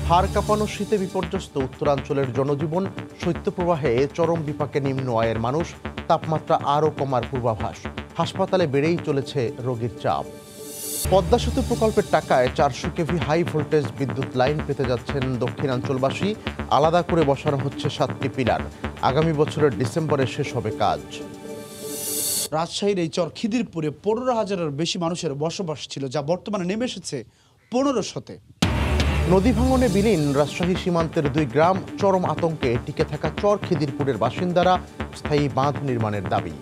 হাড় কাঁপানো শীতে বিপর্যস্ত উত্তরাঞ্চলের জনজীবন, শৈত্যপ্রবাহে চরম বিপাকে নিম্ন আয়ের মানুষ, তাপমাত্রা আরও কমার পূর্বাভাস, হাসপাতালে বেড়েই চলেছে রোগীর চাপ। পদ্মা সেতু প্রকল্পের টাকায় 400 কেভি হাই ভোল্টেজ বিদ্যুৎ লাইন পেতে যাচ্ছেন দক্ষিণাঞ্চলবাসী। আলাদা করে বসানো হচ্ছে 7টি পিলার। আগামী বছরের ডিসেম্বরে শেষ হবে কাজ। রাজশাহীর এই চর খিদিরপুরে 15,000-এর বেশি মানুষের বসবাস ছিল, যা বর্তমানে নেমে এসেছে 1500-তে। নদী ভাঙনে বিলীন রাজশাহী সীমান্তের 2 গ্রাম, চরম আতঙ্কে টিকে থাকা চর খিদিরপুরের বাসিন্দারা, স্থায়ী বাঁধ নির্মাণের দাবি।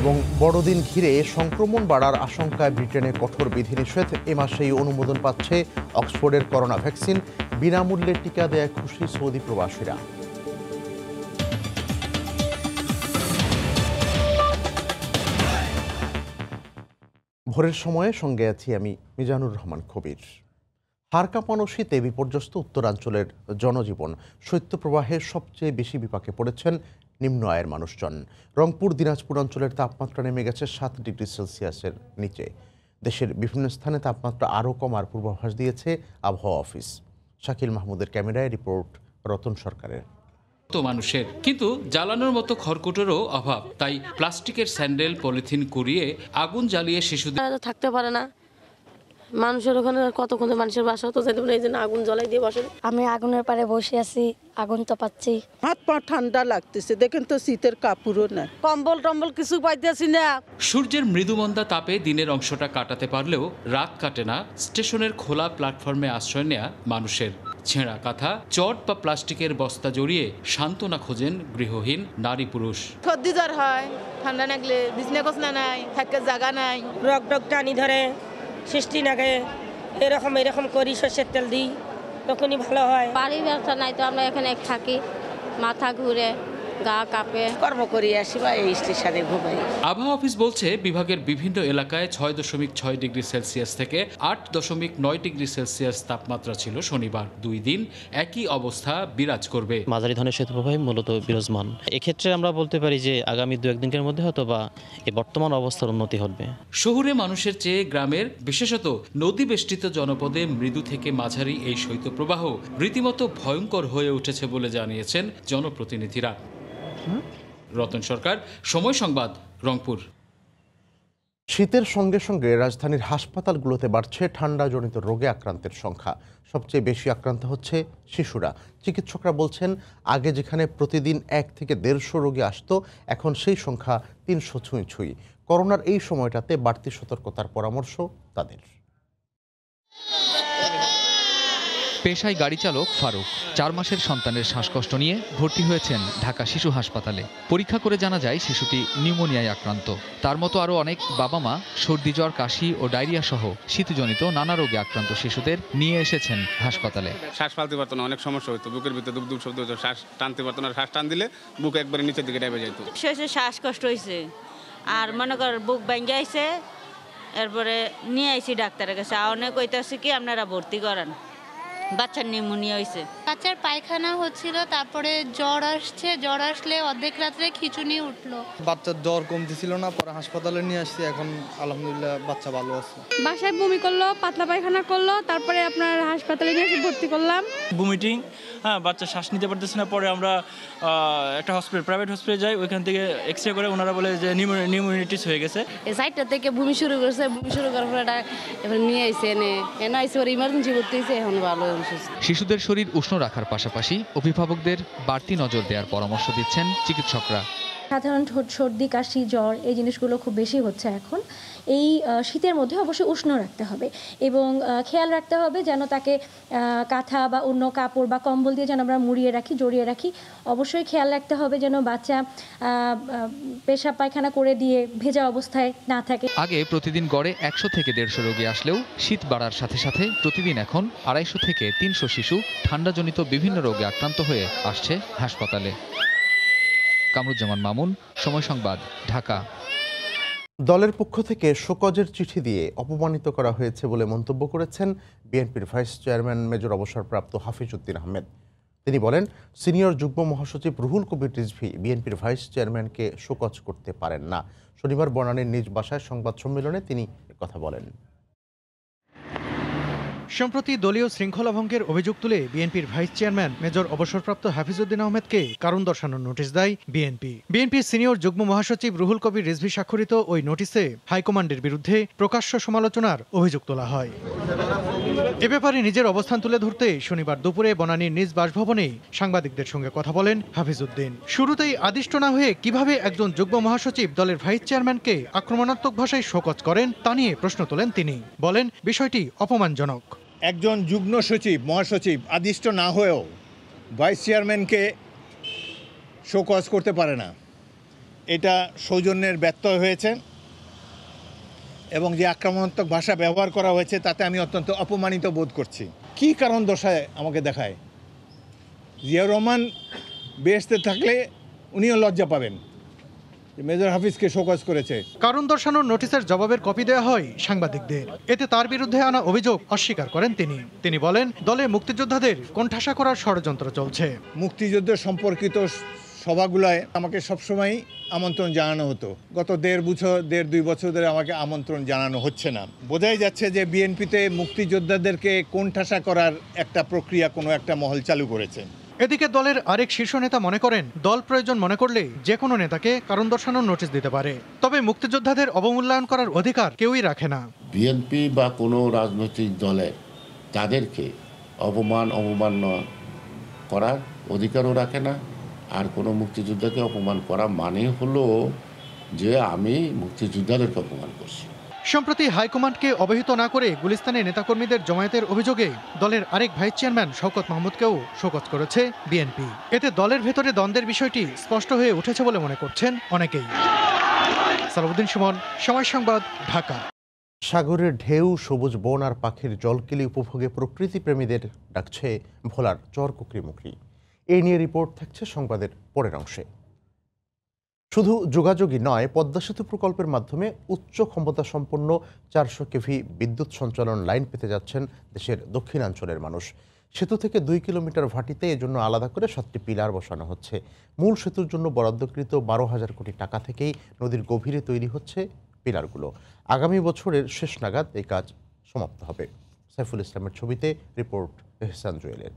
এবং বড়দিন ঘিরে সংক্রমণ বাড়ার আশঙ্কায় ব্রিটেনে কঠোর বিধিনিষেধ। এ মাসেই অনুমোদন পাচ্ছে অক্সফোর্ডের করোনা ভ্যাকসিন। বিনামূল্যে টিকা দেয় খুশি সৌদি প্রবাসীরা। ভোরের সময়ে সঙ্গে আছি আমি মিজানুর রহমান কবির। হাড় কাঁপানো শীতে বিপর্যস্ত উত্তরাঞ্চলের জনজীবন, শৈত্যপ্রবাহে সবচেয়ে বেশি বিপাকে পড়েছেন নিম্ন আয়ের মানুষজন। রংপুর, দিনাজপুর অঞ্চলের তাপমাত্রা নেমে গেছে 7 ডিগ্রি সেলসিয়াসের নিচে। দেশের বিভিন্ন স্থানে তাপমাত্রা আরও কমার পূর্বাভাস দিয়েছে আবহাওয়া অফিস। শাকিল মাহমুদের ক্যামেরায় রিপোর্ট রতন সরকারের। মানুষের কিন্তু জ্বালানোর মতো খড়কুটোরও অভাব, তাই প্লাস্টিকের স্যান্ডেল, পলিথিন কুড়িয়ে আগুন জ্বালিয়ে শিশুদের থাকতে পারে না। মানুষের ওখানে কতক্ষণ মানুষের বাসাও তো যেতে পারে, এই জন্য আগুন জ্বলাই দিয়ে বসে। আমি আগুনের পাড়ে বসে আছি, আগুন তো পাচ্ছি। হাত পা ঠান্ডা লাগতেছে, দেখেন তো শীতের কাপড়ও না, কম্বল টম্বল কিছু পাইতেছি না। সূর্যের মৃদুমন্দা তাপে দিনের অংশটা কাটাতে পারলেও রাত কাটে না স্টেশনের খোলা প্ল্যাটফর্মে আশ্রয় নেয়া মানুষের। ছেঁড়া কাঁথা, চট বা প্লাস্টিকের বস্তা জড়িয়ে সান্ত্বনা খোঁজেন গৃহহীন নারী পুরুষ। সর্দি জ্বর হয়, ঠান্ডা লাগলে বিছনা কোসনা নাই, থাকে জায়গা নাই, রক ডক টানি ধরে, সৃষ্টি নাগে, এরকম করি সর্ষের তেল দিই, তখনই ভালো হয়। বাড়ির ব্যবস্থা নাই তো আমরা এখানে থাকি, মাথা ঘুরে, গা কাঁপে। কর্ম করি আসি বা এই স্টেশনে ঘুমাই। আবহাওয়া অফিস বলছে বিভাগের বিভিন্ন এলাকায় 6.6 ডিগ্রি সেলসিয়াস থেকে 8.9 ডিগ্রি সেলসিয়াস তাপমাত্রা ছিল শনিবার। 2 দিন একই অবস্থা বিরাজ করবে। মাঝারি ধরনের শৈত্যপ্রবাহ মূলত বিরাজমান। এক্ষেত্রে আমরা বলতে পারি যে আগামী 2-1 দিনের মধ্যে হয়তো বা এই বর্তমান অবস্থার উন্নতি হবে। শহুরে মানুষের চেয়ে গ্রামের, বিশেষত নদী বেষ্টিত জনপদে মৃদু থেকে মাঝারি এই শৈত্যপ্রবাহ রীতিমতো ভয়ঙ্কর হয়ে উঠেছে বলে জানিয়েছেন জনপ্রতিনিধিরা। রতন সরকার, সময় সংবাদ, রংপুর। শীতের সঙ্গে সঙ্গে রাজধানীর হাসপাতালগুলোতে বাড়ছে ঠান্ডাজনিত রোগে আক্রান্তের সংখ্যা। সবচেয়ে বেশি আক্রান্ত হচ্ছে শিশুরা। চিকিৎসকরা বলছেন, আগে যেখানে প্রতিদিন 1 থেকে 150 রোগী আসতো, এখন সেই সংখ্যা 300 ছুঁই। করোনার এই সময়টাতে বাড়তি সতর্কতার পরামর্শ তাদের। পেশায় গাড়ি চালক ফারুক 4 মাসের সন্তানের শ্বাসকষ্ট নিয়ে ভর্তি হয়েছেন ঢাকা শিশু হাসপাতালে। পরীক্ষা করে জানা যায় শিশুটি নিউমোনিয়ায় আক্রান্ত। তার মতো আরও অনেক বাবা মা সর্দি, জ্বর, কাশি ও ডায়রিয়া সহ শীতজনিত নানা রোগে আক্রান্ত শিশুদের নিয়ে এসেছেন হাসপাতালে। শ্বাস ফালতে পারতো না, অনেক সমস্যা হতো, বুকের ভিতরে দুব দুব শব্দ হতো, শ্বাস টানতে পারতো না, শ্বাস টান দিলে বুক একবারে নিচের দিকে ডেবে যেত। শেষে শ্বাসকষ্ট হয়েছে, আর মনে কর বুক ভেঙে আইছে, এরপরে নিয়ে আইছি ডাক্তারের কাছে। অনেক কইতাছে কি আপনারা ভর্তি করেন, বাচ্চার নিউমোনিয়া হয়েছে। বাচ্চার পায়খানা হচ্ছিল, তারপরে জ্বর আসছে, জ্বর আসলে অর্ধেক রাত্রে খিঁচুনি উঠলো। বাচ্চার জ্বর কমতেছিল না, পরে হাসপাতালে নিয়ে আসছি, এখন আলহামদুলিল্লাহ বাচ্চা ভালো আছে। বাসায় বমি করলো, পাতলা পায়খানা করলো, তারপরে আপনার হাসপাতালে নিয়ে এসে ভর্তি করলাম। ভমিটিং, বাচ্চা শ্বাস নিতে পারতেছে না। পরে আমরা একটা প্রাইভেট হসপিটালে যাই, ওইখান থেকে এক্সরে করে ওনারা বলে যে নিউমোনিটিস হয়ে গেছে। এই সাইডটা থেকে বমি শুরু করছে, বমি শুরু করার পরে এবার নিয়ে আইছে, এনে আইসে ওর ইমার্জেন্সি ভর্তি হয়েছে, এখন ভালো। শিশুদের শরীর উষ্ণ রাখার পাশাপাশি অভিভাবকদের বাড়তি নজর দেওয়ার পরামর্শ দিচ্ছেন চিকিৎসকরা। সাধারণ সর্দি, কাশি, জ্বর এই জিনিসগুলো খুব বেশি হচ্ছে এখন। এই শীতের মধ্যে অবশ্যই উষ্ণ রাখতে হবে এবং খেয়াল রাখতে হবে যেন তাকে কাঁথা বা অন্য কাপড় বা কম্বল দিয়ে যেন আমরা মুড়িয়ে রাখি, জড়িয়ে রাখি। অবশ্যই খেয়াল রাখতে হবে যেন বাচ্চা পেশাব পায়খানা করে দিয়ে ভেজা অবস্থায় না থাকে। আগে প্রতিদিন গড়ে 100 থেকে 150 রোগী আসলেও শীত বাড়ার সাথে সাথে প্রতিদিন এখন 250 থেকে 300 শিশু ঠান্ডাজনিত বিভিন্ন রোগে আক্রান্ত হয়ে আসছে হাসপাতালে। কামরুজ্জামান মামুন, সময় সংবাদ, ঢাকা। দলের পক্ষ থেকে শোকজের চিঠি দিয়ে অপমানিত করা হয়েছে বলে মন্তব্য করেছেন বিএনপির ভাইস চেয়ারম্যান মেজর অবসরপ্রাপ্ত হাফিজ উদ্দিন আহমেদ। তিনি বলেন, সিনিয়র যুগ্ম মহাসচিব রুহুল কবির রিজভী বিএনপির ভাইস চেয়ারম্যানকে শোকজ করতে পারেন না। শনিবার বনানীর নিজ বাসায় সংবাদ সম্মেলনে তিনি কথা বলেন। সম্প্রতি দলীয় শৃঙ্খলা ভঙ্গের অভিযোগ তুলে বিএনপির ভাইস চেয়ারম্যান মেজর অবসরপ্রাপ্ত হাফিজউদ্দিন আহমেদকে কারণ দর্শানোর নোটিশ দেয় বিএনপি। বিএনপির সিনিয়র যুগ্ম মহাসচিব রুহুল কবির রিজভী স্বাক্ষরিত ওই নোটিশে হাইকমান্ডের বিরুদ্ধে প্রকাশ্য সমালোচনার অভিযোগ তোলা হয়। এ ব্যাপারে নিজের অবস্থান তুলে ধরতে শনিবার দুপুরে বনানীর নিজ বাসভবনে সাংবাদিকদের সঙ্গে কথা বলেন হাফিজউদ্দিন। শুরুতেই আদিষ্ট না হয়ে কিভাবে একজন যুগ্ম মহাসচিব দলের ভাইস চেয়ারম্যানকে আক্রমণাত্মক ভাষায় শোকজ করেন তা নিয়ে প্রশ্ন তোলেন তিনি। বলেন, বিষয়টি অপমানজনক। একজন যুগ্ম সচিব মহাসচিব আদিষ্ট না হয়েও ভাইস চেয়ারম্যানকে শোকজ করতে পারে না, এটা সৌজন্যের ব্যত্যয় হয়েছে এবং যে আক্রমণাত্মক ভাষা ব্যবহার করা হয়েছে তাতে আমি অত্যন্ত অপমানিত বোধ করছি। কী কারণ দর্শায় আমাকে দেখায়? জিয়াউর রহমান বেহেশতে থাকলে উনিও লজ্জা পাবেন মেজর হাফিজকে শোকজ করেছে। কারণ দর্শানোর নোটিশের জবাবের কপি দেওয়া হয় সাংবাদিকদের। এতে তার বিরুদ্ধে আনা অভিযোগ অস্বীকার করেন তিনি বলেন, দলে মুক্তিযোদ্ধাদের কোণঠাসা করার ষড়যন্ত্র চলছে। মুক্তিযুদ্ধ সম্পর্কিত সভাগুলোয় আমাকে সবসময় আমন্ত্রণ জানানো হতো। গত দেড় দুই বছর ধরে আমাকে আমন্ত্রণ জানানো হচ্ছে না। বোঝাই যাচ্ছে যে বিএনপিতে মুক্তিযোদ্ধাদেরকে কোণঠাসা করার একটা প্রক্রিয়া কোনো একটা মহল চালু করেছে। এদিকে দলের আরেক শীর্ষ নেতা মনে করেন, দল প্রয়োজন মনে করলে যে কোনো নেতাকে কারণ দর্শানোর নোটিশ দিতে পারে, তবে মুক্তিযোদ্ধাদের অবমূল্যায়ন করার অধিকার কেউই রাখে না। বিএনপি বা কোনো রাজনৈতিক দলের তাদেরকে অবমাননা করার অধিকারও রাখে না। আর কোনো মুক্তিযোদ্ধাকে অপমান করা মানে হলো যে আমি মুক্তিযোদ্ধাদেরকে অপমান করছি। সম্প্রতি হাইকমান্ডকে অবহিত না করে গুলিস্তানে নেতাকর্মীদের জমায়েতের অভিযোগে দলের আরেক ভাইস চেয়ারম্যান শওকত মাহমুদকেও শোকজ করেছে বিএনপি। এতে দলের ভেতরে দ্বন্দ্বের বিষয়টি স্পষ্ট হয়ে উঠেছে বলে মনে করছেন অনেকেই। সালাউদ্দিন সুমন, সময় সংবাদ, ঢাকা। সাগরের ঢেউ, সবুজ বন আর পাখির জলকিলি উপভোগে প্রকৃতি প্রেমীদের ডাকছে ভোলার চরকুকরি-মুকরি। এই নিয়ে রিপোর্ট থাকছে সংবাদের পরের অংশে। শুধু যোগাযোগই নয়, পদ্মা সেতু প্রকল্পের মাধ্যমে উচ্চ ক্ষমতা সম্পন্ন 400 কেভি বিদ্যুৎ সঞ্চালন লাইন পেতে যাচ্ছেন দেশের দক্ষিণাঞ্চলের মানুষ। সেতু থেকে 2 কিলোমিটার ভাটিতে এজন্য আলাদা করে 7টি পিলার বসানো হচ্ছে। মূল সেতুর জন্য বরাদ্দকৃত 12,000 কোটি টাকা থেকেই নদীর গভীরে তৈরি হচ্ছে পিলারগুলো। আগামী বছরের শেষ নাগাদ এই কাজ সমাপ্ত হবে। সাইফুল ইসলামের ছবিতে রিপোর্ট এহসান জুয়েলের।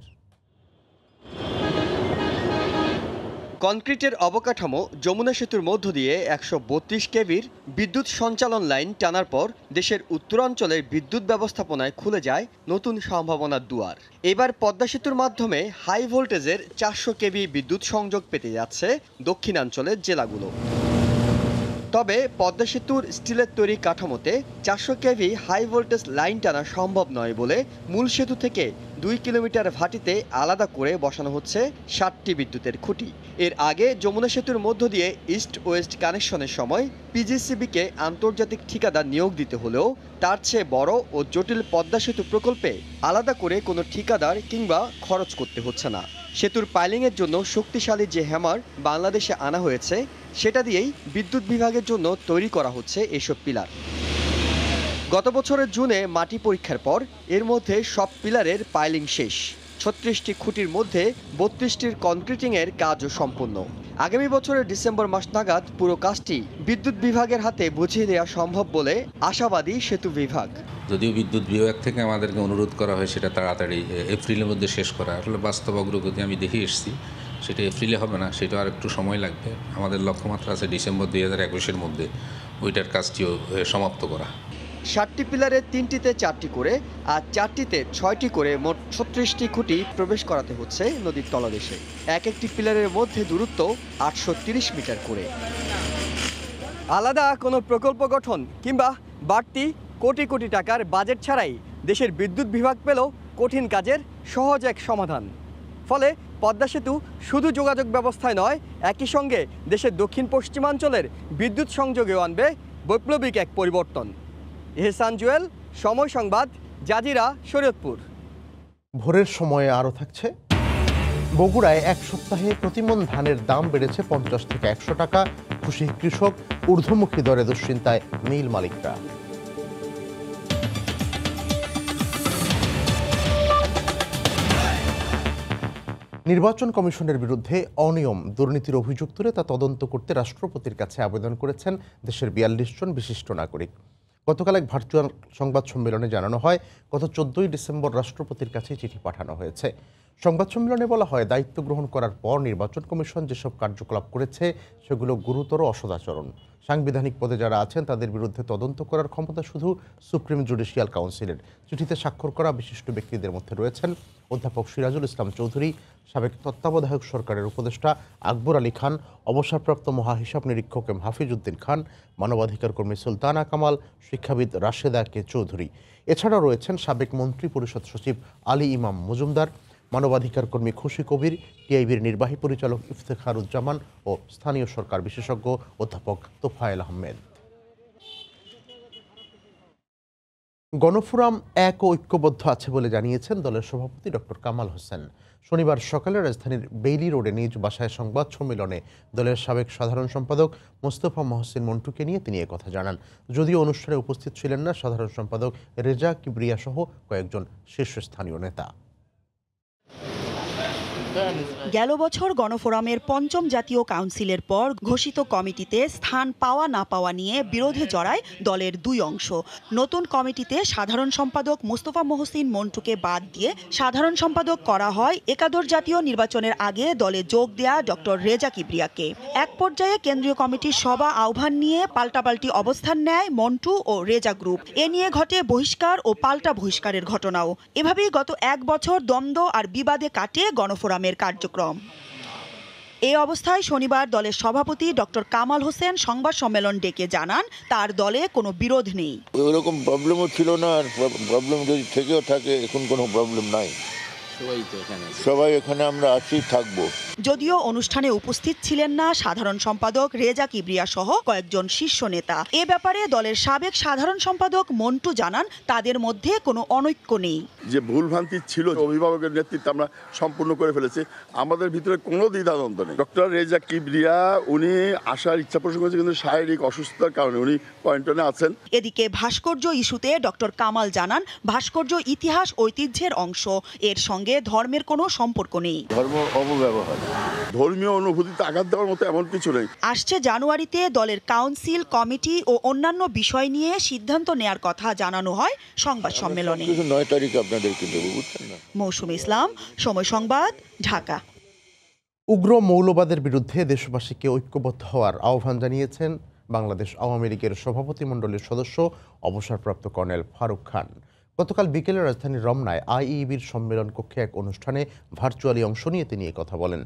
কনক্রিটের অবকাঠামো যমুনা সেতুর মধ্য দিয়ে 132 কেভির বিদ্যুৎ সঞ্চালন লাইন টানার পর দেশের উত্তরাঞ্চলের বিদ্যুৎ ব্যবস্থাপনায় খুলে যায় নতুন সম্ভাবনার দুয়ার। এবার পদ্মা সেতুর মাধ্যমে হাই ভোল্টেজের 400 কেভি বিদ্যুৎ সংযোগ পেতে যাচ্ছে দক্ষিণাঞ্চলের জেলাগুলো। তবে পদ্মা সেতুর স্টিলের তৈরি কাঠামোতে 400 কেভি হাই ভোল্টেজ লাইন টানা সম্ভব নয় বলে মূল সেতু থেকে 2 কিলোমিটার ভাটিতে আলাদা করে বসানো হচ্ছে 7টি বিদ্যুতের খুঁটি। এর আগে যমুনা সেতুর মধ্য দিয়ে ইস্ট ওয়েস্ট কানেকশনের সময় পিজিসিবিকে আন্তর্জাতিক ঠিকাদার নিয়োগ দিতে হলেও তার চেয়ে বড় ও জটিল পদ্মা সেতু প্রকল্পে আলাদা করে কোনো ঠিকাদার কিংবা খরচ করতে হচ্ছে না। সেতুর পাইলিংয়ের জন্য শক্তিশালী যে হ্যামার বাংলাদেশে আনা হয়েছে সেটা দিয়েই বিদ্যুৎ বিভাগের জন্য তৈরি করা হচ্ছে এসব পিলার। গত বছরের জুনে মাটি পরীক্ষার পর এর মধ্যে সব পিলারের পাইলিং শেষ। 36টি খুঁটির মধ্যে 32টির কনক্রিটিংয়ের কাজও সম্পূর্ণ। আগামী বছরের ডিসেম্বর মাস নাগাদ পুরো কাজটি বিদ্যুৎ বিভাগের হাতে বুঝিয়ে দেওয়া সম্ভব বলে আশাবাদী সেতু বিভাগ। যদিও বিদ্যুৎ বিভাগ থেকে আমাদেরকে অনুরোধ করা হয় সেটা তাড়াতাড়ি এপ্রিলের মধ্যে শেষ করা, আসলে বাস্তব অগ্রগতি আমি দেখে এসেছি সেটা এপ্রিলে হবে না, সেটা আর একটু সময় লাগবে। আমাদের লক্ষ্যমাত্রা আছে ডিসেম্বর 2021-এর মধ্যে ওইটার কাজটিও সমাপ্ত করা। 7টি পিলারে 3টিতে 4টি করে আর 4টিতে 6টি করে মোট 36টি খুঁটি প্রবেশ করাতে হচ্ছে নদীর তলদেশে। এক একটি পিলারের মধ্যে দূরত্ব 830 মিটার করে। আলাদা কোনো প্রকল্প গঠন কিংবা বাড়তি কোটি কোটি টাকার বাজেট ছাড়াই দেশের বিদ্যুৎ বিভাগ পেল কঠিন কাজের সহজ এক সমাধান। ফলে পদ্মা সেতু শুধু যোগাযোগ ব্যবস্থায় নয়, একই সঙ্গে দেশের দক্ষিণ পশ্চিমাঞ্চলের বিদ্যুৎ সংযোগেও আনবে বৈপ্লবিক এক পরিবর্তন। এহসান জুয়েল, সময় সংবাদ, জাজিরা, শরীয়তপুর। ভোরের সময়ে আরও থাকছে, বগুড়ায় এক সপ্তাহে প্রতিমণ ধানের দাম বেড়েছে 50 থেকে 100 টাকা। খুশি কৃষক, ঊর্ধ্বমুখী দরে দুশ্চিন্তায় মিল মালিকরা। নির্বাচন কমিশনের বিরুদ্ধে অনিয়ম দুর্নীতির অভিযোগ তুলে তা তদন্ত করতে রাষ্ট্রপতির কাছে আবেদন করেছেন দেশের 42 জন বিশিষ্ট নাগরিক। গতকাল এক ভার্চুয়াল সংবাদ সম্মেলনে জানানো হয় গত 14ই ডিসেম্বর রাষ্ট্রপতির কাছে চিঠি পাঠানো হয়েছে। সংবাদ সম্মেলনে বলা হয়, দায়িত্ব গ্রহণ করার পর নির্বাচন কমিশন যেসব কার্যকলাপ করেছে সেগুলো গুরুতর অসদাচরণ। সাংবিধানিক পদে যারা আছেন তাদের বিরুদ্ধে তদন্ত করার ক্ষমতা শুধু সুপ্রিম জুডিশিয়াল কাউন্সিলের। চিঠিতে স্বাক্ষর করা বিশিষ্ট ব্যক্তিদের মধ্যে রয়েছেন অধ্যাপক সিরাজুল ইসলাম চৌধুরী, সাবেক তত্ত্বাবধায়ক সরকারের উপদেষ্টা আকবর আলী খান, অবসরপ্রাপ্ত মহাহিসাব নিরীক্ষক এম হাফিজ উদ্দিন খান, মানবাধিকার কর্মী সুলতানা কামাল, শিক্ষাবিদ রাশেদা কে চৌধুরী। এছাড়াও রয়েছেন সাবেক মন্ত্রী পরিষদ সচিব আলী ইমাম মজুমদার, মানবাধিকার কর্মী খুশি কবির, টিআইবির নির্বাহী পরিচালক ইফতেখারুজ্জামান ও স্থানীয় সরকার বিশেষজ্ঞ অধ্যাপক তোফায়েল আহমেদ। গণফোরাম এক ও ঐক্যবদ্ধ আছে বলে জানিয়েছেন দলের সভাপতি ডক্টর কামাল হোসেন। শনিবার সকালে রাজধানীর বেইলি রোডে নিজ বাসায় সংবাদ সম্মেলনে দলের সাবেক সাধারণ সম্পাদক মোস্তফা মহসিন মন্টুকে নিয়ে তিনি একথা জানান। যদিও অনুষ্ঠানে উপস্থিত ছিলেন না সাধারণ সম্পাদক রেজা কিবরিয়া সহ কয়েকজন শীর্ষস্থানীয় নেতা। গেল বছর গণফোরামের পঞ্চম জাতীয় কাউন্সিলের পর ঘোষিত কমিটিতে স্থান পাওয়া না পাওয়া নিয়ে বিরোধে জড়ায় দলের দুই অংশ। নতুন কমিটিতে সাধারণ সম্পাদক মোস্তফা মহসিন মন্টুকে বাদ দিয়ে সাধারণ সম্পাদক করা হয় একাদশ জাতীয় নির্বাচনের আগে দলে যোগ দেয়া ডক্টর রেজা কিবরিয়াকে। এক পর্যায়ে কেন্দ্রীয় কমিটির সভা আহ্বান নিয়ে পাল্টাপাল্টি অবস্থান নেয় মন্টু ও রেজা গ্রুপ। এ নিয়ে ঘটে বহিষ্কার ও পাল্টা বহিষ্কারের ঘটনাও। এভাবেই গত এক বছর দ্বন্দ্ব আর বিবাদে কাটে গণফোরামের কার্যক্রম। এই অবস্থায় শনিবার দলের সভাপতি ডক্টর কামাল হোসেন সংবাদ সম্মেলন ডেকে জানান তার দলে কোনো বিরোধ নেই। ওইরকম প্রবলেমও ছিল না, আর প্রবলেম যদি থেকেও থাকে এখন কোনো প্রবলেম নাই, সবাই এখানে আমরা আছি, থাকবো। যদিও অনুষ্ঠানে উপস্থিত ছিলেন না সাধারণ সম্পাদক রেজা কিবরিয়া সহ কয়েকজন শীর্ষ নেতা। এ ব্যাপারে দলের সাবেক সাধারণ সম্পাদক মন্টু জানান তাদের মধ্যে কোনো অনৈক্য নেই। যে ভুলভ্রান্তি ছিল অভিভাবকের নেতৃত্বে আমরা সম্পূর্ণ করে ফেলেছি, আমাদের ভিতরে কোনো দ্বিধাদ্বন্দ্ব নেই। ডক্টর রেজা কিবরিয়া উনি আসার ইচ্ছা পোষণ করেছে, কিন্তু শারীরিক অসুস্থতার কারণে উনি কোয়ারেন্টাইনে আছেন। এদিকে ভাস্কর্য ইস্যুতে ডক্টর কামাল জানান ভাস্কর্য ইতিহাস ঐতিহ্যের অংশ, এর সঙ্গে ধর্মের কোনো সম্পর্ক নেই। ধর্ম অপব্যবহার, ধর্মীয় অনুভূতিতে আঘাত দেওয়ার মতো এমন কিছু নেই। আসছে জানুয়ারিতে দলের কাউন্সিল, কমিটি ও অন্যান্য বিষয় নিয়ে সিদ্ধান্ত নেয়ার কথা জানানো হয় সংবাদ সম্মেলনে। 9 তারিখ আপনাদেরকে দেব, বুঝছেন না। মৌসুমী ইসলাম, সময় সংবাদ, ঢাকা। উগ্র মৌলবাদের বিরুদ্ধে দেশবাসীকে ঐক্যবদ্ধ হওয়ার আহ্বান জানিয়েছেন বাংলাদেশ আওয়ামী লীগের সভাপতিমণ্ডলীর সদস্য অবসরপ্রাপ্ত কর্নেল ফারুক খান। গতকাল বিকেলে রাজধানীর রমনায় আইইবির সম্মেলন কক্ষে এক অনুষ্ঠানে ভার্চুয়ালি অংশ নিয়ে তিনি কথা বলেন।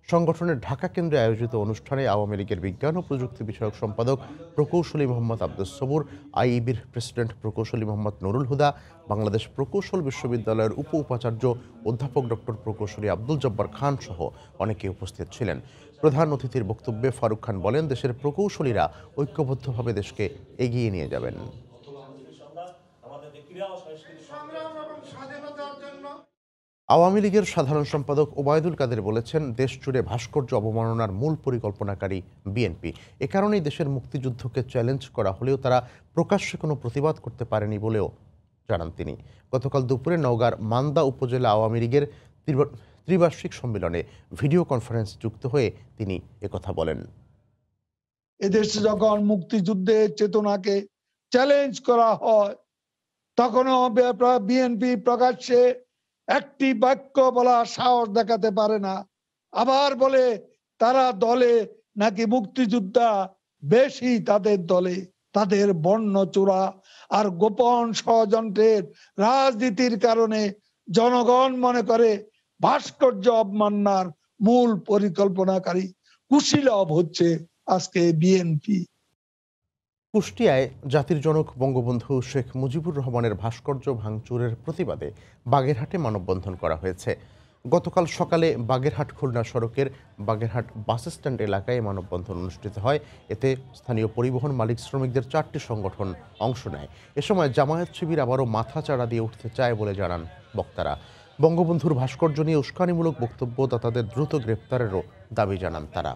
সংগঠনের ঢাকা কেন্দ্রে আয়োজিত অনুষ্ঠানে আওয়ামী লীগের বিজ্ঞান ও প্রযুক্তি বিষয়ক সম্পাদক প্রকৌশলী মোহাম্মদ আব্দুস সবুর, আইইবির প্রেসিডেন্ট প্রকৌশলী মোহাম্মদ নুরুল হুদা, বাংলাদেশ প্রকৌশল বিশ্ববিদ্যালয়ের উপাচার্য অধ্যাপক ডক্টর প্রকৌশলী আব্দুল জব্বার খান সহ অনেকে উপস্থিত ছিলেন। প্রধান অতিথির বক্তব্যে ফারুক খান বলেন, দেশের প্রকৌশলীরা ঐক্যবদ্ধভাবে দেশকে এগিয়ে নিয়ে যাবেন। আওয়ামী লীগের সাধারণ সম্পাদক ওবায়দুল কাদের বলেছেন, দেশ জুড়ে ভাস্কর্য অবমাননার মূল পরিকল্পনাকারী বিএনপি। এ কারণেই দেশের মুক্তিযুদ্ধকে চ্যালেঞ্জ করা হলেও তারা প্রকাশ্যে কোনো প্রতিবাদ করতে পারেনি বলেও জানান তিনি। গতকাল দুপুরে নওগাঁর মান্দা উপজেলা আওয়ামী লীগের ত্রিবার্ষিক সম্মেলনে ভিডিও কনফারেন্স যুক্ত হয়ে তিনি একথা বলেন। এদেশে যখন মুক্তিযুদ্ধের চেতনাকে চ্যালেঞ্জ করা হয় তখনও বিএনপি প্রকাশ্যে একটি বাক্য বলা সাহস দেখাতে পারে না। আবার বলে তারা দলে নাকি মুক্তিযোদ্ধা বেশি, তাদের দলে তাদের বর্ণচোরা আর গোপন ষড়যন্ত্রের রাজনীতির কারণে জনগণ মনে করে ভাস্কর্য অবমাননার মূল পরিকল্পনাকারী কুশীলব হচ্ছে আজকে বিএনপি। কুষ্টিয়ায় জাতির জনক বঙ্গবন্ধু শেখ মুজিবুর রহমানের ভাস্কর্য ভাঙচুরের প্রতিবাদে বাগেরহাটে মানববন্ধন করা হয়েছে। গতকাল সকালে বাগেরহাট খুলনা সড়কের বাগেরহাট বাস স্ট্যান্ড এলাকায় মানববন্ধন অনুষ্ঠিত হয়। এতে স্থানীয় পরিবহন মালিক শ্রমিকদের 4টি সংগঠন অংশ নেয়। এ সময় জামায়াত শিবির আবারও মাথা চাড়া দিয়ে উঠতে চায় বলে জানান বক্তারা। বঙ্গবন্ধুর ভাস্কর্য নিয়ে উস্কানিমূলক বক্তব্য দাতাদের দ্রুত গ্রেপ্তারেরও দাবি জানান তারা।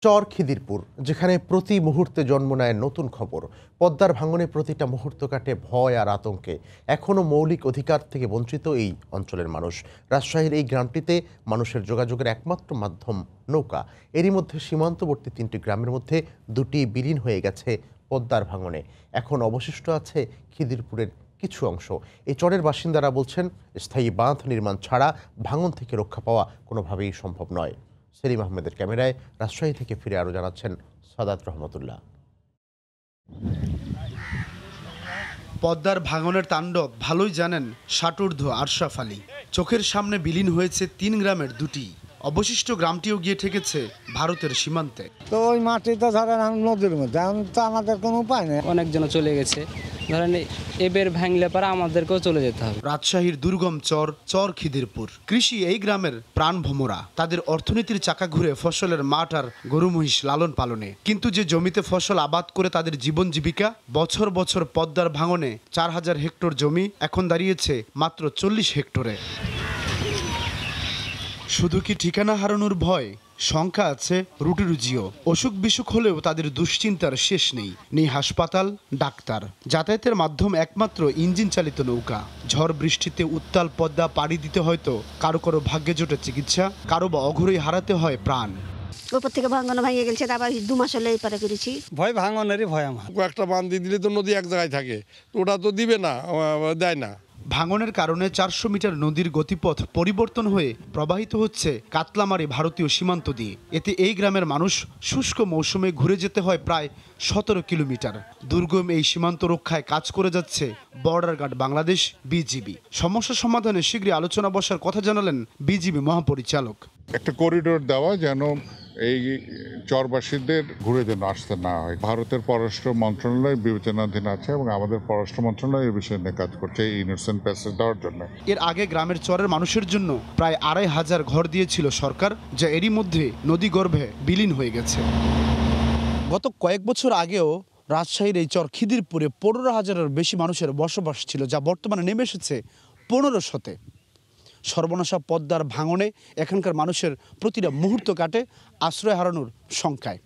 চর খিদিরপুর, যেখানে প্রতি মুহূর্তে জন্ম নেয় নতুন খবর। পদ্মার ভাঙনে প্রতিটা মুহূর্ত কাটে ভয় আর আতঙ্কে। এখনও মৌলিক অধিকার থেকে বঞ্চিত এই অঞ্চলের মানুষ। রাজশাহীর এই গ্রামটিতে মানুষের যোগাযোগের একমাত্র মাধ্যম নৌকা। এরই মধ্যে সীমান্তবর্তী 3টি গ্রামের মধ্যে 2টি বিলীন হয়ে গেছে পদ্মার ভাঙনে। এখন অবশিষ্ট আছে খিদিরপুরের কিছু অংশ। এই চরের বাসিন্দারা বলছেন, স্থায়ী বাঁধ নির্মাণ ছাড়া ভাঙন থেকে রক্ষা পাওয়া কোনোভাবেই সম্ভব নয়। সেলিম আহমেদের ক্যামেরায় রাজশাহী থেকে ফিরে আরও জানাচ্ছেন সাদাত রহমতুল্লাহ। পদ্মার ভাঙনের তাণ্ডব ভালোই জানেন ষাটোর্ধ্ব আরশাফ আলী। চোখের সামনে বিলীন হয়েছে 3 গ্রামের 2টি। অবশিষ্ট গ্রামটিও গিয়ে ঠেকেছে ভারতের সীমান্তে। তো ওই মাটি তো ধরেন নদীর মধ্যে, এখন তো আমাদের কোনো উপায় নেই। অনেকজন চলে গেছে, ধরেন এবার ভাঙলে পারে আমাদেরকেও চলে যেতে হবে। রাজশাহীর দুর্গম চর খিদিরপুর। কৃষি এই গ্রামের প্রাণ ভোমরা। তাদের অর্থনীতির চাকা ঘুরে ফসলের মাঠ আর গরু মহিষ লালন পালনে। কিন্তু যে জমিতে ফসল আবাদ করে তাদের জীবন জীবিকা, বছর বছর পদ্মার ভাঙনে 4000 হেক্টর জমি এখন দাঁড়িয়েছে মাত্র 40 হেক্টরে। শুধু কি ঠিকানা হারানোর ভয়, সংখ্যা আছে রুটি রুজিও। অসুখ বিসুখ হলেও তাদের দুশ্চিন্তার শেষ নেই হাসপাতাল, ডাক্তার। যাতায়াতের মাধ্যম একমাত্র ইঞ্জিন চালিত নৌকা। ঝড় বৃষ্টিতে উত্তাল পদ্মা পাড়ি দিতে হয়তো কারো কারো ভাগ্যে জোটে চিকিৎসা, কারো বা অঘরেই হারাতে হয় প্রাণ। ওপর থেকে ভাঙন ভেঙে গেছে, আবার 2 মাস হলে এই পারে করেছি। ভয় ভাঙনেরই ভয় আমার। কয়েকটা বাঁধ দিয়ে দিলে তো নদী এক জায়গায় থাকে, তো ওটা তো দিবে না, দেয় না। ভাঙনের কারণে 400 মিটার নদীর গতিপথ পরিবর্তন হয়ে প্রবাহিত হচ্ছে কাতলামারি ভারতীয় সীমান্ত দিয়ে। এতে এই গ্রামের মানুষ শুষ্ক মৌসুমে ঘুরে যেতে হয় প্রায় 17 কিলোমিটার। দুর্গম এই সীমান্ত রক্ষায় কাজ করে যাচ্ছে বর্ডার গার্ড বাংলাদেশ, বিজিবি। সমস্যা সমাধানে শীঘ্রই আলোচনা বসার কথা জানালেন বিজিবি মহাপরিচালক। একটা করিডোর দেওয়া যেন এই চরবাসীদের ঘুরে যেন আসতে না হয়। ভারতের পররাষ্ট্র মন্ত্রণালয় বিবেচনাধীন আছে এবং আমাদের পররাষ্ট্র মন্ত্রণালয় এই বিষয়ে নিয়ে কাজ করছে এই ইনোসেন্ট প্যাসেজ দেওয়ার জন্য। এর আগে গ্রামের চরের মানুষের জন্য প্রায় 2500 ঘর দিয়েছিল সরকার, যা এরই মধ্যে নদী গর্ভে বিলীন হয়ে গেছে। গত কয়েক বছর আগেও রাজশাহীর এই চর খিদিরপুরে 15,000-এর বেশি মানুষের বসবাস ছিল, যা বর্তমানে নেমে এসেছে 1500-তে। সর্বনাশা পদ্মার ভাঙনে এখানকার মানুষের প্রতিটা মুহূর্ত কাটে আশ্রয় হারানোর শঙ্কায়।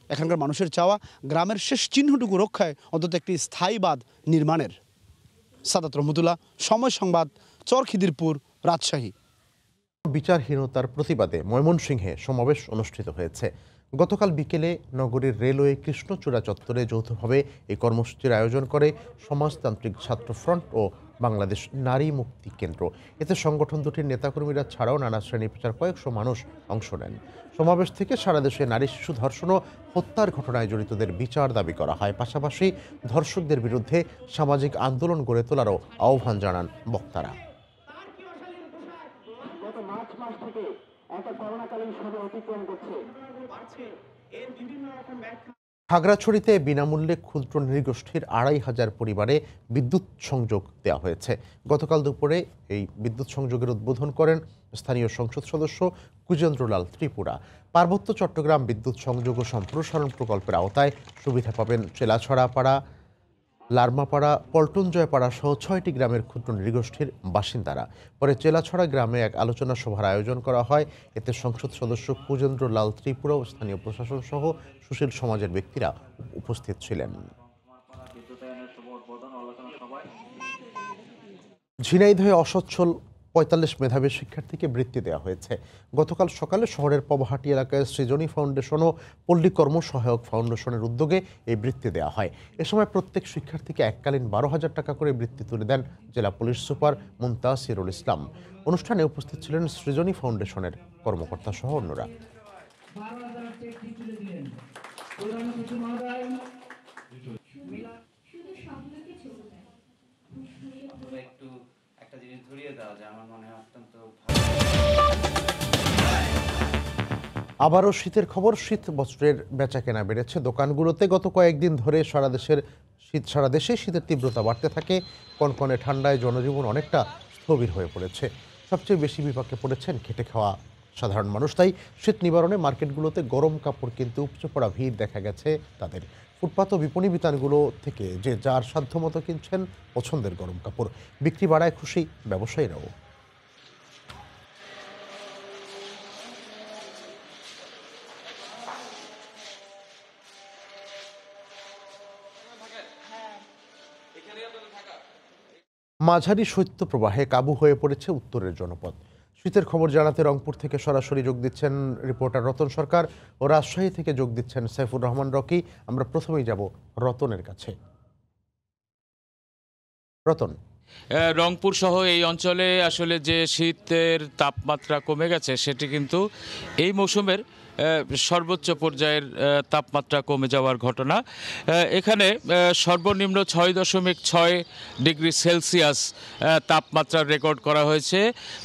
এখানকার মানুষের চাওয়া গ্রামের শেষ চিহ্নটুকু রক্ষায় অন্তত একটি স্থায়ী বাঁধ নির্মাণের। সাদাত রহমতুল্লাহ, সময় সংবাদ, চর খিদিরপুর, রাজশাহী। বিচারহীনতার প্রতিবাদে ময়মনসিংহে সমাবেশ অনুষ্ঠিত হয়েছে। গতকাল বিকেলে নগরীর রেলওয়ে কৃষ্ণচূড়া চত্বরে যৌথভাবে এই কর্মসূচির আয়োজন করে সমাজতান্ত্রিক ছাত্র ফ্রন্ট ও বাংলাদেশ নারী মুক্তি কেন্দ্র। এতে সংগঠন দুটির নেতাকর্মীরা ছাড়াও নানা শ্রেণী পেশার কয়েকশো মানুষ অংশ নেন। সমাবেশ থেকে সারা দেশে নারী শিশু ধর্ষণ ও হত্যার ঘটনায় জড়িতদের বিচার দাবি করা হয়। পাশাপাশি ধর্ষকদের বিরুদ্ধে সামাজিক আন্দোলন গড়ে তোলারও আহ্বান জানান বক্তারা। খাগড়াছড়িতে বিনামূল্যে ক্ষুদ্র নৃগোষ্ঠীর 2500 পরিবারে বিদ্যুৎ সংযোগ দেওয়া হয়েছে। গতকাল দুপুরে এই বিদ্যুৎ সংযোগের উদ্বোধন করেন স্থানীয় সংসদ সদস্য কুজেন্দ্রলাল ত্রিপুরা। পার্বত্য চট্টগ্রাম বিদ্যুৎ সংযোগ ও সম্প্রসারণ প্রকল্পের আওতায় সুবিধা পাবেন চেলাছড়াপাড়া, লারমাপাড়া, পল্টনজয়পাড়া সহ 6টি গ্রামের ক্ষুদ্র নৃগোষ্ঠীর বাসিন্দারা। পরে চেলাছড়া গ্রামে এক আলোচনা সভার আয়োজন করা হয়। এতে সংসদ সদস্য কুজেন্দ্রলাল ত্রিপুরা ও স্থানীয় প্রশাসন সহ সুশীল সমাজের ব্যক্তিরা উপস্থিত ছিলেন। ঝিনাইদহে অসচ্ছল 45 মেধাবী শিক্ষার্থীকে বৃত্তি দেওয়া হয়েছে। গতকাল সকালে শহরের পবাহাটি এলাকায় সৃজনী ফাউন্ডেশন ও পল্লী কর্মসহায়ক ফাউন্ডেশনের উদ্যোগে এই বৃত্তি দেওয়া হয়। এ সময় প্রত্যেক শিক্ষার্থীকে এককালীন 12,000 টাকা করে বৃত্তি তুলে দেন জেলা পুলিশ সুপার মুনতাসিরুল ইসলাম। অনুষ্ঠানে উপস্থিত ছিলেন সৃজনী ফাউন্ডেশনের কর্মকর্তা সহ অন্যরা। আবারও শীতের খবর। শীত বস্ত্রের বেচাকেনা বেড়েছে দোকানগুলোতে। গত কয়েকদিন ধরে সারা দেশে শীতের তীব্রতা বাড়তে থাকে। কনকনে ঠান্ডায় জনজীবন অনেকটা স্থবির হয়ে পড়েছে। সবচেয়ে বেশি বিপাকে পড়েছেন খেটে খাওয়া সাধারণ মানুষ। তাই শীত নিবারণে মার্কেটগুলোতে গরম কাপড় কিনতে উপচে পড়া ভিড় দেখা গেছে তাদের। ফুটপাত ও বিপণী বিতানগুলো থেকে যে যার সাধ্যমতো কিনছেন পছন্দের গরম কাপড়। বিক্রি বাড়ায় খুশি ব্যবসায়ীরাও। মাঝারি শৈত্যপ্রবাহে কাবু হয়ে পড়েছে উত্তরের জনপদ। শীতের খবর জানাতে রংপুর থেকে সরাসরি যোগ দিচ্ছেন রিপোর্টার রতন সরকার ও রাজশাহী থেকে যোগ দিচ্ছেন সাইফুর রহমান রকি। আমরা প্রথমেই যাব রতনের কাছে। রতন, রংপুর সহ এই অঞ্চলে আসলে যে শীতের তাপমাত্রা কমে গেছে সেটি কিন্তু এই মৌসুমের সর্বোচ্চ পর্যায়ের তাপমাত্রা কমে যাওয়ার ঘটনা। এখানে সর্বনিম্ন 6.6 ডিগ্রি সেলসিয়াস তাপমাত্রা রেকর্ড করা হয়েছে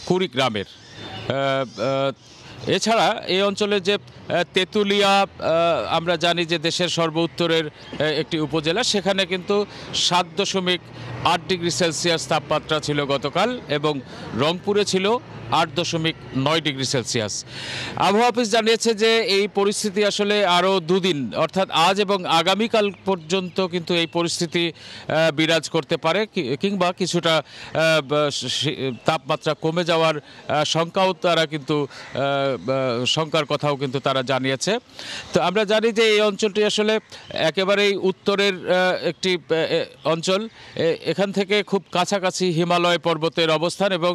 কুড়িগ্রামের। এছাড়া এই অঞ্চলে যে তেঁতুলিয়া আমরা জানি যে দেশের সর্ব উত্তরের একটি উপজেলা, সেখানে কিন্তু 7.8 ডিগ্রি সেলসিয়াস তাপমাত্রা ছিল গতকাল এবং রংপুরে ছিল 8.9 ডিগ্রি সেলসিয়াস। আবহাওয়া অফিস জানিয়েছে যে এই পরিস্থিতি আসলে আরও দুদিন অর্থাৎ আজ এবং আগামীকাল পর্যন্ত কিন্তু এই পরিস্থিতি বিরাজ করতে পারে কিংবা কিছুটা তাপমাত্রা কমে যাওয়ার শঙ্কাও তারা কিন্তু শঙ্কার কথাও কিন্তু তারা জানিয়েছে। তো আমরা জানি যে এই অঞ্চলটি আসলে একেবারেই উত্তরের একটি অঞ্চল, এখান থেকে খুব কাছাকাছি হিমালয় পর্বতের অবস্থান এবং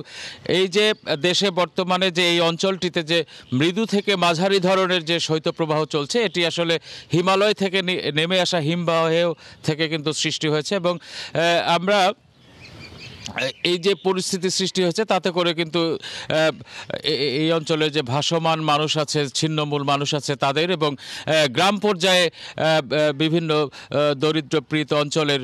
এই যে দেশে বর্তমানে যে এই অঞ্চলটিতে যে মৃদু থেকে মাঝারি ধরনের যে শৈত্যপ্রবাহ চলছে এটি আসলে হিমালয় থেকে নেমে আসা হিমবাহ থেকে কিন্তু সৃষ্টি হয়েছে এবং আমরা এই যে পরিস্থিতি সৃষ্টি হয়েছে তাতে করে কিন্তু এই অঞ্চলে যে ভাসমান মানুষ আছে, ছিন্নমূল মানুষ আছে তাদের এবং গ্রাম পর্যায়ে বিভিন্ন দরিদ্রপীড়িত অঞ্চলের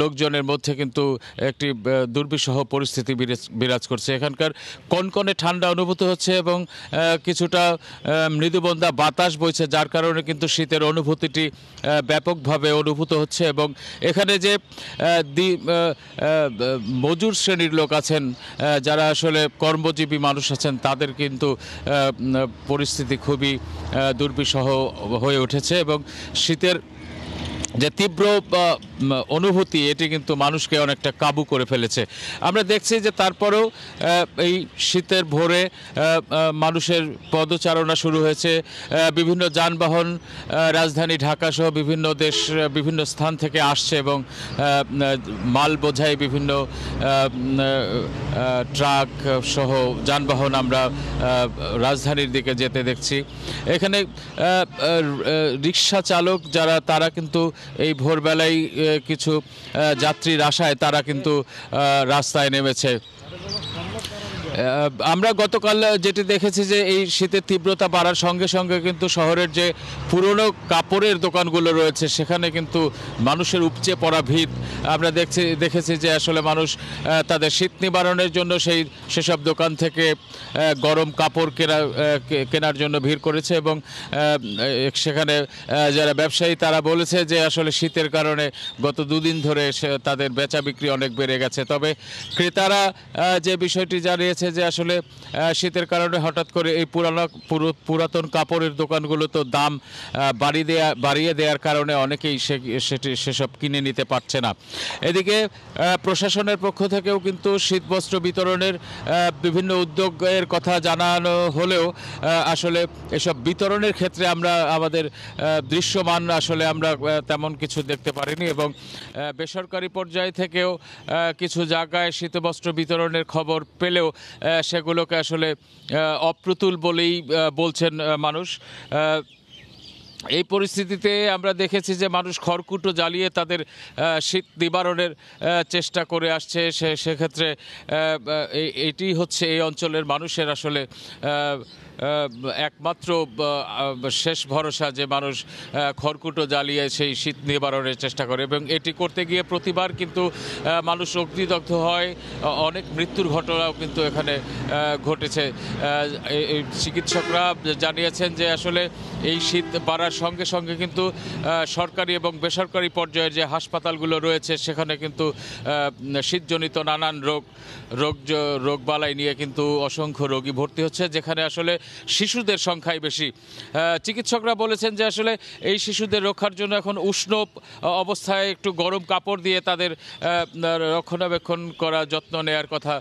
লোকজনের মধ্যে কিন্তু একটি দুর্বিষহ পরিস্থিতি বিরাজ করছে। এখানকার কনকনে ঠান্ডা অনুভূত হচ্ছে এবং কিছুটা মৃদুবন্দা বাতাস বইছে, যার কারণে কিন্তু শীতের অনুভূতিটি ব্যাপকভাবে অনুভূত হচ্ছে এবং এখানে যে মজুর শ্রেণীর লোক আছেন, যারা আসলে কর্মজীবী মানুষ আছেন, তাদের কিন্তু পরিস্থিতি খুবই দুর্বিষহ হয়ে উঠেছে এবং শীতের যে তীব্র অনুভূতি এটি কিন্তু মানুষকে অনেকটা কাবু করে ফেলেছে। আমরা দেখছি যে তারপরেও এই শীতের ভোরে মানুষের পদচারণা শুরু হয়েছে। বিভিন্ন যানবাহন রাজধানী ঢাকা সহ বিভিন্ন স্থান থেকে আসছে এবং মাল বোঝাই বিভিন্ন ট্রাক সহ যানবাহন আমরা রাজধানীর দিকে যেতে দেখছি। এখানে রিক্সা চালক যারা, তারা কিন্তু এই ভোরবেলায় কিছু যাত্রীর আশায় তারা কিন্তু রাস্তায় নেমেছে। আমরা গতকাল যেটি দেখেছি যে এই শীতের তীব্রতা বাড়ার সঙ্গে সঙ্গে কিন্তু শহরের যে পুরনো কাপড়ের দোকানগুলো রয়েছে সেখানে কিন্তু মানুষের উপচে পড়া ভিড় আমরা দেখেছি যে আসলে মানুষ তাদের শীত নিবারণের জন্য সেসব দোকান থেকে গরম কাপড় কেনার জন্য ভিড় করেছে এবং সেখানে যারা ব্যবসায়ী তারা বলেছে যে আসলে শীতের কারণে গত দুদিন ধরে তাদের বেচা বিক্রি অনেক বেড়ে গেছে। তবে ক্রেতারা যে বিষয়টি জানিয়েছে যে আসলে শীতের কারণে হঠাৎ করে এই পুরাতন কাপড়ের দোকানগুলো তো দাম বাড়িয়ে দেওয়ার কারণে অনেকেই সেসব কিনে নিতে পারছে না। এদিকে প্রশাসনের পক্ষ থেকেও কিন্তু শীতবস্ত্র বিতরণের বিভিন্ন উদ্যোগের কথা জানানো হলেও আসলে এসব বিতরণের ক্ষেত্রে আমরা আমাদের দৃশ্যমান আসলে আমরা তেমন কিছু দেখতে পারিনি এবং বেসরকারি পর্যায় থেকেও কিছু জায়গায় শীতবস্ত্র বিতরণের খবর পেলেও সেগুলোকে আসলে অপ্রতুল বলেই বলছেন মানুষ। এই পরিস্থিতিতে আমরা দেখেছি যে মানুষ খড়কুটো জ্বালিয়ে তাদের শীত নিবারণের চেষ্টা করে আসছে। সেক্ষেত্রে এটি হচ্ছে এই অঞ্চলের মানুষের আসলে একমাত্র শেষ ভরসা, যে মানুষ খড়কুটো জ্বালিয়ে সেই শীত নিবারণের চেষ্টা করে এবং এটি করতে গিয়ে প্রতিবার কিন্তু মানুষ অগ্নিদগ্ধ হয়, অনেক মৃত্যুর ঘটনাও কিন্তু এখানে ঘটেছে। চিকিৎসকরা জানিয়েছেন যে আসলে এই শীত বাড়ার সঙ্গে সঙ্গে কিন্তু সরকারি এবং বেসরকারি পর্যায়ের যে হাসপাতালগুলো রয়েছে সেখানে কিন্তু শীতজনিত নানান রোগবালাই নিয়ে কিন্তু অসংখ্য রোগী ভর্তি হচ্ছে, যেখানে আসলে শিশুদের সংখ্যাই বেশি। চিকিৎসকরা বলেছেন যে আসলে এই শিশুদের রক্ষার জন্য এখন উষ্ণ অবস্থায় একটু গরম কাপড় দিয়ে তাদের রক্ষণাবেক্ষণ করা, যত্ন নেওয়ার কথা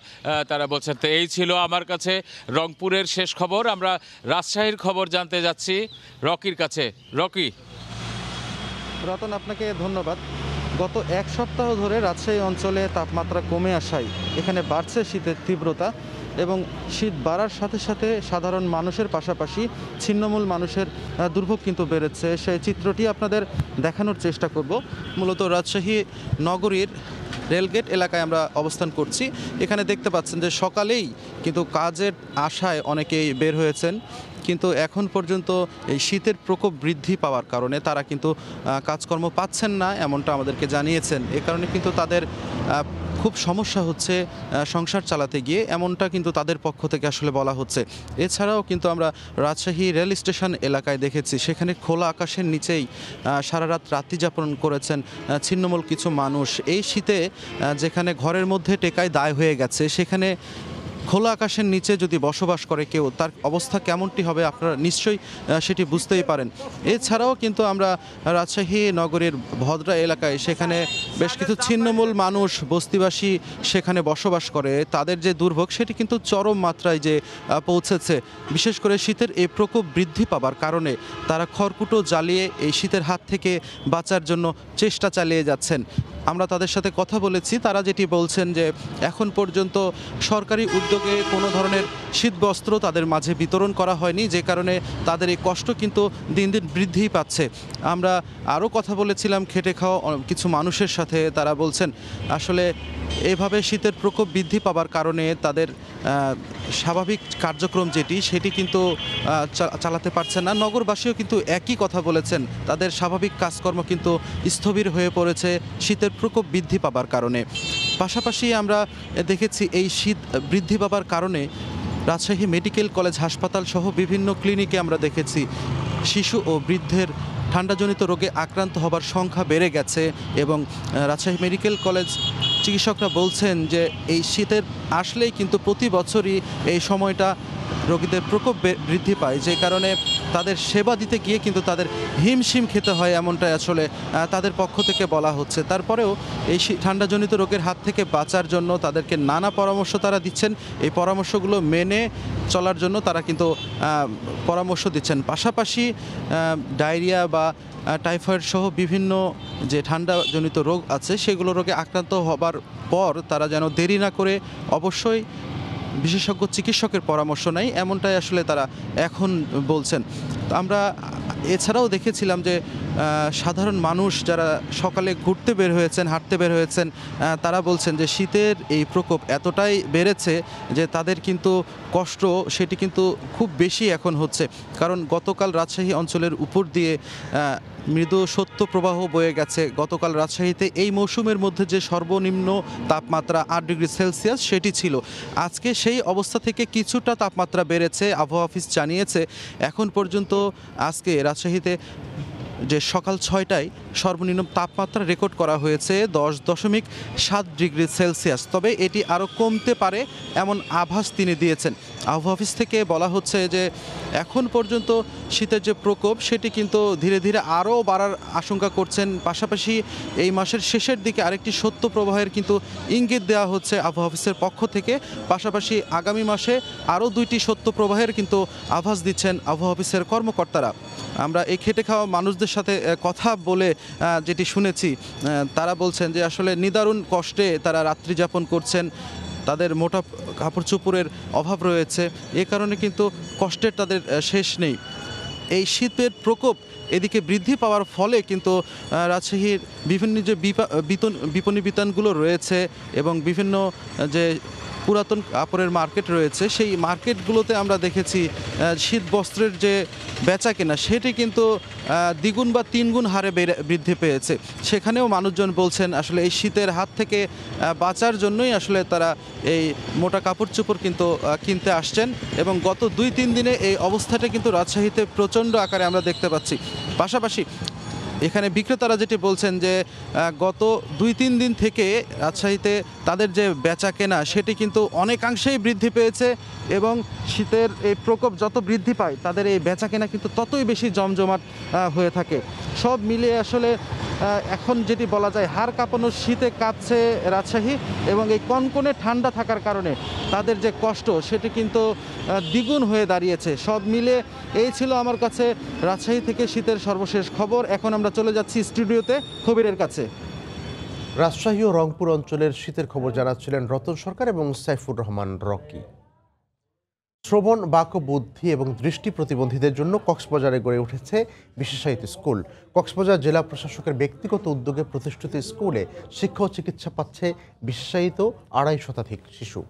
তারা বলছেন। তো এই ছিল আমার কাছে রংপুরের শেষ খবর। আমরা রাজশাহীর খবর জানতে যাচ্ছি রকির কাছে। রকি। রতন, আপনাকে ধন্যবাদ। গত এক সপ্তাহ ধরে রাজশাহী অঞ্চলে তাপমাত্রা কমে আসায় এখানে বাড়ছে শীতের তীব্রতা এবং শীত বাড়ার সাথে সাথে সাধারণ মানুষের পাশাপাশি ছিন্নমূল মানুষের দুর্ভোগ কিন্তু বেড়েছে। সেই চিত্রটি আপনাদের দেখানোর চেষ্টা করব। মূলত রাজশাহী নগরীর রেলগেট এলাকায় আমরা অবস্থান করছি। এখানে দেখতে পাচ্ছেন যে সকালেই কিন্তু কাজের আশায় অনেকেই বের হয়েছেন, কিন্তু এখন পর্যন্ত এই শীতের প্রকোপ বৃদ্ধি পাওয়ার কারণে তারা কিন্তু কাজকর্ম পাচ্ছেন না, এমনটা আমাদেরকে জানিয়েছেন। এ কারণে কিন্তু তাদের খুব সমস্যা হচ্ছে সংসার চালাতে গিয়ে, এমনটা কিন্তু তাদের পক্ষ থেকে আসলে বলা হচ্ছে। এছাড়াও কিন্তু আমরা রাজশাহী রেল স্টেশন এলাকায় দেখেছি, সেখানে খোলা আকাশের নিচেই সারা রাত রাত্রি যাপন করেছেন ছিন্নমূল কিছু মানুষ। এই শীতে যেখানে ঘরের মধ্যে টেকায় দায় হয়ে গেছে, সেখানে খোলা আকাশের নিচে যদি বসবাস করে কেউ, তার অবস্থা কেমনটি হবে আপনারা নিশ্চয়ই সেটি বুঝতেই পারেন। এছাড়াও কিন্তু আমরা রাজশাহী নগরীর ভদ্রা এলাকায়, সেখানে বেশ কিছু ছিন্নমূল মানুষ বস্তিবাসী সেখানে বসবাস করে, তাদের যে দুর্ভোগ সেটি কিন্তু চরম মাত্রায় যে পৌঁছেছে। বিশেষ করে শীতের এই প্রকোপ বৃদ্ধি পাবার কারণে তারা খড়কুটো জ্বালিয়ে এই শীতের হাত থেকে বাঁচার জন্য চেষ্টা চালিয়ে যাচ্ছেন। আমরা তাদের সাথে কথা বলেছি, তারা যেটি বলছেন যে এখন পর্যন্ত সরকারি উদ্যোগে কোনো ধরনের শীতবস্ত্র তাদের মাঝে বিতরণ করা হয়নি, যে কারণে তাদের এই কষ্ট কিন্তু দিন দিন বৃদ্ধিই পাচ্ছে। আমরা আরও কথা বলেছিলাম খেটে খাওয়া কিছু মানুষের সাথে, তারা বলছেন আসলে এভাবে শীতের প্রকোপ বৃদ্ধি পাবার কারণে তাদের স্বাভাবিক কার্যক্রম সেটি কিন্তু চালাতে পারছে না। নগরবাসীও কিন্তু একই কথা বলেছেন, তাদের স্বাভাবিক কাজকর্ম কিন্তু স্থবির হয়ে পড়েছে শীতের প্রকোপ বৃদ্ধি পাবার কারণে। পাশাপাশি আমরা দেখেছি এই শীত বৃদ্ধি পাবার কারণে রাজশাহী মেডিকেল কলেজ হাসপাতাল সহ বিভিন্ন ক্লিনিকে আমরা দেখেছি শিশু ও বৃদ্ধের ঠান্ডাজনিত রোগে আক্রান্ত হবার সংখ্যা বেড়ে গেছে এবং রাজশাহী মেডিকেল কলেজ চিকিৎসকরা বলছেন যে এই শীতের আসলেই কিন্তু প্রতি বছরই এই সময়টা রোগীদের প্রকোপ বৃদ্ধি পায়, যে কারণে তাদের সেবা দিতে গিয়ে কিন্তু তাদের হিমশিম খেতে হয়, এমনটাই আসলে তাদের পক্ষ থেকে বলা হচ্ছে। তারপরেও এই ঠান্ডাজনিত রোগের হাত থেকে বাঁচার জন্য তাদেরকে নানা পরামর্শ তারা দিচ্ছেন। এই পরামর্শগুলো মেনে চলার জন্য তারা কিন্তু পরামর্শ দিচ্ছেন। পাশাপাশি ডায়রিয়া বা টাইফয়েড সহ বিভিন্ন যে ঠান্ডাজনিত রোগ আছে সেগুলো রোগে আক্রান্ত হবার পর তারা যেন দেরি না করে অবশ্যই বিশেষজ্ঞ চিকিৎসকের পরামর্শ নেয়, এমনটাই আসলে তারা এখন বলছেন। আমরা এছাড়াও দেখেছিলাম যে সাধারণ মানুষ যারা সকালে ঘুরতে বের হয়েছেন, হাঁটতে বের হয়েছেন, তারা বলছেন যে শীতের এই প্রকোপ এতটাই বেড়েছে যে তাদের কিন্তু কষ্ট সেটি কিন্তু খুব বেশি এখন হচ্ছে। কারণ গতকাল রাজশাহী অঞ্চলের উপর দিয়ে মৃদু শৈত্যপ্রবাহ বয়ে গেছে। গতকাল রাজশাহীতে এই মৌসুমের মধ্যে যে সর্বনিম্ন তাপমাত্রা 8 ডিগ্রি সেলসিয়াস সেটি ছিল। আজকে সেই অবস্থা থেকে কিছুটা তাপমাত্রা বেড়েছে। আবহাওয়া অফিস জানিয়েছে এখন পর্যন্ত আজকে রাজশাহীতে যে সকাল 6টায় সর্বনিম্ন তাপমাত্রা রেকর্ড করা হয়েছে 10.7 ডিগ্রি সেলসিয়াস। তবে এটি আরও কমতে পারে এমন আভাস তিনি দিয়েছেন। আবহাওয়া অফিস থেকে বলা হচ্ছে যে এখন পর্যন্ত শীতের যে প্রকোপ সেটি কিন্তু ধীরে ধীরে আরও বাড়ার আশঙ্কা করছেন। পাশাপাশি এই মাসের শেষের দিকে আরেকটি শৈত্যপ্রবাহের কিন্তু ইঙ্গিত দেওয়া হচ্ছে আবহাওয়া অফিসের পক্ষ থেকে। পাশাপাশি আগামী মাসে আরও 2টি শৈত্যপ্রবাহের কিন্তু আভাস দিচ্ছেন আবহাওয়া অফিসের কর্মকর্তারা। আমরা এই খেটে খাওয়া মানুষদের সাথে কথা বলে যেটি শুনেছি, তারা বলছেন যে আসলে নিদারুণ কষ্টে তারা রাত্রি যাপন করছেন, তাদের মোটা কাপড় চোপড়ের অভাব রয়েছে, এ কারণে কিন্তু কষ্টের তাদের শেষ নেই। এই শীতের প্রকোপ এদিকে বৃদ্ধি পাওয়ার ফলে কিন্তু রাজশাহীর বিভিন্ন যে বিপণী বিতানগুলো রয়েছে এবং বিভিন্ন যে পুরাতন কাপড়ের মার্কেট রয়েছে সেই মার্কেটগুলোতে আমরা দেখেছি শীত বস্ত্রের যে বেচা কেনা সেটি কিন্তু দ্বিগুণ বা তিনগুণ হারে বৃদ্ধি পেয়েছে। সেখানেও মানুষজন বলছেন আসলে এই শীতের হাত থেকে বাঁচার জন্যই আসলে তারা এই মোটা কাপড় চোপড় কিন্তু কিনতে আসছেন এবং গত 2-3 দিনে এই অবস্থাটা কিন্তু রাজশাহীতে প্রচণ্ড আকারে আমরা দেখতে পাচ্ছি। পাশাপাশি এখানে বিক্রেতারা যেটি বলছেন যে গত 2-3 দিন থেকে রাজশাহীতে তাদের যে বেচা কেনা সেটি কিন্তু অনেকাংশেই বৃদ্ধি পেয়েছে এবং শীতের এই প্রকোপ যত বৃদ্ধি পায় তাদের এই বেচা কেনা কিন্তু ততই বেশি জমজমাট হয়ে থাকে। সব মিলিয়ে আসলে এখন যেটি বলা যায় হাড় কাঁপানো শীতে কাঁপছে রাজশাহী এবং এই কনকনে ঠান্ডা থাকার কারণে তাদের যে কষ্ট সেটি কিন্তু দ্বিগুণ হয়ে দাঁড়িয়েছে। সব মিলে এই ছিল আমার কাছে রাজশাহী থেকে শীতের সর্বশেষ খবর। এখন আমরা চলে যাচ্ছি স্টুডিওতে খবিরের কাছে। রাজশাহী ও রংপুর অঞ্চলের শীতের খবর জানাচ্ছিলেন রতন সরকার এবং সাইফুর রহমান রকি। শ্রবণ, বাক, বুদ্ধি এবং দৃষ্টি প্রতিবন্ধীদের জন্য কক্সবাজারে গড়ে উঠেছে বিশেষায়িত স্কুল। কক্সবাজার জেলা প্রশাসকের ব্যক্তিগত উদ্যোগে প্রতিষ্ঠিত স্কুলে শিক্ষা ও চিকিৎসা পাচ্ছে বিশেষায়িত ২৫০ শতাধিক শিশু।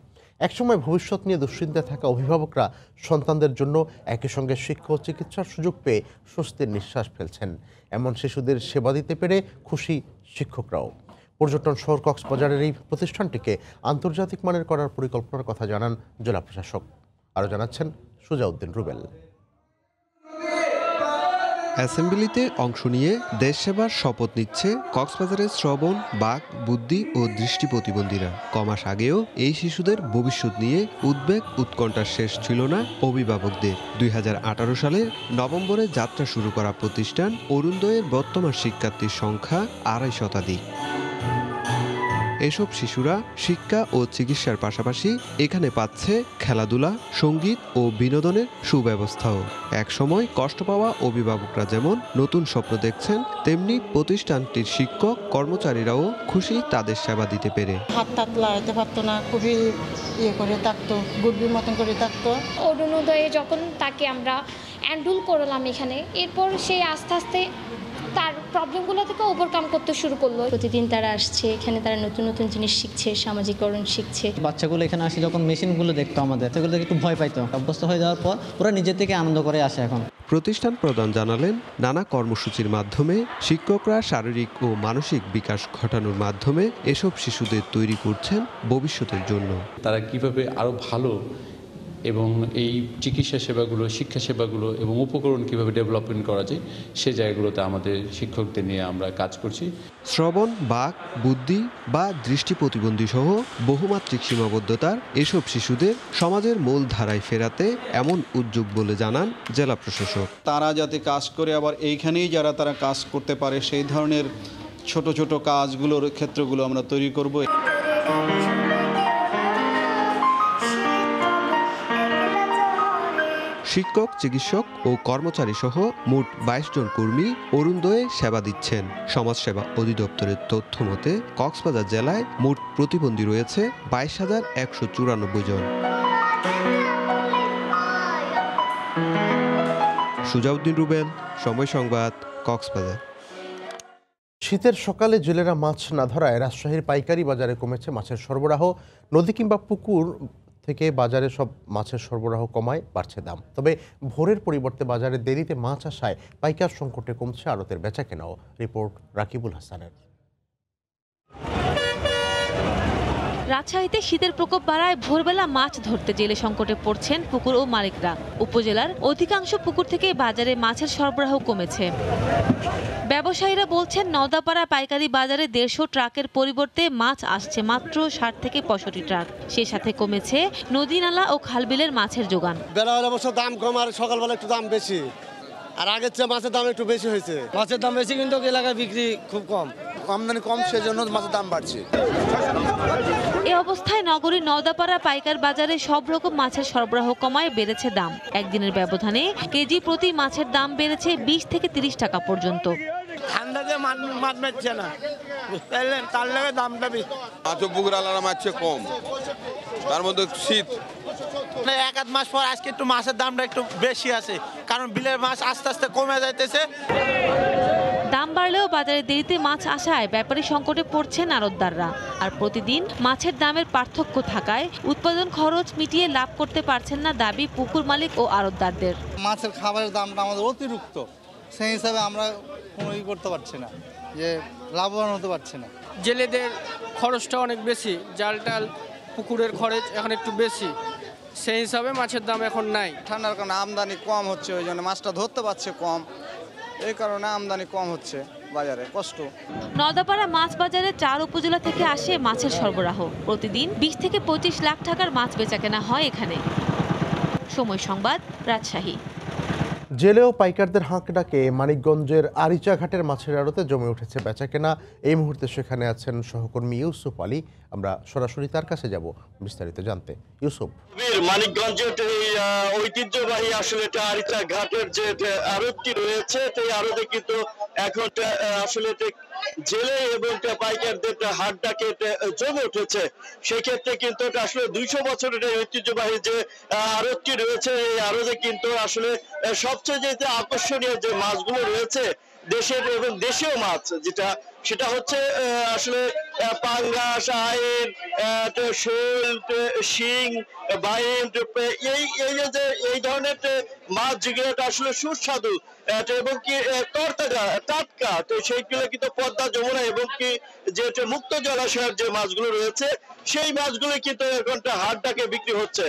একসময় ভবিষ্যৎ নিয়ে দুশ্চিন্তায় থাকা অভিভাবকরা সন্তানদের জন্য একই সঙ্গে শিক্ষা ও চিকিৎসার সুযোগ পেয়ে স্বস্তির নিঃশ্বাস ফেলছেন। এমন শিশুদের সেবা দিতে পেরে খুশি শিক্ষকরাও। পর্যটন শহর কক্সবাজারের এই প্রতিষ্ঠানটিকে আন্তর্জাতিক মানের করার পরিকল্পনার কথা জানান জেলা প্রশাসক। আরও জানাচ্ছেন সুজাউদ্দিন রুবেল। অ্যাসেম্বলিতে অংশ নিয়ে দেশ সেবার শপথ নিচ্ছে কক্সবাজারের শ্রবণ, বাক, বুদ্ধি ও দৃষ্টি প্রতিবন্ধীরা। কমাস আগেও এই শিশুদের ভবিষ্যৎ নিয়ে উদ্বেগ উৎকণ্ঠার শেষ ছিল না অভিভাবকদের। ২০১৮ সালের নভেম্বরে যাত্রা শুরু করা প্রতিষ্ঠান অরুণোদয়ের বর্তমান শিক্ষার্থীর সংখ্যা ২৫০ শতাধিক। এসব শিশুরা শিক্ষা ও চিকিৎসার পাশাপাশি এখানে পাচ্ছে খেলাধুলা, সঙ্গীত ও বিনোদনের সুব্যবস্থাও। একসময় কষ্ট পাওয়া অভিভাবকরা যেমন নতুন স্বপ্ন দেখছেন, তেমনি প্রতিষ্ঠানটির শিক্ষক কর্মচারীরাও খুশি তাদের সেবা দিতে পেরে। হাত লাগাতে পারতো না, খুবই করে থাকতো, গুডবির মতন করে থাকতো। অরুণোদয়ে যখন তাকে আমরা হ্যান্ডেল করলাম এখানে, এরপর সে আস্তে আস্তে তার প্রবলেমগুলো থেকে ওভারকাম করতে শুরু করলো। প্রতিদিন তারা আসছে, এখানে তারা নতুন নতুন জিনিস শিখছে, সামাজিকরণ শিখছে। বাচ্চাগুলো এখানে আসে যখন মেশিনগুলো দেখতো আমাদের, সেগুলো একটু ভয় পাইতো। অভ্যস্ত হয়ে যাওয়ার পর ওরা নিজে থেকে আনন্দ করে আসে এখন। প্রতিষ্ঠান প্রধান জানালেন, নানা কর্মসূচির মাধ্যমে শিক্ষকরা শারীরিক ও মানসিক বিকাশ ঘটানোর মাধ্যমে এসব শিশুদের তৈরি করছেন ভবিষ্যতের জন্য। তারা কিভাবে আরও ভালো এবং এই চিকিৎসা সেবাগুলো, শিক্ষা সেবাগুলো এবং উপকরণ কিভাবে ডেভেলপমেন্ট করা যায়, সে জায়গাগুলোতে আমাদের শিক্ষকদের নিয়ে আমরা কাজ করছি। শ্রবণ, বাক, বুদ্ধি বা দৃষ্টি প্রতিবন্ধী সহ বহুমাত্রিক সীমাবদ্ধতার এসব শিশুদের সমাজের মূল ধারায় ফেরাতে এমন উদ্যোগ বলে জানান জেলা প্রশাসক। তারা যাতে কাজ করে আবার এইখানেই যারা তারা কাজ করতে পারে, সেই ধরনের ছোট ছোট কাজগুলোর ক্ষেত্রগুলো আমরা তৈরি করব। শিক্ষক, চিকিৎসক ও কর্মচারী সহ মোট ২২ জন কর্মী অরুণোদয়ে সেবা দিচ্ছেন। সমাজসেবা অধিদপ্তরের তথ্য মতে কক্সবাজার জেলায় মোট প্রতিবন্ধী রয়েছে ২২,১৯৪ জন। সুজাউদ্দিন রুবেল, সময় সংবাদ, কক্সবাজার। শীতের সকালে জেলেরা মাছ না ধরায় রাজশাহীর পাইকারি বাজারে কমেছে মাছের সরবরাহ। নদী কিংবা পুকুর থেকে বাজারে সব মাছের সরবরাহ কমায় বাড়ছে দাম। তবে ভোরের পরিবর্তে বাজারে দেরিতে মাছ আসায় পাইকার সংকটে কমছে আড়তের বেচাকেনাও। রিপোর্ট রাকিবুল হাসানের। রাজশাহীতে শীতের প্রকোপ বাড়ায় ভোরবেলা মাছ ধরতে জেলে সংকটে পড়ছেন পুকুর ও মালিকরা। উপজেলার অধিকাংশ পুকুর থেকে বাজারে মাছের সরবরাহ কমেছে। ব্যবসায়ীরা বলছেন, নওদাপাড়া পাইকারি বাজারে ১৫০ ট্রাকের পরিবর্তে মাছ আসছে মাত্র ৬০ থেকে ৬৫ ট্রাক। সে সাথে কমেছে নদী, নালা ও খালবিলের মাছের যোগান। বেলা হলে অবশ্য দাম কম, আর সকালবেলা একটু দাম বেশি, আর আগের চেয়ে মাছের দাম একটু বেশি হয়েছে। মাছের দাম বেশি কিন্তু এলাকায় বিক্রি খুব কম, আমদানি কম, সেজন্য মাছের দাম বাড়ছে। এ অবস্থায় নগরীর নওদাপাড়া পাইকার বাজারে সব রকম মাছের সরবরাহ কমায় বেড়েছে দাম। একদিনের ব্যবধানে কেজি প্রতি মাছের দাম বেড়েছে ২০ থেকে ৩০ টাকা পর্যন্ত। ঠান্ডাতে মাছ মারছে না, তার লাগে দামটা বেশি। মাছ পুকুর আলাদা মাছ কম, তার মধ্যে শীত। এক আধ মাস পর আজকে একটু মাছের দামটা একটু বেশি আছে, কারণ বিলের মাছ আস্তে আস্তে কমে যাইতেছে। দাম বাড়লেও বাজারে দেরিতে মাছ আসায় ব্যাপারী সংকটে পড়ছেন আড়তদাররা। আর প্রতিদিন মাছের দামের পার্থক্য থাকায় উৎপাদন খরচ মিটিয়ে লাভ করতে পারছেন না দাবি পুকুর মালিক ও আড়তদারদের। মাছের খাবারের দামটা আমাদের অতিরিক্ত, সেই হিসাবে আমরা কোনো করতে পারছি না, যে লাভবান হতে পারছি না। জেলেদের খরচটা অনেক বেশি, জাল টাল পুকুরের খরচ এখন একটু বেশি, সেই হিসাবে মাছের দাম এখন নাই। ঠান্ডার কারণে আমদানি কম হচ্ছে, ওই জন্য মাছটা ধরতে পারছে কম, এই কারণে আমদানি কম হচ্ছে, বাজারে কষ্ট। নওদাপাড়া মাছ বাজারে ৪ উপজেলা থেকে আসে মাছের সরবরাহ। প্রতিদিন ২০ থেকে ২৫ লাখ টাকার মাছ বেচাকেনা হয় এখানে। সময় সংবাদ, রাজশাহী। জেলে ও পাইকারদের হাঁক ডাকে মানিকগঞ্জের আরিচাঘাটের মাছের আড়তে জমে উঠেছে বেচাকেনা। এই মুহূর্তে সেখানে আছেন সহকর্মী ইউসুফ আলী। আমরা সরাসরি তার কাছে যাব বিস্তারিত জানতে। ইউসুফ, মানিকগঞ্জের এই ঐতিহ্যবাহী আসলে আরিচা ঘাটের যে আড়তটি রয়েছে সেই আড়তে কিন্তু এখন আসলে জেলে এবং পাইকারদের হাট ডাকে জমে উঠেছে। সেই ক্ষেত্রে কিন্তু আসলে 200 বছরের ঐতিহ্যবাহী যে আড়তটি রয়েছে এই আড়তে কিন্তু আসলে সবচেয়ে যে আকর্ষণীয় যে মাছগুলো রয়েছে দেশের এবং দেশীয় মাছ সেটা হচ্ছে আসলে পাঙ্গাস, আইড়, শোল, শিং, বাইম, এই ধরনের মাছ যেগুলো আসলে সুস্বাদু এবং কি তরতাজা টাটকা, তো সেইগুলো কিন্তু পদ্মা, যমুনা এবং কি যে মুক্ত জলাশয়ের যে মাছগুলো রয়েছে সেই মাছগুলো কিন্তু এখন হাট ডাকে বিক্রি হচ্ছে।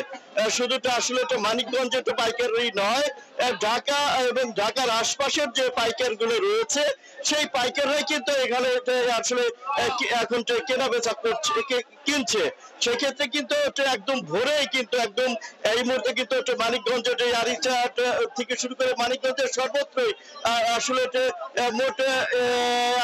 শুধুটা আসলে মানিকগঞ্জের পাইকারি নয়, ঢাকা এবং ঢাকার আশপাশের যে পাইকার গুলো রয়েছে সেই পাইকাররাই কিন্তু এখানে আসলে এখন কেনা বেচা করছে, কিনছে। সেক্ষেত্রে কিন্তু একদম ভোরেই কিন্তু একদম এই মুহূর্তে কিন্তু মানিকগঞ্জের আরিচা থেকে শুরু করে মানিকগঞ্জের সর্বত্রই আসলে মোট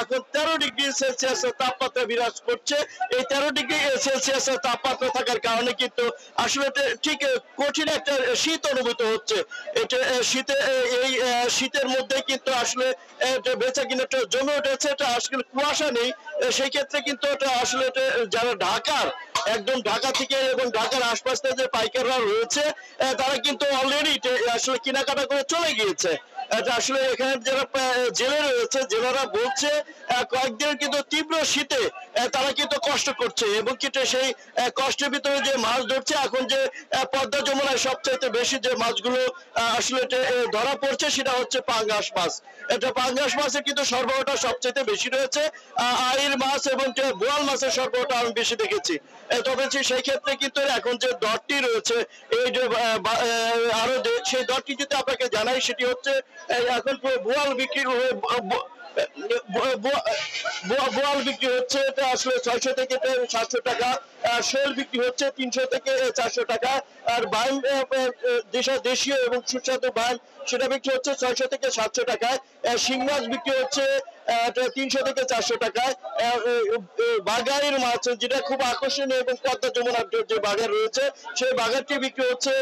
এখন 13 ডিগ্রি সেলসিয়াসের তাপমাত্রা বিরাজ করছে। এই 13 ডিগ্রি সেলসিয়াসের তাপমাত্রা থাকার কারণে কিন্তু আসলে ঠিক কঠিন একটা শীত অনুভূত হচ্ছে। এটা এই শীতের মধ্যে কিন্তু আসলে বেচা কিনাটা জমে উঠেছে। এটা আসলে কুয়াশা নেই, সেই ক্ষেত্রে কিন্তু এটা আসলে যারা ঢাকার একদম ঢাকা থেকে এবং ঢাকার আশপাশ থেকে যে পাইকাররা রয়েছে তারা কিন্তু অলরেডি আসলে কেনাকাটা করে চলে গিয়েছে। আসলে এখানে যারা জেলে রয়েছে জেলেরা বলছে কয়েকদিনের কিন্তু তীব্র শীতে তারা কিন্তু কষ্ট করছে এবং কিন্তু সেই কষ্টের ভিতরে যে মাছ ধরছে এখন যে পদ্মা যমুনায় সবচাইতে বেশি যে মাছগুলো আসলে ধরা পড়ছে সেটা হচ্ছে পাঙ্গাস মাছ। এটা পাঙ্গাস মাছের কিন্তু সরবরাহটা সবচাইতে বেশি রয়েছে, আইড় মাছ এবং বোয়াল মাছের সরবরাহটা আমি বেশি দেখেছি। তবে সেই ক্ষেত্রে কিন্তু এখন যে দরটি রয়েছে এই যে আরো সেই দরটি যদি আপনাকে জানাই সেটি হচ্ছে এখন বোয়াল বিক্রি বোয়াল বিক্রি হচ্ছে এটা আসলে 600 থেকে 700 টাকা, শোল বিক্রি হচ্ছে 300 থেকে 400 টাকা, আর বাইম দেশীয় এবং সুস্বাদু বাইম সেটা বিক্রি হচ্ছে 600 থেকে 700 টাকায়, শিং মাছ বিক্রি হচ্ছে 300 থেকে 400 টাকায়, বাগাইর মাছ যেটা খুব আকর্ষণীয় এবং পদ্মা যমুনার যে বাগার রয়েছে সেই বাগারটি বিক্রি হচ্ছে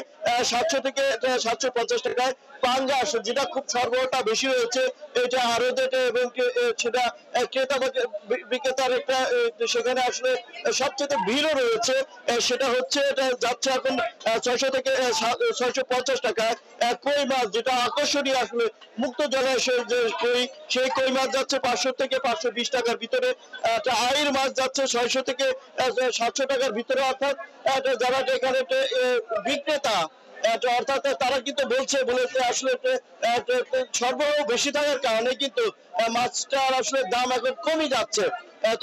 700 থেকে 750 টাকায়, পাঙ্গাস যেটা খুব সরবরাহটা বেশি রয়েছে এটা আরো এবং সেটা ক্রেতা বিক্রেতার একটা সেখানে আসলে সবচেয়ে ভিড়ও রয়েছে, সেটা হচ্ছে এটা যাচ্ছে এখন 600 থেকে 650 টাকায়। কই মাছ যেটা আকর্ষণীয় আসলে মুক্ত জলাশয়ের যে কই সেই কই মাছ যাচ্ছে 500 থেকে 520 টাকার ভিতরে, আইড় মাছ যাচ্ছে 600 থেকে 700 টাকার ভিতরে। অর্থাৎ যারা এখানে বিক্রেতা অর্থাৎ তারা কিন্তু বলছে আসলে সরবরাহ বেশি থাকার কারণে কিন্তু মাছটার আসলে দাম এখন কমে যাচ্ছে।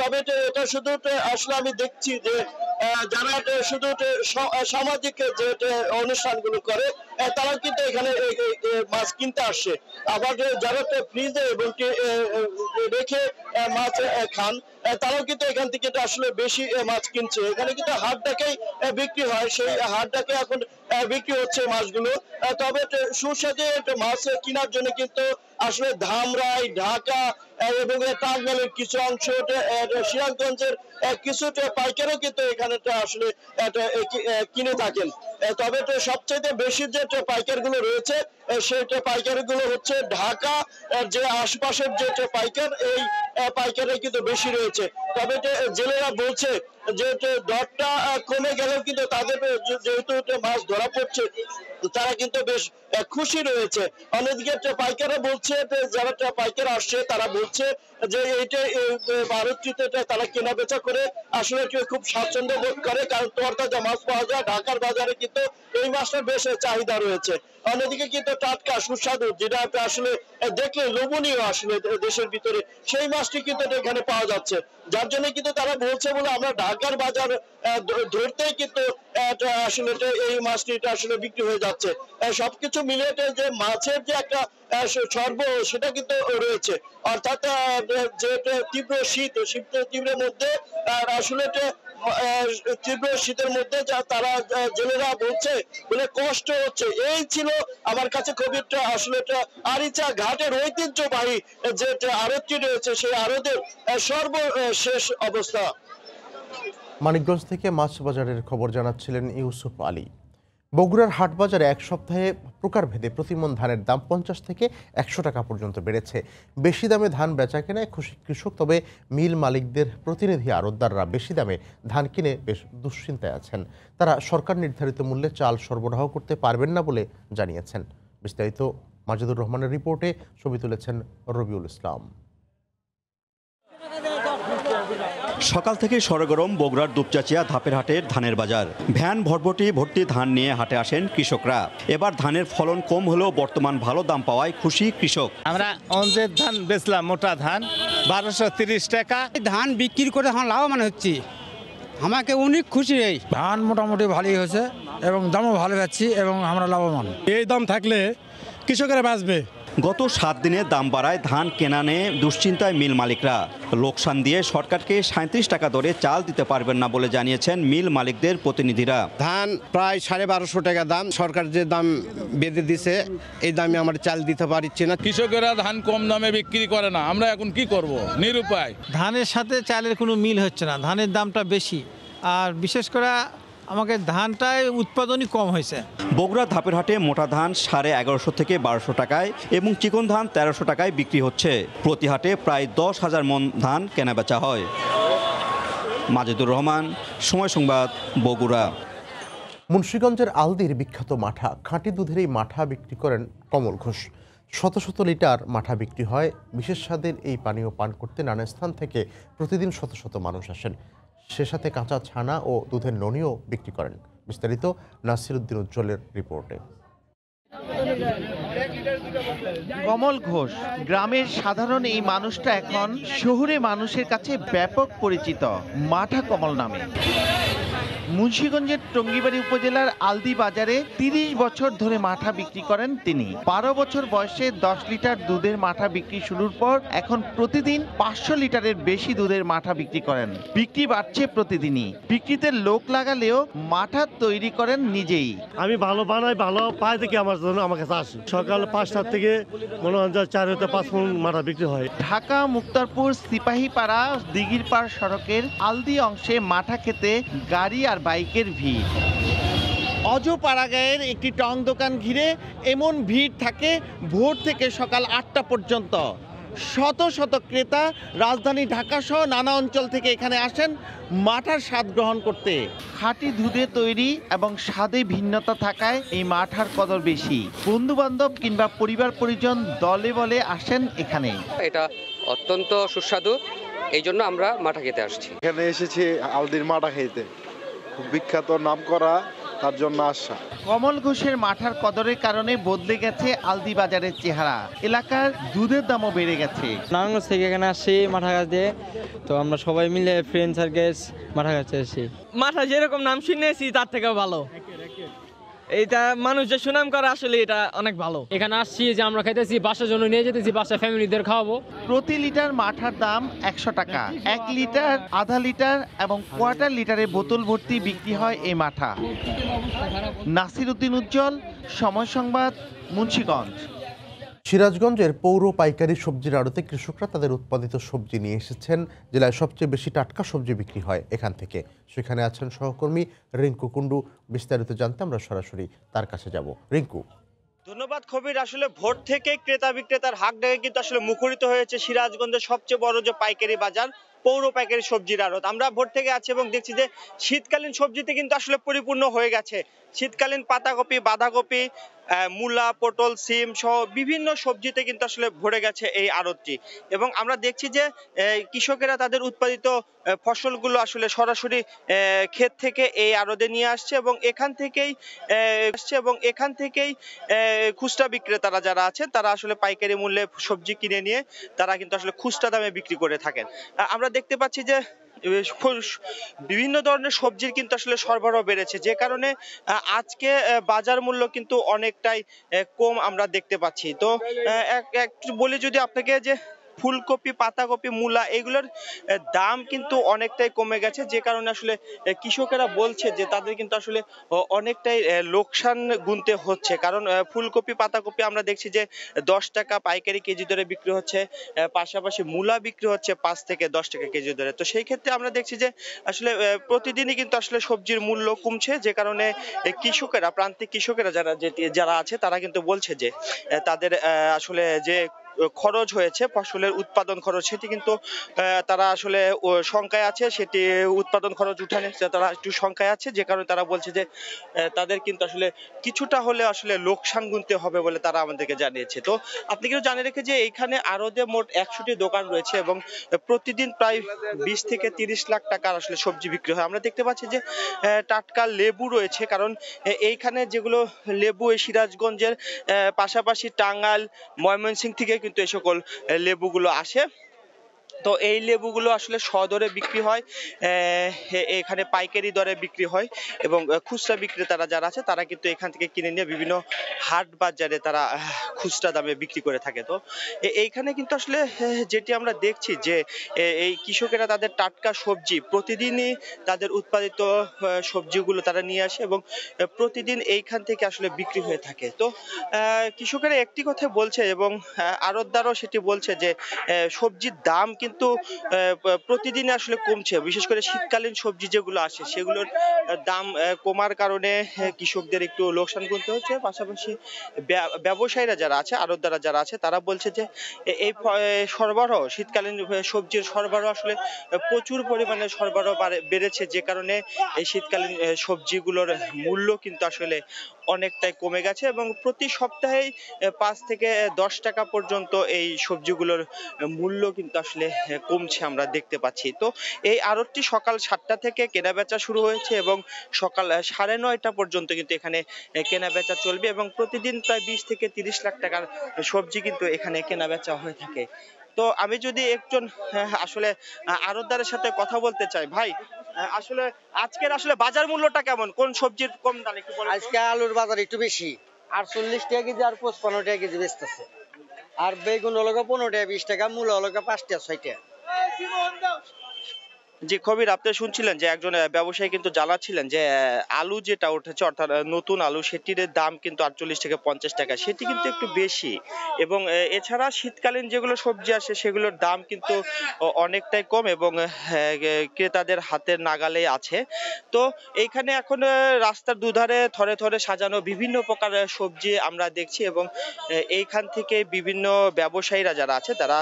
তবে এটা শুধু আসলে আমি দেখছি যে যারা শুধু সামাজিক যে অনুষ্ঠানগুলো করে তারা কিন্তু এখানে মাছ কিনতে আসছে, আবার যারা ফ্রিজে এবং রেখে মাছ খান তারাও কিন্তু এখান থেকে আসলে বেশি মাছ কিনছে। এখানে কিন্তু হাট ডাকেই বিক্রি হয়, সেই হাট ডাকে এখন বিক্রি হচ্ছে মাছগুলো। তবে সুস্বাদু মাছ কেনার জন্য কিন্তু আসলে ধামরাই, ঢাকা এবং টাঙ্গাইলের কিছু অংশ, সিরাজগঞ্জের কিছু পাইকারও কিন্তু এখানে আসলে কিনে থাকেন। তবে সবচেয়ে বেশি যে পাইকার গুলো রয়েছে সেই পাইকার গুলো হচ্ছে ঢাকা যে আশপাশের যে পাইকার, এই পাইকারে কিন্তু বেশি রয়েছে। তবে জেলেরা বলছে যে দরটা কমে গেলেও কিন্তু তাদের যেহেতু মাছ ধরা পড়ছে তারা কিন্তু বেশ খুশি রয়েছে। অন্যদিকে পাইকাররা বলছে, যারা পাইকার আসছে তারা বলছে যে এইটা ভারতীয়তে তারা কেনা বেচা করে আসলে খুব স্বাচ্ছন্দ্য বোধ করে, কারণ তরতাজা মাছ পাওয়া যায়। ঢাকার বাজারে কিন্তু এই মাছটার বেশ চাহিদা রয়েছে। অন্যদিকে কিন্তু টাটকা সুস্বাদু যেটা আসলে দেখলে লোভনীয় আসলে দেশের ভিতরে সেই মাছটি কিন্তু এখানে পাওয়া যাচ্ছে, যার জন্য কিন্তু তারা বলছে বলে আমরা ঢাকার বাজার ধরতেই কিন্তু আসলে এই মাছটি আসলে বিক্রি হয়ে যাচ্ছে। সবকিছু মিলিয়ে যে মাছের যে একটা সরবরাহ সেটা কিন্তু রয়েছে। অর্থাৎ যে তীব্র শীত তীব্রের মধ্যে আসলে তীব্র শীতের মধ্যে যা তারা জেলেরা বলছে বলে কষ্ট হচ্ছে। এই ছিল আমার কাছে খুবই আসলে আরিচা ঘাটের ঐতিহ্যবাহী যে আড়তটি রয়েছে সেই আড়তের সর্বশেষ অবস্থা। মানিকগঞ্জ থেকে মাছ বাজারের খবর জানাচ্ছিলেন ইউসুফ আলী। বগুড়ার হাট বাজারে এক সপ্তাহে প্রকারভেদে প্রতিমণ ধানের দাম 50 থেকে 100 টাকা পর্যন্ত বেড়েছে। বেশি দামে ধান বেচা কেনায় খুশি কৃষক, তবে মিল মালিকদের প্রতিনিধি আড়তদাররা বেশি দামে ধান কিনে বেশ দুশ্চিন্তায় আছেন। তারা সরকার নির্ধারিত মূল্যে চাল সরবরাহ করতে পারবেন না বলে জানিয়েছেন। বিস্তারিত মাজিদুর রহমানের রিপোর্টে ছবি তুলেছেন রবিউল ইসলাম। সকাল থেকে সরগরম বগুড়ার দুপচাচিয়া ধাপের হাটের ধানের বাজার। ভ্যান ভর্তি ধান নিয়ে হাটে আসেন কৃষকরা। এবার ধানের ফলন কম হলেও বর্তমান ভালো দাম পাওয়ায় খুশি কৃষক। আমরা অঞ্জের ধান বেচলাম, মোটা ধান 1230 টাকা। ধান বিক্রি করে লাভবান হচ্ছি, আমাকে অনেক খুশি। এই ধান মোটামুটি ভালোই হয়েছে এবং দামও ভালো পাচ্ছি এবং আমরা লাভবান। এই দাম থাকলে কৃষকেরা বাঁচবে। গত 7 দিনে দাম বাড়ায় ধান কেনা নিয়ে দুশ্চিন্তায় মিল মালিকরা। লোকসান দিয়ে সরকারকে 37 টাকা দরে চাল দিতে পারবেন না বলে জানিয়েছেন মিল মালিকদের প্রতিনিধিরা। ধান প্রায় 1250 টাকা দাম, সরকার যে দাম বেঁধে দিছে এই দামে আমরা চাল দিতে পারছি না। কৃষকেরা ধান কম দামে বিক্রি করে না, আমরা এখন কি করব? নিরুপায়। ধানের সাথে চালের কোনো মিল হচ্ছে না, ধানের দামটা বেশি, আর বিশেষ করে আমাকে ধানটায় উৎপাদনই কম হয়েছে। বগুড়া ধাপের হাটে মোটা ধান 1150 থেকে 1200 টাকায় এবং চিকন ধান 1300 টাকায় বিক্রি হচ্ছে। প্রতি হাটে প্রায় 10,000 মণ ধান কেনাবেচা হয়। মাজিদুর রহমান, সময় সংবাদ, বগুড়া। মুন্সিগঞ্জের আলদির বিখ্যাত মাঠা, খাঁটি দুধের এই মাঠা বিক্রি করেন কমল ঘোষ। শত শত লিটার মাঠা বিক্রি হয়। বিশেষ স্বাদের এই পানীয় পান করতে নানা স্থান থেকে প্রতিদিন শত শত মানুষ আসেন। সে সাথে কাঁচা ছানা ও দুধের ননিও বিক্রি করেন। বিস্তারিত নাসিরউদ্দিন উজ্জ্বলের রিপোর্টে। কমল ঘোষ গ্রামের সাধারণ এই মানুষটা এখন শহুরে মানুষের কাছে ব্যাপক পরিচিত মাঠা কমল নামে। মুন্সিগঞ্জের টঙ্গিবাড়ি উপজেলার আলদি বাজারে 30 বছর ধরে মাঠা বিক্রি করেন তিনি। 12 বছর বয়সে 10 লিটার দুধের মাঠা বিক্রি শুরুর পর এখন প্রতিদিন 500 লিটারের বেশি দুধের মাঠা বিক্রি করেন। বিক্রি বাড়ছে প্রতিদিনই। বিক্রিতে লোক লাগালেও মাঠা তৈরি করেন নিজেই। আমি ভালো বানাই, ভালো পাই দেখি আমার জন্য আমার কাছে আসে। সকাল 5টা থেকে মনে হয় 4 হতে 5 মণ মাঠা বিক্রি হয়। ঢাকা মুক্তারপুর সিপাহীপাড়া দিঘিরপাড় সড়কের আলদি অংশে মাঠা খেতে গাড়ি আর বাইকের ভিড়। অজপাড়াগাঁয়ের একটি টং দোকান ঘিরে এমন ভিড় থাকে ভোর থেকে সকাল 8টা পর্যন্ত। শত শত ক্রেতা রাজধানী ঢাকা সহ নানা অঞ্চল থেকে এখানে আসেন মাঠার স্বাদ গ্রহণ করতে। খাঁটি দুধে তৈরি এবং স্বাদে ভিন্নতা থাকায় এই মাঠার কদর বেশি। বন্ধু বান্ধব কিংবা পরিবার পরিজন দলে বলে আসেন এখানে। এটা অত্যন্ত সুস্বাদু, এই জন্য আমরা মাঠা খেতে আসছি। এখানে এসেছি আলদির মাঠা খেতে, খুব বিখ্যাত, নাম করা, তার জন্য আসা। কমল ঘোষের মাঠার কদরের কারণে বদলে গেছে আলদি বাজারের চেহারা। এলাকার দুধের দামও বেড়ে গেছে। নারায়ণগঞ্জ থেকে এখানে আসছি মাঠা গাছ দিয়ে, তো আমরা সবাই মিলে ফ্রেন্ড সার্কেল মাঠা গাছে আসি। মাঠা যেরকম নাম শুনেছি তার থেকেও ভালো, এটা মানুষ যে সুনাম করে আসলে এটা অনেক ভালো। এখানে আসছি যে আমরা খাইতেছি, বাসার জন্য নিয়ে যেতেছি, বাসা ফ্যামিলিদের খাওয়াবো। প্রতি লিটার মাঠার দাম 100 টাকা। 1 লিটার, আধা লিটার এবং কোয়ার্টার লিটারে বোতল ভর্তি বিক্রি হয় এই মাঠা। নাসিরউদ্দিন উজ্জ্বল, সময় সংবাদ, মুন্সিগঞ্জ। সিরাজগঞ্জের পৌর পাইকারি সবজির আড়তে কৃষকরা তাদের উৎপাদিত সবজি নিয়ে এসেছেন। জেলায় সবচেয়ে বেশি টাটকা সবজি বিক্রি হয় এখান থেকে। সেখানে আছেন সহকর্মী রিঙ্কু কুন্ডু। বিস্তারিত জানতে আমরা সরাসরি তার কাছে যাব। রিঙ্কু। ধন্যবাদ কবির। আসলে ভোর থেকে ক্রেতা বিক্রেতার হাক ডাকে কিন্তু আসলে মুখরিত হয়েছে সিরাজগঞ্জের সবচেয়ে বড় যে পাইকারি বাজার, পৌর পাইকারি সবজির আড়ত। আমরা ভোর থেকে আছি এবং দেখছি যে শীতকালীন সবজিতে কিন্তু আসলে পরিপূর্ণ হয়ে গেছে। শীতকালীন পাতাকপি, বাঁধাকপি, মূলা, পটল, সিম সহ বিভিন্ন সবজিতে কিন্তু আসলে ভরে গেছে এই আড়তটি। এবং আমরা দেখছি যে কৃষকেরা তাদের উৎপাদিত ফসলগুলো আসলে সরাসরি ক্ষেত থেকে এই আড়তে নিয়ে আসছে এবং এখান থেকেই খুচরা বিক্রেতারা যারা আছেন তারা আসলে পাইকারি মূল্যে সবজি কিনে নিয়ে তারা কিন্তু আসলে খুচরা দামে বিক্রি করে থাকেন। আমরা দেখতে পাচ্ছি যে বিভিন্ন ধরনের সবজির কিন্তু আসলে সরবরাহ বেড়েছে, যে কারণে আজকে বাজার মূল্য কিন্তু অনেকটাই কম আমরা দেখতে পাচ্ছি। তো একটু বলি যদি আপনাকে যে ফুলকপি, পাতাকপি, মূলা এগুলোর দাম কিন্তু অনেকটাই কমে গেছে, যে কারণে আসলে কৃষকেরা বলছে যে তাদের কিন্তু আসলে অনেকটাই লোকসান গুনতে হচ্ছে। কারণ ফুলকপি, পাতাকপি আমরা দেখছি যে 10 টাকা পাইকারি কেজি দরে বিক্রি হচ্ছে, পাশাপাশি মূলা বিক্রি হচ্ছে 5 থেকে 10 টাকা কেজি দরে। তো সেই ক্ষেত্রে আমরা দেখছি যে আসলে প্রতিদিনই কিন্তু আসলে সবজির মূল্য কমছে, যে কারণে কৃষকেরা, প্রান্তিক কৃষকেরা যারা আছে তারা কিন্তু বলছে যে তাদের আসলে যে খরচ হয়েছে, ফসলের উৎপাদন খরচ, সেটি কিন্তু তারা আসলে শঙ্কায় আছে, সেটি উৎপাদন খরচ উঠানে তারা একটু শঙ্কায় আছে, যে কারণে তারা বলছে যে তাদের কিন্তু আসলে কিছুটা হলে আসলে লোকসান গুনতে হবে বলে তারা আমাদেরকে জানিয়েছে। তো আপনি কিন্তু জানিয়ে রেখে যে এইখানে আড়তে মোট 100টি দোকান রয়েছে এবং প্রতিদিন প্রায় 20 থেকে 30 লাখ টাকার আসলে সবজি বিক্রি হয়। আমরা দেখতে পাচ্ছি যে টাটকা লেবু রয়েছে, কারণ এইখানে যেগুলো লেবু এই সিরাজগঞ্জের পাশাপাশি টাঙ্গাইল, ময়মনসিংহ থেকে কিন্তু এই সকল লেবুগুলো আসে। তো এই লেবুগুলো আসলে সদরে বিক্রি হয়, এখানে পাইকারি দরে বিক্রি হয় এবং খুচরা বিক্রেতারা যারা আছে তারা কিন্তু এখান থেকে কিনে নিয়ে বিভিন্ন হাট বাজারে তারা খুচরা দামে বিক্রি করে থাকে। তো এইখানে কিন্তু আসলে যেটি আমরা দেখছি যে এই কৃষকেরা তাদের টাটকা সবজি প্রতিদিনই তাদের উৎপাদিত সবজিগুলো তারা নিয়ে আসে এবং প্রতিদিন এইখান থেকে আসলে বিক্রি হয়ে থাকে। তো কৃষকেরা একটি কথা বলছে এবং আড়তদারও সেটি বলছে যে সবজির দাম কিন্তু প্রতিদিন আসলে কমছে, বিশেষ করে শীতকালীন সবজি যেগুলো আসে সেগুলোর দাম কমার কারণে কৃষকদের একটু লোকসান গুনতে হচ্ছে। পাশাপাশি ব্যবসায়ীরা যারা আছে, আড়তদাররা যারা আছে তারা বলছে যে এই সরবরাহ, শীতকালীন সবজির সরবরাহ আসলে প্রচুর পরিমাণে সরবরাহ বেড়েছে, যে কারণে এই শীতকালীন সবজিগুলোর মূল্য কিন্তু আসলে অনেকটাই কমে গেছে এবং প্রতি সপ্তাহেই 5 থেকে 10 টাকা পর্যন্ত এই সবজিগুলোর মূল্য কিন্তু আসলে কমছে আমরা দেখতে পাচ্ছি। তো এই আড়তটি সকাল 7টা থেকে কেনাবেচা শুরু হয়েছে এবং সকাল 9:30 পর্যন্ত কিন্তু এখানে কেনাবেচা চলবে এবং প্রতিদিন প্রায় 20 থেকে 30 লাখ টাকার সবজি কিন্তু এখানে কেনাবেচা হয়ে থাকে। তো আমি যদি একজন আসলে আড়তদারের সাথে কথা বলতে চাই, ভাই আসলে আজকের আসলে বাজার মূল্যটা কেমন, কোন সবজির কম দাম একটু বলেন। আজকে আলুর বাজার একটু বেশি, 48 টাকা কেজি আর 55 টাকা কেজি বেচতেছে, আর বেগুন হলো 15 টাকা 20 টাকা, মূলা হলো 5 টাকা 6 টাকা। জি কবির, আপনি শুনছিলেন যে একজন ব্যবসায়ী কিন্তু জানাচ্ছিলেন যে আলু যেটা উঠেছে অর্থাৎ নতুন আলু, সেটির দাম কিন্তু 48 থেকে 50 টাকা, সেটি কিন্তু একটু বেশি এবং এছাড়া শীতকালীন যেগুলো সবজি আসে সেগুলোর দাম কিন্তু অনেকটাই কম এবং ক্রেতাদের হাতের নাগালে আছে। তো এইখানে এখন রাস্তার দুধারে থরে থরে সাজানো বিভিন্ন প্রকার সবজি আমরা দেখছি এবং এইখান থেকে বিভিন্ন ব্যবসায়ীরা যারা আছে, তারা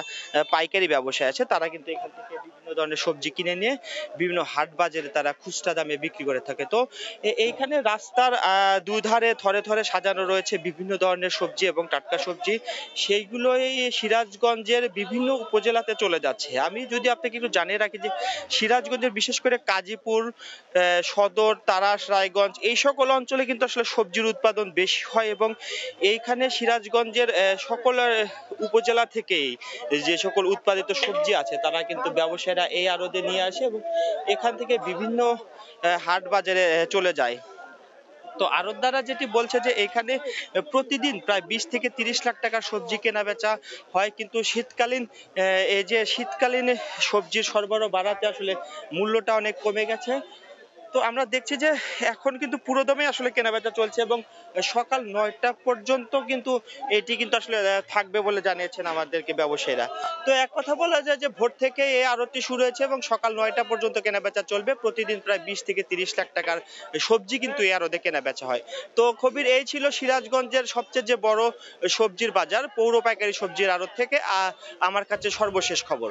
পাইকারি ব্যবসায়ী আছে, তারা কিন্তু এখান থেকে বিভিন্ন ধরনের সবজি কিনে নিয়ে বিভিন্ন হাট বাজারে তারা খুচরা দামে বিক্রি করে থাকে। তো এইখানে রাস্তার দুধারে থরে থরে সাজানো রয়েছে বিভিন্ন ধরনের সবজি এবং টাটকা সবজি, সেইগুলোই সিরাজগঞ্জের বিভিন্ন উপজেলাতে চলে যাচ্ছে। আমি যদি আপনাকে একটু জানিয়ে রাখি যে সিরাজগঞ্জের বিশেষ করে কাজীপুর, সদর, তারাস, রায়গঞ্জ এই সকল অঞ্চলে কিন্তু আসলে সবজির উৎপাদন বেশি হয় এবং এইখানে সিরাজগঞ্জের সকল উপজেলা থেকেই যে সকল উৎপাদিত সবজি আছে তারা কিন্তু ব্যবসায়ীরা এই আড়তে নিয়ে আসে এবং এখান থেকে বিভিন্ন হাট বাজারে চলে যায়। তো আড়তদাররা যেটি বলছে যে এখানে প্রতিদিন প্রায় 20 থেকে 30 লাখ টাকার সবজি কেনা বেচা হয়, কিন্তু শীতকালীন এই যে শীতকালীন সবজির সরবরাহ বাড়াতে আসলে মূল্যটা অনেক কমে গেছে। তো আমরা দেখছি যে এখন কিন্তু পুরোদমে আসলে কেনাবেচা চলছে এবং সকাল 9টা পর্যন্ত কিন্তু এটি কিন্তু আসলে থাকবে বলে জানিয়েছেন আমাদেরকে ব্যবসায়ীরা। তো এক কথা বলা যায় যে ভোর থেকে এই আড়তটি শুরু হয়েছে এবং সকাল 9টা পর্যন্ত কেনাবেচা চলবে। প্রতিদিন প্রায় 20 থেকে 30 লাখ টাকার সবজি কিন্তু এই আড়তে কেনাবেচা হয়। তো কবির, এই ছিল সিরাজগঞ্জের সবচেয়ে যে বড় সবজির বাজার, পৌর পাইকারি সবজির আড়ত থেকে আমার কাছে সর্বশেষ খবর।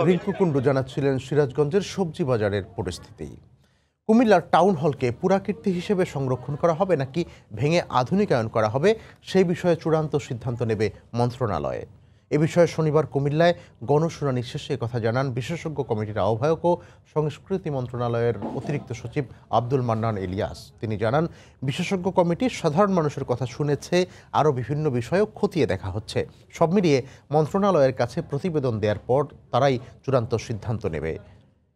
রিঙ্কু কুণ্ডু জানাচ্ছিলেন সিরাজগঞ্জের সবজি বাজারের পরিস্থিতি। কুমিল্লার টাউন হলকে পুরাকীর্তি হিসেবে সংরক্ষণ করা হবে নাকি ভেঙে আধুনিকায়ন করা হবে সেই বিষয়ে চূড়ান্ত সিদ্ধান্ত নেবে মন্ত্রণালয়। এ বিষয়ে শনিবার কুমিল্লায় গণশুনানি শেষে কথা জানান বিশেষজ্ঞ কমিটির আহ্বায়ক ও সংস্কৃতি মন্ত্রণালয়ের অতিরিক্ত সচিব আব্দুল মান্নান ইলিয়াস। তিনি জানান, বিশেষজ্ঞ কমিটি সাধারণ মানুষের কথা শুনেছে, আরও বিভিন্ন বিষয়ও খতিয়ে দেখা হচ্ছে। সব মিলিয়ে মন্ত্রণালয়ের কাছে প্রতিবেদন দেওয়ার পর তারাই চূড়ান্ত সিদ্ধান্ত নেবে।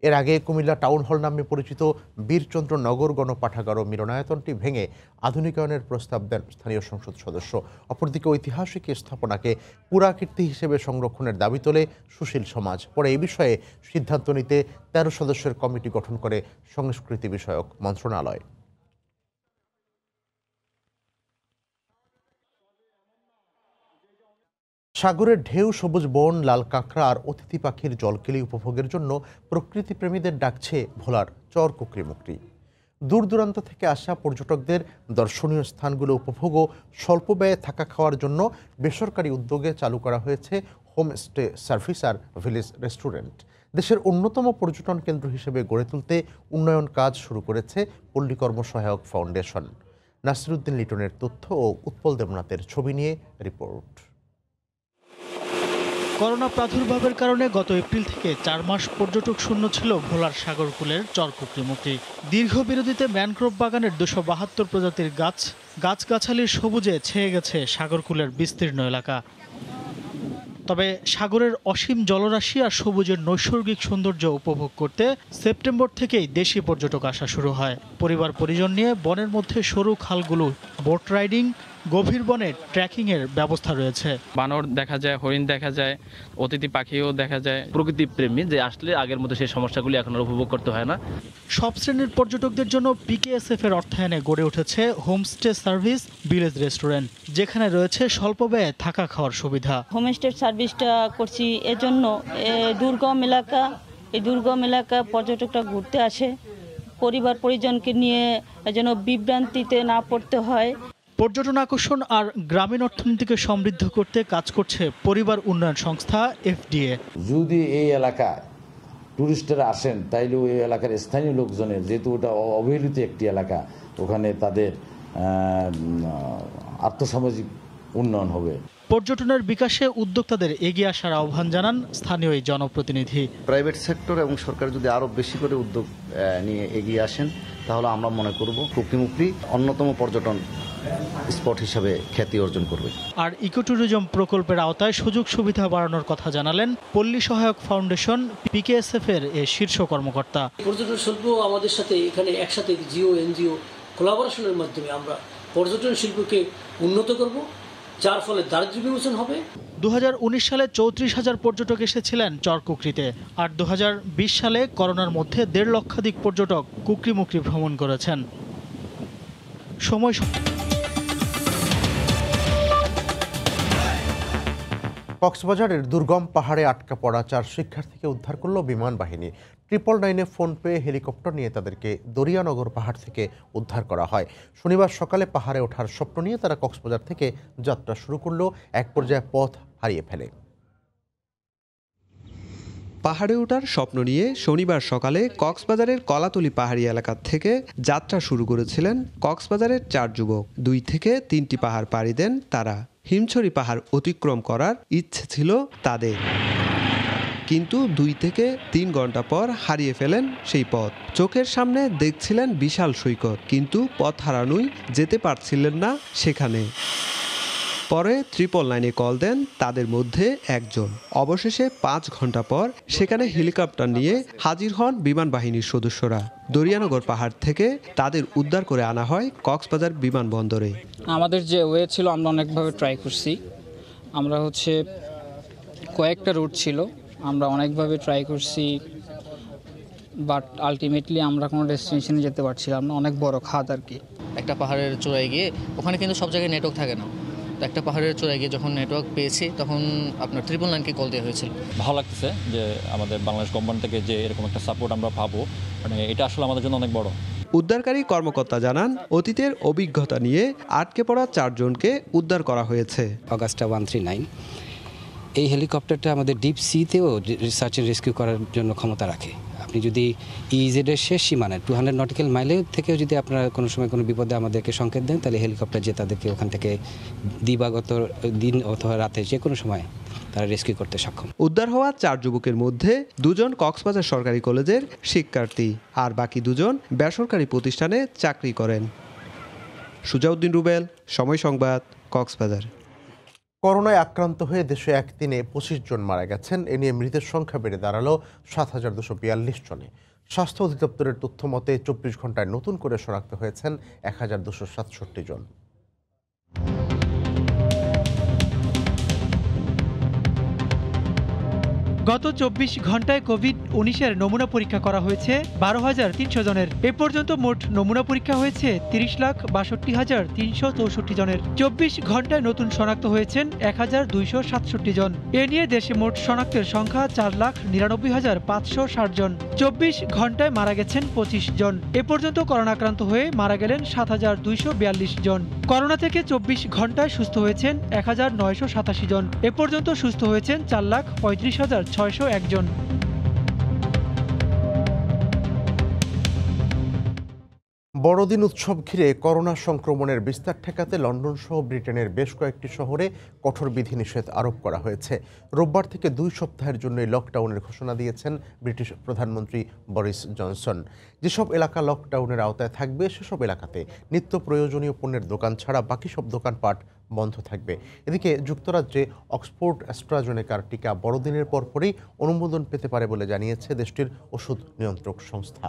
এর আগে কুমিল্লা টাউন হল নামে পরিচিত বীরচন্দ্র নগর গণপাঠাগার ও মিলনায়তনটি ভেঙে আধুনিকায়নের প্রস্তাব দেন স্থানীয় সংসদ সদস্য। অপরদিকে ঐতিহাসিক স্থাপনাকে পুরাকীর্তি হিসেবে সংরক্ষণের দাবি তোলে সুশীল সমাজ। পরে এই বিষয়ে সিদ্ধান্ত নিতে ১৩ সদস্যের কমিটি গঠন করে সংস্কৃতি বিষয়ক মন্ত্রণালয়। সাগরের ঢেউ, সবুজ বন, লাল কাঁকড়া আর অতিথি পাখির জলকেলি উপভোগের জন্য প্রকৃতিপ্রেমীদের ডাকছে ভোলার চর কুকরিমুকরি। দূর দূরান্ত থেকে আসা পর্যটকদের দর্শনীয় স্থানগুলো উপভোগ ও স্বল্প ব্যয়ে থাকা খাওয়ার জন্য বেসরকারি উদ্যোগে চালু করা হয়েছে হোমস্টে সার্ভিস আর ভিলেজ রেস্টুরেন্ট। দেশের অন্যতম পর্যটন কেন্দ্র হিসেবে গড়ে তুলতে উন্নয়ন কাজ শুরু করেছে পল্লী কর্মসহায়ক ফাউন্ডেশন। নাসিরুদ্দিন লিটনের তথ্য ও উৎপল দেবনাথের ছবি নিয়ে রিপোর্ট। করোনা প্রাদুর্ভাবের কারণে গত এপ্রিল থেকে ৪ মাস পর্যটক শূন্য ছিল ভোলার সাগরকূলের চর কুকরিমুকরি। দীর্ঘ বিরতিতে ম্যানগ্রোভ বাগানের ২৭২ প্রজাতির গাছগাছালির সবুজে ছেয়ে গেছে সাগরকূলের বিস্তীর্ণ এলাকা। তবে সাগরের অসীম জলরাশি আর সবুজের নৈসর্গিক সৌন্দর্য উপভোগ করতে সেপ্টেম্বর থেকেই দেশি পর্যটক আসা শুরু হয়। পরিবার পরিজন নিয়ে বনের মধ্যে সরু খালগুলো বোট রাইডিং, গভীর বনে ট্রেকিংয়ের ব্যবস্থা রয়েছে। বানর দেখা যায়, হরিণ দেখা যায়, অতিথি পাখিও দেখা যায়। প্রকৃতি প্রেমী যে আসলে আগের মতো সেই সমস্যাগুলি এখন আর উপভোগ করতে হয় না। সব শ্রেণীর পর্যটকদের জন্য পিকেএসএফ এর অর্থায়নে গড়ে উঠেছে হোমস্টে সার্ভিস, ভিলেজ রেস্টুরেন্ট, যেখানে রয়েছে স্বল্প ব্যয়ে থাকা খাওয়ার সুবিধা। হোমস্টে সার্ভিসটা করছি এজন্য এই দুর্গম এলাকা পর্যটকরা ঘুরতে আসে, পরিবার পরিজনকে নিয়ে যেন বিভ্রান্তিতে না পড়তে হয়। পর্যটন আকর্ষণ আর গ্রামীণ অর্থনীতিকে সমৃদ্ধ করতে কাজ করছে পরিবার উন্নয়ন সংস্থা এফডিএ। যদি এই এলাকায় টুরিস্টরা আসেন তাইলে ওই এলাকার স্থানীয় লোকজনের, যেহেতু ওটা অবহেলিত একটি এলাকা, ওখানে তাদের আর্থসামাজিক উন্নয়ন হবে। পর্যটনের বিকাশে উদ্যোক্তাদের এগিয়ে আসার আহ্বান জানান স্থানীয় এই জনপ্রতিনিধি। প্রাইভেট সেক্টর এবং সরকার যদি আরো বেশি করে উদ্যোগ নিয়ে এগিয়ে আসেন তাহলে আমরা মনে করব কুকরিমুকরি অন্যতম পর্যটন স্পট হিসেবে খ্যাতি অর্জন করবে। আর ইকো ট্যুরিজম প্রকল্পের আওতায় সুযোগ সুবিধা বাড়ানোর কথা জানালেন পল্লী সহায়ক ফাউন্ডেশন পিকেএসএফ এর শীর্ষ কর্মকর্তা। পর্যটন শিল্প আমাদের সাথে এখানে একসাথে জিও এনজিও কোলাবোরেশনের মাধ্যমে আমরা পর্যটন শিল্পকে উন্নত করব, যার ফলে দারিদ্র্য বিমোচন হবে। 2019 সালে 34,000 পর্যটক এসেছিলেন চর কুকরিতে, আর 2020 সালে করোনার মধ্যে 1.5 লক্ষাধিক পর্যটক কুকরিমুকরি ভ্রমণ করেছেন। কক্সবাজারের দুর্গম পাহাড়ে আটকা পড়া 4 শিক্ষার্থীকে উদ্ধার করল বিমান বাহিনী। 999-এ ফোন পেয়ে হেলিকপ্টার নিয়ে তাদেরকে দরিয়ানগর পাহাড় থেকে উদ্ধার করা হয়। শনিবার সকালে পাহাড়ে ওঠার স্বপ্ন নিয়ে তারা কক্সবাজার থেকে যাত্রা শুরু করলেও এক পর্যায়ে পথ হারিয়ে ফেলে। পাহাড়ে ওঠার স্বপ্ন নিয়ে শনিবার সকালে কক্সবাজারের কলাতলি পাহাড়ি এলাকা থেকে যাত্রা শুরু করেছিলেন কক্সবাজারের 4 যুবক। 2 থেকে 3টি পাহাড় পাড়ি দেন তারা। হিমছড়ি পাহাড় অতিক্রম করার ইচ্ছে ছিল তাদের, কিন্তু 2 থেকে 3 ঘন্টা পর হারিয়ে ফেলেন সেই পথ। চোখের সামনে দেখছিলেন বিশাল সৈকত, কিন্তু পথ হারানোই যেতে পারছিলেন না সেখানে। পরে 999-এ কল দেন তাদের মধ্যে একজন। অবশেষে 5 ঘন্টা পর সেখানে হেলিকপ্টার নিয়ে হাজির হন বিমান বাহিনীর সদস্যরা। দরিয়ানগর পাহাড় থেকে তাদের উদ্ধার করে আনা হয় কক্সবাজার বিমানবন্দরে। আমাদের যে ওয়ে ছিল আমরা অনেকভাবে ট্রাই করছি, আমরা কয়েকটা রুট ছিল, আমরা অনেকভাবে ট্রাই করছি, বাট আলটিমেটলি আমরা কোনো ডেস্টিনেশনে যেতে পারছিলাম না। অনেক বড় খাদ আর কি। একটা পাহাড়ের চূড়ায় গিয়ে ওখানে কিন্তু সব জায়গায় নেটওয়ার্ক থাকে না, তো একটা পাহাড়ের চূড়ায় গিয়ে যখন নেটওয়ার্ক পেয়েছি তখন আপনার 999-কে কল দেওয়া হয়েছিল। ভালো লাগতেছে যে আমাদের বাংলাদেশ গভর্নমেন্ট থেকে যে এরকম একটা সাপোর্ট আমরা পাবো, মানে এটা আসলে আমাদের জন্য অনেক বড়। উদ্ধারকারী কর্মকর্তা জানান অতীতের অভিজ্ঞতা নিয়ে আটকে পড়া 4 জনকে উদ্ধার করা হয়েছে। অগাস্টা 139 এই হেলিকপ্টারটা আমাদের ডিপ সিতেও রিসার্চ এন্ড রেস্কিউ করার জন্য ক্ষমতা রাখে। আপনি যদি ইজেডের শেষ সীমানায় 200 নটিক্যাল মাইলের থেকেও যদি আপনারা কোনো সময় কোনো বিপদে আমাদেরকে সংকেত দেন, তাহলে হেলিকপ্টার যে তাদেরকে ওখান থেকে দিবাগত দিন অথবা রাতে যে কোনো সময় তারা রেস্কিউ করতে সক্ষম। উদ্ধার হওয়া 4 যুবকের মধ্যে 2 জন কক্সবাজার সরকারি কলেজের শিক্ষার্থী, আর বাকি 2 জন বেসরকারি প্রতিষ্ঠানে চাকরি করেন। সুজাউদ্দিন রুবেল, সময় সংবাদ, কক্সবাজার। করোনায় আক্রান্ত হয়ে দেশে একদিনে 25 জন মারা গেছেন। এ নিয়ে মৃতের সংখ্যা বেড়ে দাঁড়ালো 7,242 জনে। স্বাস্থ্য অধিদপ্তরের তথ্য মতে 24 ঘন্টায় নতুন করে শনাক্ত হয়েছেন 1,267 জন। গত 24 ঘন্টায় কোভিড-19 নমুনা পরীক্ষা করা হয়েছে 12,300 জনের। এ পর্যন্ত মোট নমুনা পরীক্ষা হয়েছে 30,62,364 জনের। 24 ঘন্টায় নতুন শনাক্ত হয়েছেন 1,267 জন। এ নিয়ে দেশে মোট শনাক্তের সংখ্যা 4,99,560 জন। 24 ঘন্টায় মারা গেছেন 25 জন। এ পর্যন্ত করোনা আক্রান্ত হয়ে মারা গেলেন 7,242 জন। করোনা থেকে 24 ঘন্টায় সুস্থ হয়েছেন 1,987 জন। এ পর্যন্ত সুস্থ হয়েছেন 4,35,601 জন। বড়দিন উৎসব ঘিরে করোনা সংক্রমণের বিস্তার ঠেকাতে লন্ডন সহ ব্রিটেনের বেশ কয়েকটি শহরে কঠোর বিধিনিষেধ আরোপ করা হয়েছে। রোববার থেকে 2 সপ্তাহের জন্য লকডাউনের ঘোষণা দিয়েছেন ব্রিটিশ প্রধানমন্ত্রী বরিস জনসন। যেসব এলাকা লকডাউনের আওতায় থাকবে সেসব এলাকাতে নিত্য প্রয়োজনীয় পণ্যের দোকান ছাড়া বাকি সব দোকানপাট বন্ধ থাকবে। এদিকে যুক্তরাজ্যে অক্সফোর্ড অ্যাস্ট্রাজেনেকার টিকা বড়দিনের পরপরই অনুমোদন পেতে পারে বলে জানিয়েছে দেশটির ওষুধ নিয়ন্ত্রক সংস্থা।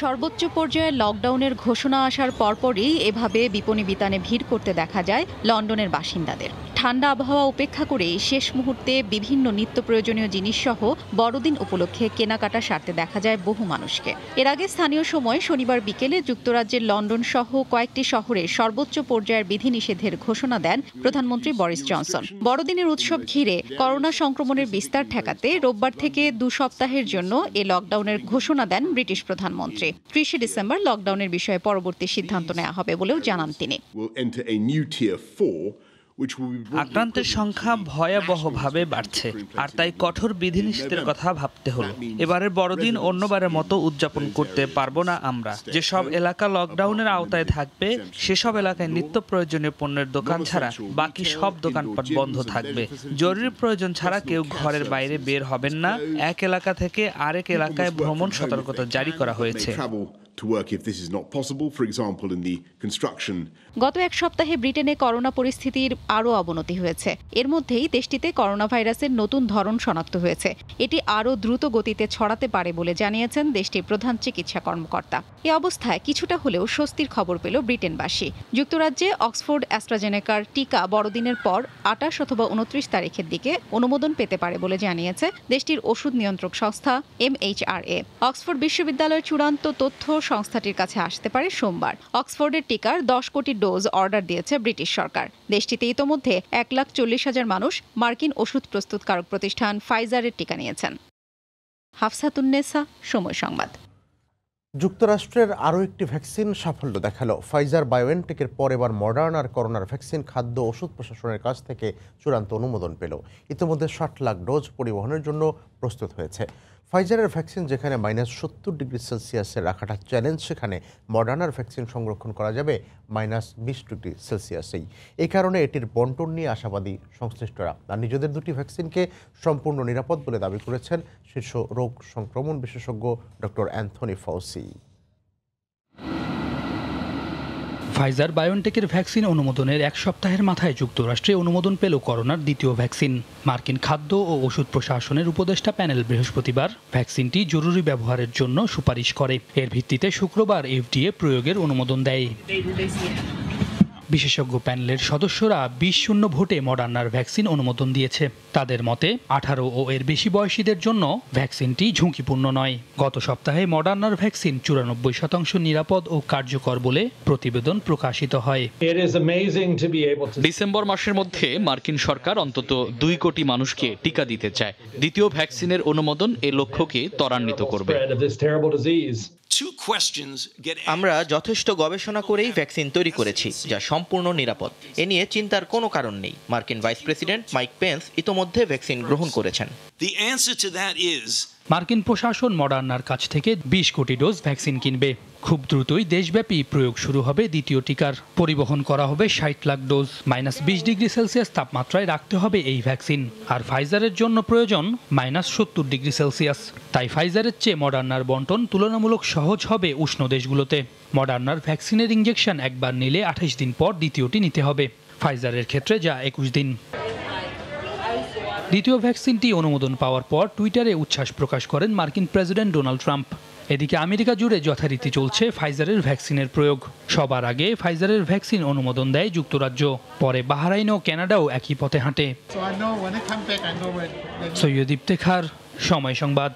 সর্বোচ্চ পর্যায়ে লকডাউনের ঘোষণা আসার পরপরই এভাবে বিপণী বিতানে ভিড় করতে দেখা যায় লন্ডনের বাসিন্দাদের। ঠান্ডা আবহাওয়া উপেক্ষা করে শেষ মুহূর্তে বিভিন্ন নিত্য প্রয়োজনীয় জিনিস সহ বড়দিন উপলক্ষে কেনাকাটা সারতে দেখা যায় বহু মানুষকে। এর আগে স্থানীয় সময় শনিবার বিকেলে যুক্তরাজ্যের লন্ডন সহ কয়েকটি শহরে সর্বোচ্চ পর্যায়ের বিধিনিষেধের ঘোষণা দেন প্রধানমন্ত্রী বরিস জনসন। বড়দিনের উৎসব ঘিরে করোনা সংক্রমণের বিস্তার ঠেকাতে রোববার থেকে 2 সপ্তাহের জন্য এ লকডাউনের ঘোষণা দেন ব্রিটিশ প্রধানমন্ত্রী। 30 ডিসেম্বর লকডাউনের বিষয়ে পরবর্তী সিদ্ধান্ত নেওয়া হবে বলেও জানান তিনি। আক্রান্তের সংখ্যা ভয়াবহভাবে বাড়ছে, আর তাই কঠোর বিধিনিষেধের কথা ভাবতে হলো। এবারের বড়দিন অন্যবারের মতো উদযাপন করতে পারবো না আমরা। যেসব এলাকা লকডাউনের আওতায় থাকবে সেসব এলাকায় নিত্য প্রয়োজনীয় পণ্যের দোকান ছাড়া বাকি সব দোকানপাট বন্ধ থাকবে। জরুরি প্রয়োজন ছাড়া কেউ ঘরের বাইরে বের হবেন না। এক এলাকা থেকে আরেক এলাকায় ভ্রমণ সতর্কতা জারি করা হয়েছে। গত এক সপ্তাহে ব্রিটেনে করোনা পরিস্থিতির আরও অবনতি হয়েছে। এর মধ্যেই দেশটিতে করোনা ভাইরাসের নতুন ধরন শনাক্ত হয়েছে। এটি আরও দ্রুত গতিতে ছড়াতে পারে বলে জানিয়েছেন দেশটির প্রধান চিকিৎসা কর্মকর্তা। এ অবস্থায় কিছুটা হলেও স্বস্তির খবর পেল ব্রিটেনবাসী। যুক্তরাজ্যে অক্সফোর্ড অ্যাস্ট্রাজেনেকার টিকা বড়দিনের পর 28 অথবা 29 তারিখের দিকে অনুমোদন পেতে পারে বলে জানিয়েছে দেশটির ওষুধ নিয়ন্ত্রক সংস্থা MHRA। অক্সফোর্ড বিশ্ববিদ্যালয়ের চূড়ান্ত তথ্য সংস্থাটির কাছে আসতে পারে সোমবার। অক্সফোর্ডের টিকার 10 কোটি ডোজ অর্ডার দিয়েছে ব্রিটিশ সরকার। দেশটিতে ইতোমধ্যে 1,40,000 মানুষ মার্কিন ওষুধ প্রস্তুতকারক প্রতিষ্ঠান ফাইজারের টিকা নিয়েছেন। হাফসাতুন্নেসা, সময় সংবাদ। যুক্তরাষ্ট্রের আরও একটি ভ্যাকসিন সাফল্য দেখালো। ফাইজার বায়োএনটেকের পর এবার মডার্নার করোনার ভ্যাকসিন খাদ্য ওষুধ প্রশাসনের কাছ থেকে চূড়ান্ত অনুমোদন পেল। ইতিমধ্যে 60 লাখ ডোজ পরিবহনের জন্য প্রস্তুত হয়েছে। ফাইজারের ভ্যাকসিন যেখানে -70 ডিগ্রি সেলসিয়াসে রাখাটা চ্যালেঞ্জ, সেখানে মডার্নার ভ্যাকসিন সংরক্ষণ করা যাবে -20 ডিগ্রি সেলসিয়াসেই। এই কারণে এটির বন্টন নিয়ে আশাবাদী সংশ্লিষ্টরা। আর নিজেদের 2টি ভ্যাকসিনকে সম্পূর্ণ নিরাপদ বলে দাবি করেছেন শীর্ষ রোগ সংক্রমণ বিশেষজ্ঞ ডক্টর অ্যান্থনি ফাউসি। ফাইজার বায়োনটেকের ভ্যাকসিন অনুমোদনের 1 সপ্তাহের মাথায় যুক্তরাষ্ট্রে অনুমোদন পেল করোনার দ্বিতীয় ভ্যাকসিন। মার্কিন খাদ্য ও ওষুধ প্রশাসনের উপদেষ্টা প্যানেল বৃহস্পতিবার ভ্যাকসিনটি জরুরি ব্যবহারের জন্য সুপারিশ করে। এর ভিত্তিতে শুক্রবার FDA প্রয়োগের অনুমোদন দেয়। বিশেষজ্ঞ প্যানেলের সদস্যরা 20-0 ভোটে মডার্নার ভ্যাকসিন অনুমোদন দিয়েছে। তাদের মতে 18 ও এর বেশি বয়সীদের জন্য ভ্যাকসিনটি ঝুঁকিপূর্ণ নয়। গত সপ্তাহে মডার্নার ভ্যাকসিন 94% নিরাপদ ও কার্যকর বলে প্রতিবেদন প্রকাশিত হয়। ডিসেম্বর মাসের মধ্যে মার্কিন সরকার অন্তত 2 কোটি মানুষকে টিকা দিতে চায়। দ্বিতীয় ভ্যাকসিনের অনুমোদন এ লক্ষ্যকে ত্বরান্বিত করবে। আমরা যথেষ্ট গবেষণা করেই ভ্যাকসিন তৈরি করেছি যা সম্পূর্ণ নিরাপদ। এ নিয়ে চিন্তার কোনো কারণ নেই। মার্কিন ভাইস প্রেসিডেন্ট মাইক পেন্স ইতোমধ্যে ভ্যাকসিন গ্রহণ করেছেন। মার্কিন প্রশাসন মডার্নার কাছ থেকে 20 কোটি ডোজ ভ্যাকসিন কিনবে। খুব দ্রুতই দেশব্যাপী প্রয়োগ শুরু হবে দ্বিতীয় টিকার। পরিবহন করা হবে 60 লাখ ডোজ। -20 ডিগ্রি সেলসিয়াস তাপমাত্রায় রাখতে হবে এই ভ্যাকসিন। আর ফাইজারের জন্য প্রয়োজন -70 ডিগ্রি সেলসিয়াস। তাই ফাইজারের চেয়ে মডার্নার বন্টন তুলনামূলক সহজ হবে উষ্ণ দেশগুলোতে। মডার্নার ভ্যাকসিনের ইনজেকশন একবার নিলে 28 দিন পর দ্বিতীয়টি নিতে হবে। ফাইজারের ক্ষেত্রে যা 21 দিন। দ্বিতীয় ভ্যাকসিনটি অনুমোদন পাওয়ার পর টুইটারে উচ্ছ্বাস প্রকাশ করেন মার্কিন প্রেসিডেন্ট ডোনাল্ড ট্রাম্প। এদিকে আমেরিকা জুড়ে যথারীতি চলছে ফাইজারের ভ্যাকসিনের প্রয়োগ। সবার আগে ফাইজারের ভ্যাকসিন অনুমোদন দেয় যুক্তরাজ্য, পরে বাহরাইন ও কানাডাও একই পথে হাঁটে। সৈয়দ ইফতেখার, সময় সংবাদ।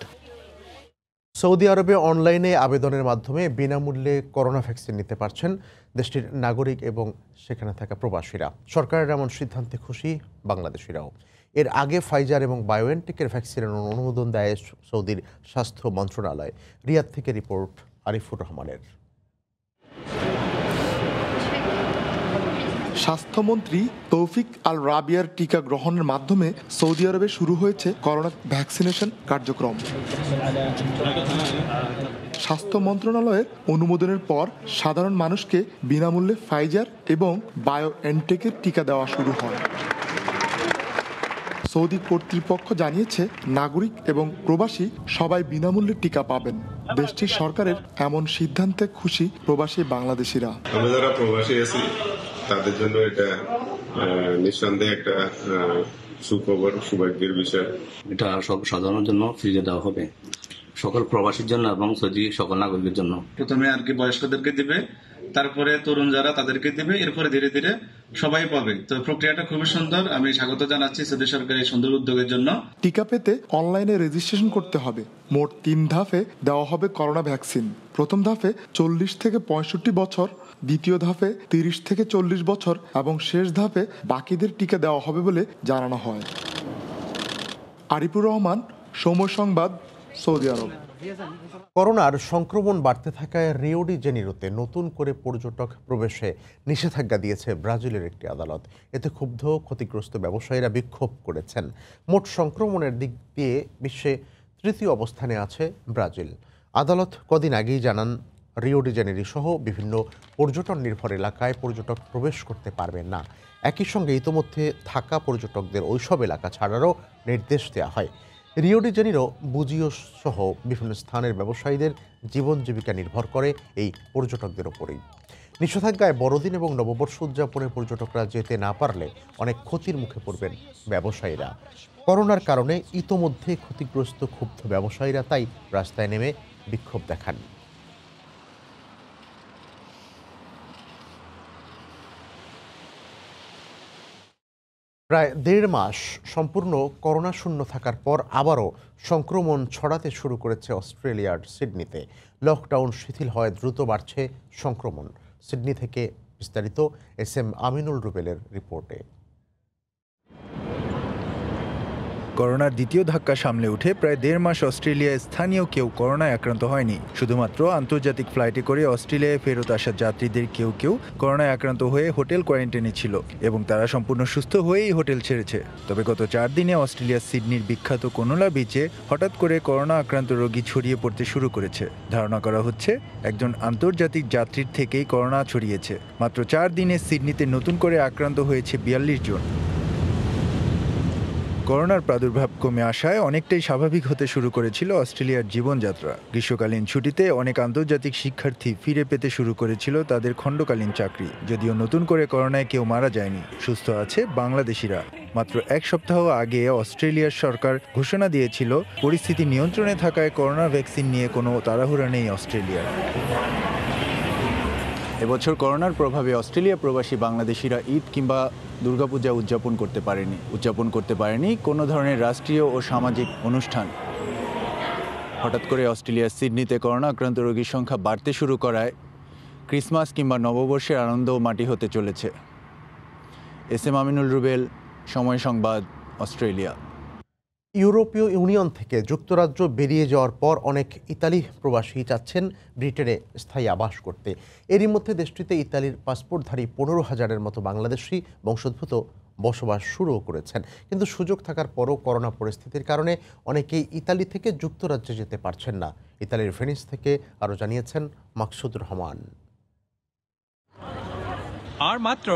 সৌদি আরবে অনলাইনে আবেদনের মাধ্যমে বিনামূল্যে করোনা ভ্যাকসিন নিতে পারছেন দেশটির নাগরিক এবং সেখানে থাকা প্রবাসীরা। সরকারের এমন সিদ্ধান্তে খুশি বাংলাদেশিরাও। এর আগে ফাইজার এবং বায়োএনটেকের ভ্যাকসিনের অনুমোদন দেয় সৌদির স্বাস্থ্য মন্ত্রণালয়। রিয়াদ থেকে রিপোর্ট আরিফুর রহমানের। স্বাস্থ্যমন্ত্রী তৌফিক আল রাবিয়ার টিকা গ্রহণের মাধ্যমে সৌদি আরবে শুরু হয়েছে করোনা ভ্যাকসিনেশন কার্যক্রম। স্বাস্থ্য মন্ত্রণালয়ের অনুমোদনের পর সাধারণ মানুষকে বিনামূল্যে ফাইজার এবং বায়োএনটেকের টিকা দেওয়া শুরু হয়। সৌদি কর্তৃপক্ষ জানিয়েছে নাগরিক এবং প্রবাসী সবাই বিনামূল্যে টিকা পাবেন। দেশটির সরকারের এমন সিদ্ধান্তে খুশি প্রবাসী বাংলাদেশিরা। আমরা যারা প্রবাসী আছি তাদের জন্য এটা নিঃসন্দেহে একটা সুখবর, সৌভাগ্যের বিষয়। এটা সর্বসাধারণের জন্য ফ্রিতে দেওয়া হবে, সকল প্রবাসীর জন্য এবং সৌদি সকল নাগরিকের জন্য। প্রথমে আর কি বয়স্কদেরকে দিবে, তারপরে তরুণ যারা তাদেরকে দিবে, এরপরে ধীরে ধীরে সবাই পাবে। তো প্রক্রিয়াটা খুবই সুন্দর, আমি স্বাগত জানাচ্ছি সৌদি সরকারের সুন্দর উদ্যোগের জন্য। টিকা পেতে অনলাইনে রেজিস্ট্রেশন করতে হবে। মোট 3 ধাপে দেওয়া হবে করোনা ভ্যাকসিন। প্রথম ধাপে 40 থেকে 65 বছর, দ্বিতীয় ধাপে 30 থেকে 40 বছর এবং শেষ ধাপে বাকিদের টিকা দেওয়া হবে বলে জানানো হয়। আরিফুর রহমান, সময় সংবাদ, সৌদি আরব। করোনার সংক্রমণ বাড়তে থাকায় রিও ডি জেনিরোতে নতুন করে পর্যটক প্রবেশে নিষেধাজ্ঞা দিয়েছে ব্রাজিলের একটি আদালত। এতে ক্ষুব্ধ ক্ষতিগ্রস্ত ব্যবসায়ীরা বিক্ষোভ করেছেন। মোট সংক্রমণের দিক দিয়ে বিশ্বে 3য় অবস্থানে আছে ব্রাজিল। আদালত কদিন আগেই জানান রিও ডি জেনিরো সহ বিভিন্ন পর্যটন নির্ভর এলাকায় পর্যটক প্রবেশ করতে পারবেন না। একই সঙ্গে ইতোমধ্যে থাকা পর্যটকদের ওইসব এলাকা ছাড়ারও নির্দেশ দেওয়া হয়। রিও ডি জেনিরো, বুজিওস সহ বিভিন্ন স্থানের ব্যবসায়ীদের জীবন জীবিকা নির্ভর করে এই পর্যটকদের ওপরেই। নিষেধাজ্ঞায় বড়দিন এবং নববর্ষ উদযাপনে পর্যটকরা যেতে না পারলে অনেক ক্ষতির মুখে পড়বেন ব্যবসায়ীরা। করোনার কারণে ইতোমধ্যে ক্ষতিগ্রস্ত ক্ষুব্ধ ব্যবসায়ীরা তাই রাস্তায় নেমে বিক্ষোভ দেখান। প্রায় 1.5 মাস সম্পূর্ণ করোনা শূন্য থাকার পর আবারও সংক্রমণ ছড়াতে শুরু করেছে অস্ট্রেলিয়ার সিডনিতে। লকডাউন শিথিল হয় দ্রুত বাড়ছে সংক্রমণ। সিডনি থেকে বিস্তারিত SM আমিনুল রুবেলের রিপোর্টে। করোনার দ্বিতীয় ধাক্কা সামলে উঠে প্রায় 1.5 মাস অস্ট্রেলিয়ায় স্থানীয় কেউ করোনায় আক্রান্ত হয়নি। শুধুমাত্র আন্তর্জাতিক ফ্লাইটে করে অস্ট্রেলিয়ায় ফেরত আসা যাত্রীদের কেউ কেউ করোনায় আক্রান্ত হয়ে হোটেল কোয়ারেন্টাইনে ছিল এবং তারা সম্পূর্ণ সুস্থ হয়েই হোটেল ছেড়েছে। তবে গত 4 দিনে অস্ট্রেলিয়ার সিডনির বিখ্যাত কোনোলা বিচে হঠাৎ করে করোনা আক্রান্ত রোগী ছড়িয়ে পড়তে শুরু করেছে। ধারণা করা হচ্ছে একজন আন্তর্জাতিক যাত্রীর থেকেই করোনা ছড়িয়েছে। মাত্র 4 দিনে সিডনিতে নতুন করে আক্রান্ত হয়েছে 42 জন। করোনার প্রাদুর্ভাব কমে আসায় অনেকটাই স্বাভাবিক হতে শুরু করেছিল অস্ট্রেলিয়ার জীবনযাত্রা। গ্রীষ্মকালীন ছুটিতে অনেক আন্তর্জাতিক শিক্ষার্থী ফিরে পেতে শুরু করেছিল তাদের খণ্ডকালীন চাকরি। যদিও নতুন করে করোনায় কেউ মারা যায়নি, সুস্থ আছে বাংলাদেশিরা। মাত্র 1 সপ্তাহ আগে অস্ট্রেলিয়ার সরকার ঘোষণা দিয়েছিল পরিস্থিতি নিয়ন্ত্রণে থাকায় করোনা ভ্যাকসিন নিয়ে কোনো তাড়াহুড়া নেই অস্ট্রেলিয়ার। এবছর করোনার প্রভাবে অস্ট্রেলিয়া প্রবাসী বাংলাদেশিরা ঈদ কিংবা দুর্গাপূজা উদযাপন করতে পারেনি কোনো ধরনের রাষ্ট্রীয় ও সামাজিক অনুষ্ঠান। হঠাৎ করে অস্ট্রেলিয়ার সিডনিতে করোনা আক্রান্ত রোগীর সংখ্যা বাড়তে শুরু করায় ক্রিসমাস কিংবা নববর্ষের আনন্দও মাটি হতে চলেছে। SM আমিনুল রুবেল, সময় সংবাদ, অস্ট্রেলিয়া। ইউরোপীয় ইউনিয়ন থেকে যুক্তরাজ্য বেরিয়ে যাওয়ার পর অনেক ইতালি প্রবাসী চাচ্ছেন ব্রিটেনে স্থায়ী আবাস করতে। এরই মধ্যে দেশটিতে ইতালির পাসপোর্টধারী 15,000-এর মতো বাংলাদেশি বংশোদ্ভূত বসবাস শুরুও করেছেন। কিন্তু সুযোগ থাকার পরও করোনা পরিস্থিতির কারণে অনেকেই ইতালি থেকে যুক্তরাজ্যে যেতে পারছেন না। ইতালির ভেনিস থেকে আরও জানিয়েছেন মাকসুদুর রহমান। আর মাত্র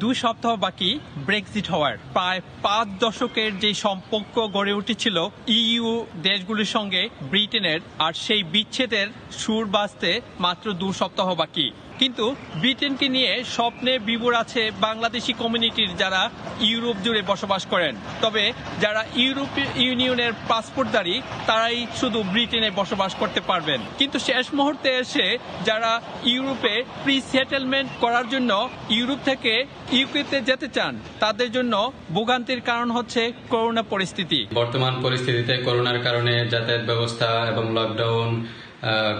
2 সপ্তাহ বাকি ব্রেক্সিট হওয়ার। প্রায় 5 দশকের যে সম্পর্ক গড়ে উঠেছিল ইইউ দেশগুলির সঙ্গে ব্রিটেনের, আর সেই বিচ্ছেদের সুর বাজতে মাত্র 2 সপ্তাহ বাকি। কিন্তু ব্রিটেনকে নিয়ে স্বপ্নে বিভোর আছে বাংলাদেশি কমিউনিটির যারা ইউরোপ জুড়ে বসবাস করেন। তবে যারা ইউরোপীয় ইউনিয়নের পাসপোর্টধারী তারাই শুধু ব্রিটেনে বসবাস করতে পারবেন। কিন্তু শেষ মুহূর্তে এসে যারা ইউরোপে প্রি সেটেলমেন্ট করার জন্য ইউরোপ থেকে ইউকেতে যেতে চান তাদের জন্য ভোগান্তির কারণ হচ্ছে করোনা পরিস্থিতি। বর্তমান পরিস্থিতিতে করোনার কারণে যাতায়াত ব্যবস্থা এবং লকডাউন,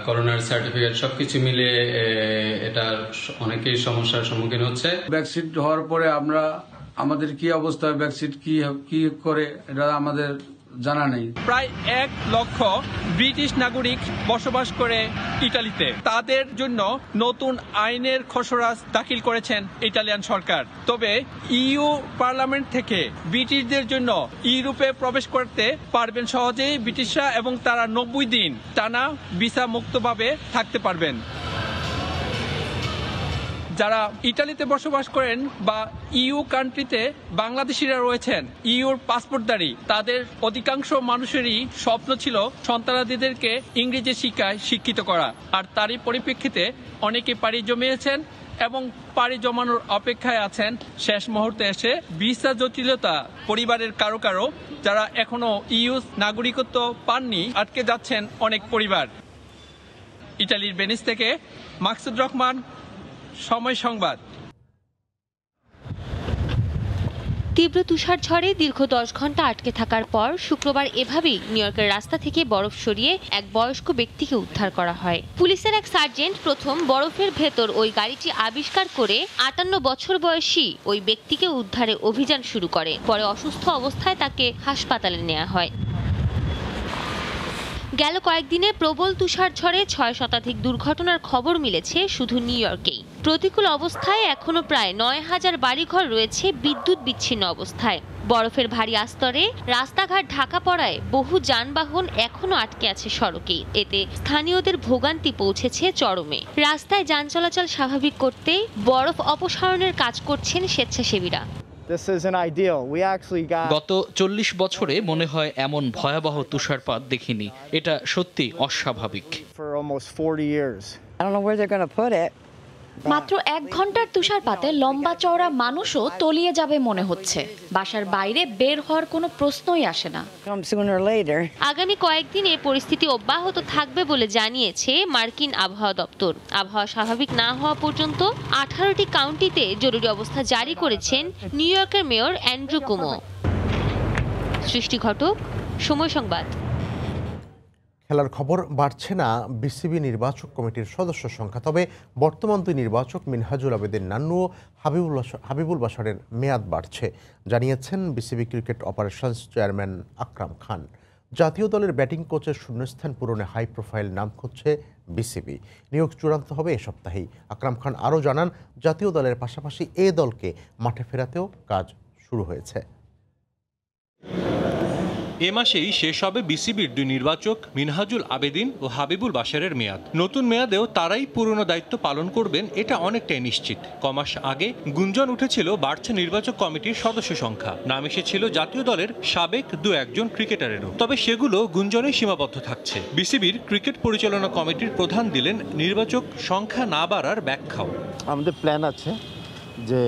করোনার সার্টিফিকেট সবকিছু মিলিয়ে এটা অনেকেই সমস্যার সম্মুখীন হচ্ছে। ব্রেক্সিট হওয়ার পরে আমাদের কি অবস্থা, ব্রেক্সিট কি করে এটা আমাদের জানা নেই। প্রায় 1 লক্ষ ব্রিটিশ নাগরিক বসবাস করে ইটালিতে। তাদের জন্য নতুন আইনের খসড়া দাখিল করেছেন ইটালিয়ান সরকার। তবে ইইউ পার্লামেন্ট থেকে ব্রিটিশদের জন্য ইউরোপে প্রবেশ করতে পারবেন সহজেই ব্রিটিশরা, এবং তারা 90 দিন টানা ভিসা মুক্তভাবে থাকতে পারবেন। যারা ইটালিতে বসবাস করেন বা ইইউ কান্ট্রিতে বাংলাদেশিরা রয়েছেন ইইউর পাসপোর্টধারী, তাদের অধিকাংশ মানুষেরই স্বপ্ন ছিল সন্তানাদিদেরকে ইংরেজি শিক্ষায় শিক্ষিত করা। আর তারই পরিপ্রেক্ষিতে অনেকে পাড়ি জমিয়েছেন এবং পাড়ি জমানোর অপেক্ষায় আছেন শেষ মুহূর্তে এসে। ভিসা জটিলতা পরিবারের কারো কারো যারা এখনো ইইউ নাগরিকত্ব পাননি, আটকে যাচ্ছেন অনেক পরিবার। ইটালির ভেনিস থেকে মাকসুদ রহমান, সময় সংবাদ। তীব্র তুষার ঝড়ে দীর্ঘ 10 ঘন্টা আটকে থাকার পর শুক্রবার এভাবেই নিউ ইয়র্কের রাস্তা থেকে বরফ সরিয়ে এক বয়স্ক ব্যক্তিকে উদ্ধার করা হয়। পুলিশের এক সার্জেন্ট প্রথম বরফের ভেতর ওই গাড়িটি আবিষ্কার করে 58 বছর বয়সী ওই ব্যক্তিকে উদ্ধারে অভিযান শুরু করে। পরে অসুস্থ অবস্থায় তাকে হাসপাতালে নেওয়া হয়। গেল কয়েকদিনে প্রবল তুষার ঝড়ে 6 শতাধিক দুর্ঘটনার খবর মিলেছে শুধু নিউ ইয়র্কেই। প্রতিকূল অবস্থায় এখনো প্রায় 9000 বাড়িঘর রয়েছে বিদ্যুৎ বিচ্ছিন্ন অবস্থায়। বরফের ভারী আস্তরে রাস্তাঘাট ঢাকা পড়ায় বহু যানবাহন এখনো আটকে আছে সড়কে। এতে স্থানীয়দের ভোগান্তি পৌঁছেছে চরমে। রাস্তায় যান চলাচল স্বাভাবিক করতে বরফ অপসারণের কাজ করছেন স্বেচ্ছাসেবীরা। গত 40 বছরে মনে হয় এমন ভয়াবহ তুষারপাত দেখিনি। এটা সত্যি অস্বাভাবিক। মাত্র 1 ঘন্টার তুষারপাতে লম্বা চওড়া মানুষও তলিয়ে যাবে মনে হচ্ছে। বাসার বাইরে বের হওয়ার কোনো প্রশ্নই আসে না। আগামী কয়েকদিনে পরিস্থিতি অব্যাহত থাকবে বলে জানিয়েছে মার্কিন আবহাওয়া দপ্তর। আবহাওয়া স্বাভাবিক না হওয়া পর্যন্ত 18টি কাউন্টিতে জরুরি অবস্থা জারি করেছেন নিউ ইয়র্কের মেয়র অ্যান্ড্রু কুমো। সৃষ্টি ঘটক, সময় সংবাদ। খেলার খবর বাড়ছে না বিসিবি নির্বাচক কমিটির সদস্য সংখ্যা। তবে বর্তমান 2 নির্বাচক মিনহাজুল আবেদিন নান্নু ও হাবিবুল বাশারের মেয়াদ বাড়ছে, জানিয়েছেন BCB cricket operations chairman Akram Khan. জাতীয় দলের ব্যাটিং কোচের শূন্যস্থান পূরণে হাই প্রোফাইল নাম খুঁজছে বিসিবি। নিয়োগ চূড়ান্ত হবে এ সপ্তাহেই। আকরাম খান আরও জানান, জাতীয় দলের পাশাপাশি এ দলকে মাঠে ফেরাতেও কাজ শুরু হয়েছে। এ মাসেই শেষ হবে বিসিবির 2 নির্বাচক মিনহাজুল আবেদিন ও হাবিবুল বাশারের মেয়াদ। নতুন মেয়াদেও তারাই পুরনো দায়িত্ব পালন করবেন, এটা অনেকটাই নিশ্চিত। কমাস আগে গুঞ্জন উঠেছিল বাড়ছে নির্বাচক কমিটির সদস্য সংখ্যা। নাম এসেছিল জাতীয় দলের সাবেক 2-1 ক্রিকেটারেরও। তবে সেগুলো গুঞ্জনেই সীমাবদ্ধ থাকছে। বিসিবির ক্রিকেট পরিচালনা কমিটির প্রধান দিলেন নির্বাচক সংখ্যা না বাড়ার ব্যাখ্যাও। আমাদের প্ল্যান আছে যে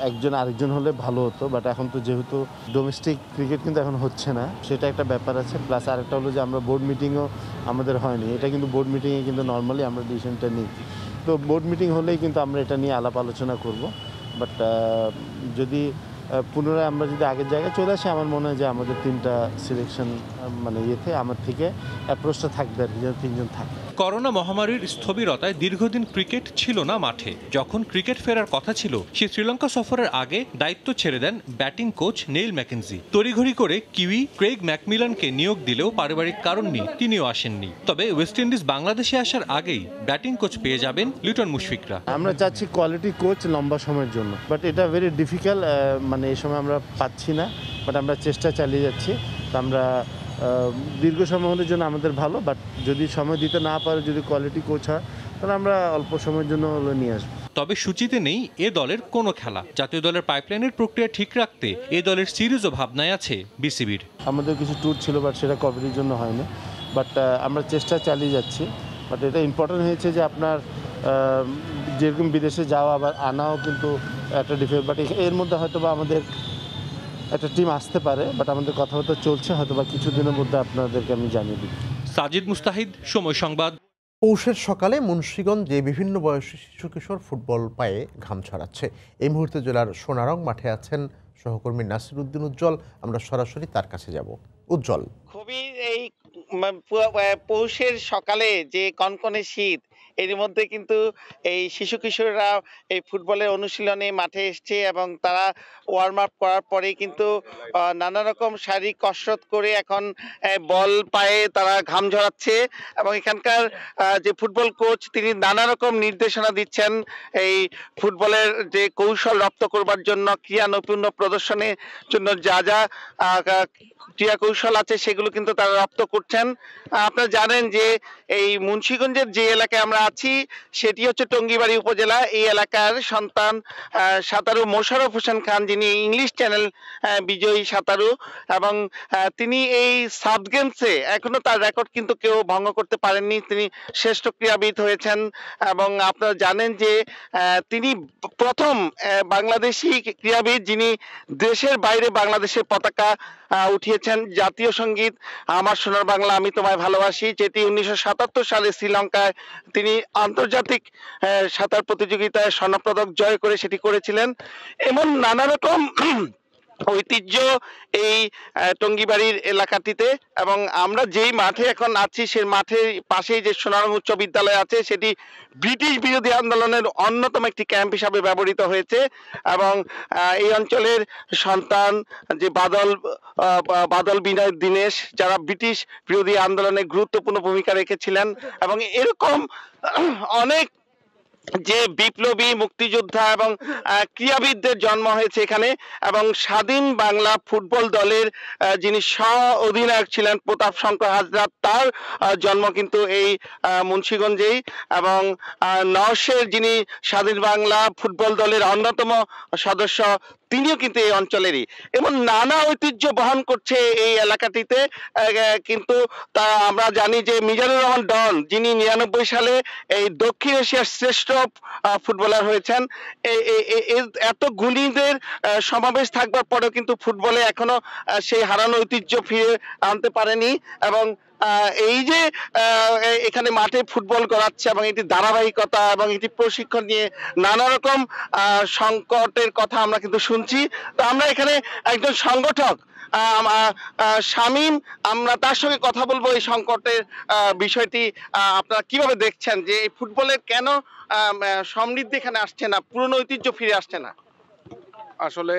একজন আরেকজন হলে ভালো হতো, বাট এখন তো যেহেতু ডোমেস্টিক ক্রিকেট কিন্তু এখন হচ্ছে না, সেটা একটা ব্যাপার আছে। প্লাস আরেকটা হলো যে আমরা বোর্ড মিটিংও আমাদের হয়নি। এটা কিন্তু বোর্ড মিটিংয়ে কিন্তু নর্মালি আমরা ডিসিশনটা নিই। তো বোর্ড মিটিং হলেই কিন্তু আমরা এটা নিয়ে আলাপ আলোচনা করব। বাট যদি পুনরায় আমরা যদি আগের জায়গায় চলে আসি, আমার মনে হয় যে আমাদের 3টা সিলেকশন মানে ইয়েতে আমার থেকে অ্যাপ্রোচটা থাকবে আর কি, 3 জন থাকে। করোনা মহামারীর স্থবিরতায় দীর্ঘদিন ক্রিকেট ছিল না মাঠে। যখন ক্রিকেট ফেরার কথা ছিল, সে শ্রীলঙ্কা সফরের আগে দায়িত্ব ছেড়ে দেন ব্যাটিং কোচ নেইল ম্যাকেনজি। তড়িঘড়ি করে কিউই ক্রেইগ ম্যাকমিলানকে নিয়োগ দিলেও পারিবারিক কারণ নিয়ে তিনিও আসেননি। তবে ওয়েস্ট ইন্ডিজ বাংলাদেশে আসার আগেই ব্যাটিং কোচ পেয়ে যাবেন লিটন মুশফিকরা। আমরা চাচ্ছি কোয়ালিটি কোচ লম্বা সময়ের জন্য, বাট এটা ভেরি ডিফিকাল্ট, মানে এই সময় আমরা পাচ্ছি না, বাট আমরা চেষ্টা চালিয়ে যাচ্ছি। আমরা দীর্ঘ সময়ের জন্য আমাদের ভালো, বাট যদি সময় দিতে না পারে, যদি কোয়ালিটি কোচ হয়, তাহলে আমরা অল্প সময়ের জন্য নিয়ে আসবো। তবে সূচিতে নেই এ দলের কোনো খেলা। জাতীয় দলের পাইপলাইনের প্রক্রিয়া ঠিক রাখতে এ দলের সিরিজও ভাবনায় আছে বিসিবির। আমাদের কিছু ট্যুর ছিল, বাট সেটা কোভিডের জন্য হয়নি, বাট আমরা চেষ্টা চালিয়ে যাচ্ছি। বাট এটা ইম্পর্টেন্ট হয়েছে যে আপনার যেরকম বিদেশে যাওয়া আবার আনাও কিন্তু একটা ডিফারেন্ট, বাট এর মধ্যে হয়তো বা আমাদের একটা টিম আসতে পারে, বাট আমাদের কথাবার্তা চলছে, হয়তো বা কিছুদিনের মধ্যে আপনাদেরকে আমি জানিয়ে দিই। সাজিদ মুস্তাহিদ, সময় সংবাদ। পৌষের সকালে মুন্সিগঞ্জে বিভিন্ন বয়সী শিশু কিশোর ফুটবল পায়ে ঘাম ছড়াচ্ছে। এই মুহূর্তে জেলার সোনারং মাঠে আছেন সহকর্মী নাসির উদ্দিন উজ্জ্বল। আমরা সরাসরি তার কাছে যাব। উজ্জ্বল, খুবই এই পৌষের সকালে যে কনকনে শীত, এর মধ্যে কিন্তু এই শিশু কিশোররা এই ফুটবলের অনুশীলনে মাঠে এসছে এবং তারা ওয়ার্ম আপ করার পরেই কিন্তু নানা রকম শারীরিক কসরত করে এখন বল পায়ে তারা ঘাম ঝরাচ্ছে এবং এখানকার যে ফুটবল কোচ তিনি নানা রকম নির্দেশনা দিচ্ছেন এই ফুটবলের যে কৌশল রপ্ত করবার জন্য, ক্রিয়া নৈপুণ্য প্রদর্শনের জন্য যা যা ক্রিয়া কৌশল আছে সেগুলো কিন্তু তারা রপ্ত করছেন। আপনারা জানেন যে এই মুন্সিগঞ্জের যে এলাকায় আমরা আছি সেটি হচ্ছে টঙ্গিবাড়ি উপজেলা। এই এলাকার সন্তান সাঁতারু মোশাররফ হোসেন খান, যিনি ইংলিশ চ্যানেল বিজয়ী সাঁতারু, এবং তিনি এই সাউথ গেমসে এখনো তার রেকর্ড কিন্তু কেউ ভঙ্গ করতে পারেননি। তিনি শ্রেষ্ঠ ক্রীড়াবিদ হয়েছেন এবং আপনারা জানেন যে তিনি প্রথম বাংলাদেশি ক্রীড়াবিদ যিনি দেশের বাইরে বাংলাদেশের পতাকা উঠিয়েছেন। জাতীয় সঙ্গীত আমার সোনার বাংলা আমি তোমায় ভালোবাসি, যেটি 1977 সালে শ্রীলঙ্কায় তিনি আন্তর্জাতিক সাঁতার প্রতিযোগিতায় স্বর্ণপদক জয় করে সেটি করেছিলেন। এমন নানা রকম ঐতিহ্য এই টঙ্গিবাড়ির এলাকাটিতে, এবং আমরা যেই মাঠে এখন আছি সেই মাঠের পাশেই যে সোনারং উচ্চ বিদ্যালয় আছে সেটি ব্রিটিশ বিরোধী আন্দোলনের অন্যতম একটি ক্যাম্প হিসাবে ব্যবহৃত হয়েছে এবং এই অঞ্চলের সন্তান যে বাদল বিনয় দীনেশ, যারা ব্রিটিশ বিরোধী আন্দোলনে গুরুত্বপূর্ণ ভূমিকা রেখেছিলেন, এবং এরকম অনেক যে বিপ্লবী মুক্তিযোদ্ধা এবং ক্রীড়াবিদদের জন্ম হয়েছে এখানে। এবং স্বাধীন বাংলা ফুটবল দলের যিনি সহ অধিনায়ক ছিলেন প্রতাপ শঙ্কর হাজরা, তার জন্ম কিন্তু এই মুন্সিগঞ্জেই, এবং নওশের যিনি স্বাধীন বাংলা ফুটবল দলের অন্যতম সদস্য, তিনিও কিন্তু এই অঞ্চলেরই। এবং নানা ঐতিহ্য বহন করছে এই এলাকাটিতে। কিন্তু তা আমরা জানি যে মিজানুর রহমান ডন, যিনি 99 সালে এই দক্ষিণ এশিয়ার শ্রেষ্ঠ ফুটবলার হয়েছেন, এত গুণীদের সমাবেশ থাকবার পরেও কিন্তু ফুটবলে এখনো সেই হারানো ঐতিহ্য ফিরে আনতে পারেনি। এবং এই যে এখানে মাঠে ফুটবল করাচ্ছে এবং এটি ধারাবাহিকতা এবং এটি প্রশিক্ষণ নিয়ে নানা রকম সংকটের কথা আমরা কিন্তু শুনছি। তো আমরা এখানে একজন সংগঠক শামীম, আমরা তার সঙ্গে কথা বলবো এই সংকটের বিষয়টি আপনারা কিভাবে দেখছেন, যে এই ফুটবলের কেন সমৃদ্ধি এখানে আসছে না, পুরনো ঐতিহ্য ফিরে আসছে না? আসলে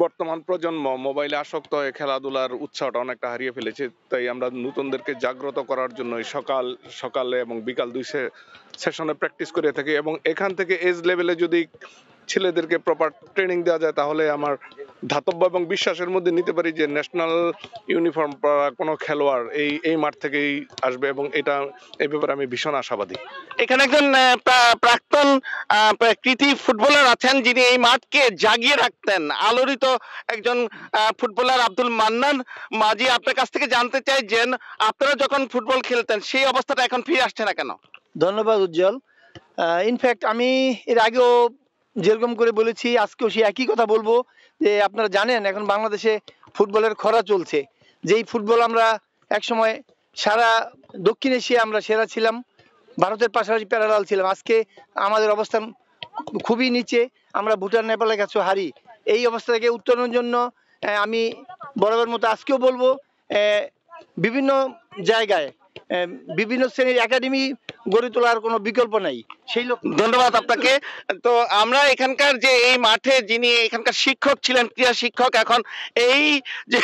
বর্তমান প্রজন্ম মোবাইলে আসক্ত হয়ে খেলাধুলার উৎসাহটা অনেকটা হারিয়ে ফেলেছে। তাই আমরা নতুনদেরকে জাগ্রত করার জন্য সকালে এবং বিকাল 2 সেশনে প্র্যাকটিস করে থাকি, এবং এখান থেকে এজ লেভেলে যদি ছেলেদেরকে প্রপার ট্রেনিং দেওয়া যায় তাহলে আমার ধাতব্য এবং বিশ্বাসের মধ্যে নিতে পারি যে ন্যাশনাল ইউনিফর্ম পরা কোনো খেলোয়াড় এই মাঠ থেকেই আসবে, এবং এই ব্যাপারে আমি ভীষণ আশাবাদী। এখানে একজন প্রাক্তন কৃতি ফুটবলার আছেন যিনি এই মাঠকে জাগিয়ে রাখতেন, আলোড়িত একজন ফুটবলার আব্দুল মান্নান মাঝি। আপনার কাছ থেকে জানতে চাই যে আপনারা যখন ফুটবল খেলতেন সেই অবস্থাটা এখন ফিরে আসছে না কেন? ধন্যবাদ উজ্জ্বল। ইনফ্যাক্ট আমি এর আগেও যেরকম করে বলেছি আজকেও সেই একই কথা বলবো যে আপনারা জানেন এখন বাংলাদেশে ফুটবলের খরা চলছে। যেই ফুটবল আমরা একসময় সারা দক্ষিণ এশিয়া আমরা সেরা ছিলাম, ভারতের পাশাপাশি প্যারালাল ছিলাম, আজকে আমাদের অবস্থান খুবই নিচে, আমরা ভুটান নেপালের কাছে হারি। এই অবস্থা থেকে উত্তরণের জন্য আমি বরাবর মতো আজকেও বলবো বিভিন্ন জায়গায় বিভিন্ন শ্রেণীর একাডেমি গড়ে তোলার কোনো বিকল্প নাই। সেই লোক ধন্যবাদ আপনাকে। তো আমরা এখানকার যে এই মাঠে যিনি এখানকার শিক্ষক ছিলেন, ক্রীড়া শিক্ষক, এখন এই যে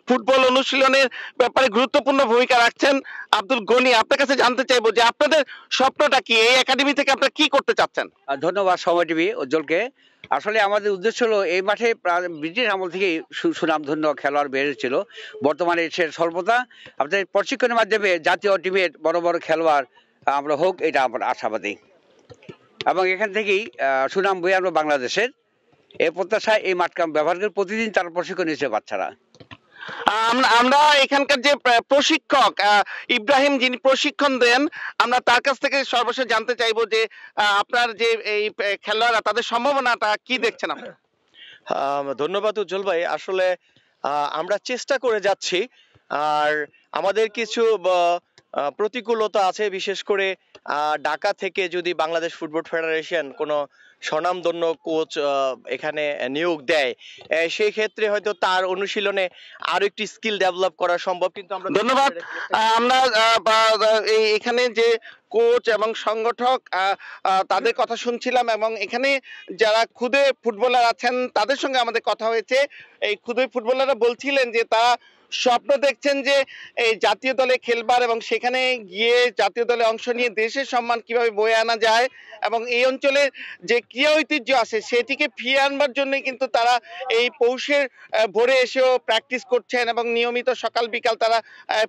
ফুটবল অনুশীলনের ব্যাপারে গুরুত্বপূর্ণ ভূমিকা রাখছেন আব্দুল গনি, আপনার কাছে জানতে চাইবো যে আপনাদের স্বপ্নটা কি, এই একাডেমি থেকে আপনারা কি করতে চাচ্ছেন? ধন্যবাদ সময় টিভি উজ্জ্বলকে। আসলে আমাদের উদ্দেশ্য হলো এই মাঠে ব্রিটিশ আমল থেকেই সুনামধন্য খেলোয়াড় বেরিয়েছিল, বর্তমানে সে স্বল্পতা। আমাদের প্রশিক্ষণের মাধ্যমে জাতীয় টিমের বড় বড় খেলোয়াড় আমরা হোক, এটা আমরা আশাবাদী, এবং এখান থেকেই সুনাম বয়ে আমরা বাংলাদেশের এই প্রত্যাশায় এই মাঠকে ব্যবহার করে প্রতিদিন তারা প্রশিক্ষণ নিচ্ছে বাচ্চারা। আমরা এখানকার যে প্রশিক্ষক ইব্রাহিম যিনি প্রশিক্ষণ দেন, আমরা তার কাছ থেকে সর্বশেষ জানতে চাইবো যে আপনার যে এই খেলোয়াড়রা তাদের সম্ভাবনাটা কি দেখছেন আপনারা? ধন্যবাদ উজ্জ্বল ভাই। আসলে আমরা চেষ্টা করে যাচ্ছি, আর আমাদের কিছু প্রতিকূলতা আছে, বিশেষ করে ঢাকা থেকে যদি বাংলাদেশ ফুটবল ফেডারেশন কোনো স্বনামধন্য কোচ এখানে নিয়োগ দেয়, সেই ক্ষেত্রে হয়তো তার অনুশীলনে আরো একটি স্কিল ডেভেলপ করা সম্ভব। কিন্তু আমরা ধন্যবাদ। আমরা এখানে যে কোচ এবং সংগঠক তাদের কথা শুনছিলাম, এবং এখানে যারা খুদে ফুটবলার আছেন তাদের সঙ্গে আমাদের কথা হয়েছে। এই খুদে ফুটবলাররা বলছিলেন যে তারা স্বপ্ন দেখছেন যে এই জাতীয় দলে খেলবার, এবং সেখানে গিয়ে জাতীয় দলে অংশ নিয়ে দেশের সম্মান কিভাবে বয়ে আনা যায়, এবং এই অঞ্চলের যে ক্রীড়া ঐতিহ্য আছে সেটিকে ফিরিয়ে আনবার জন্য কিন্তু তারা এই পৌষের ভোরে এসেও প্র্যাকটিস করছেন, এবং নিয়মিত সকাল বিকাল তারা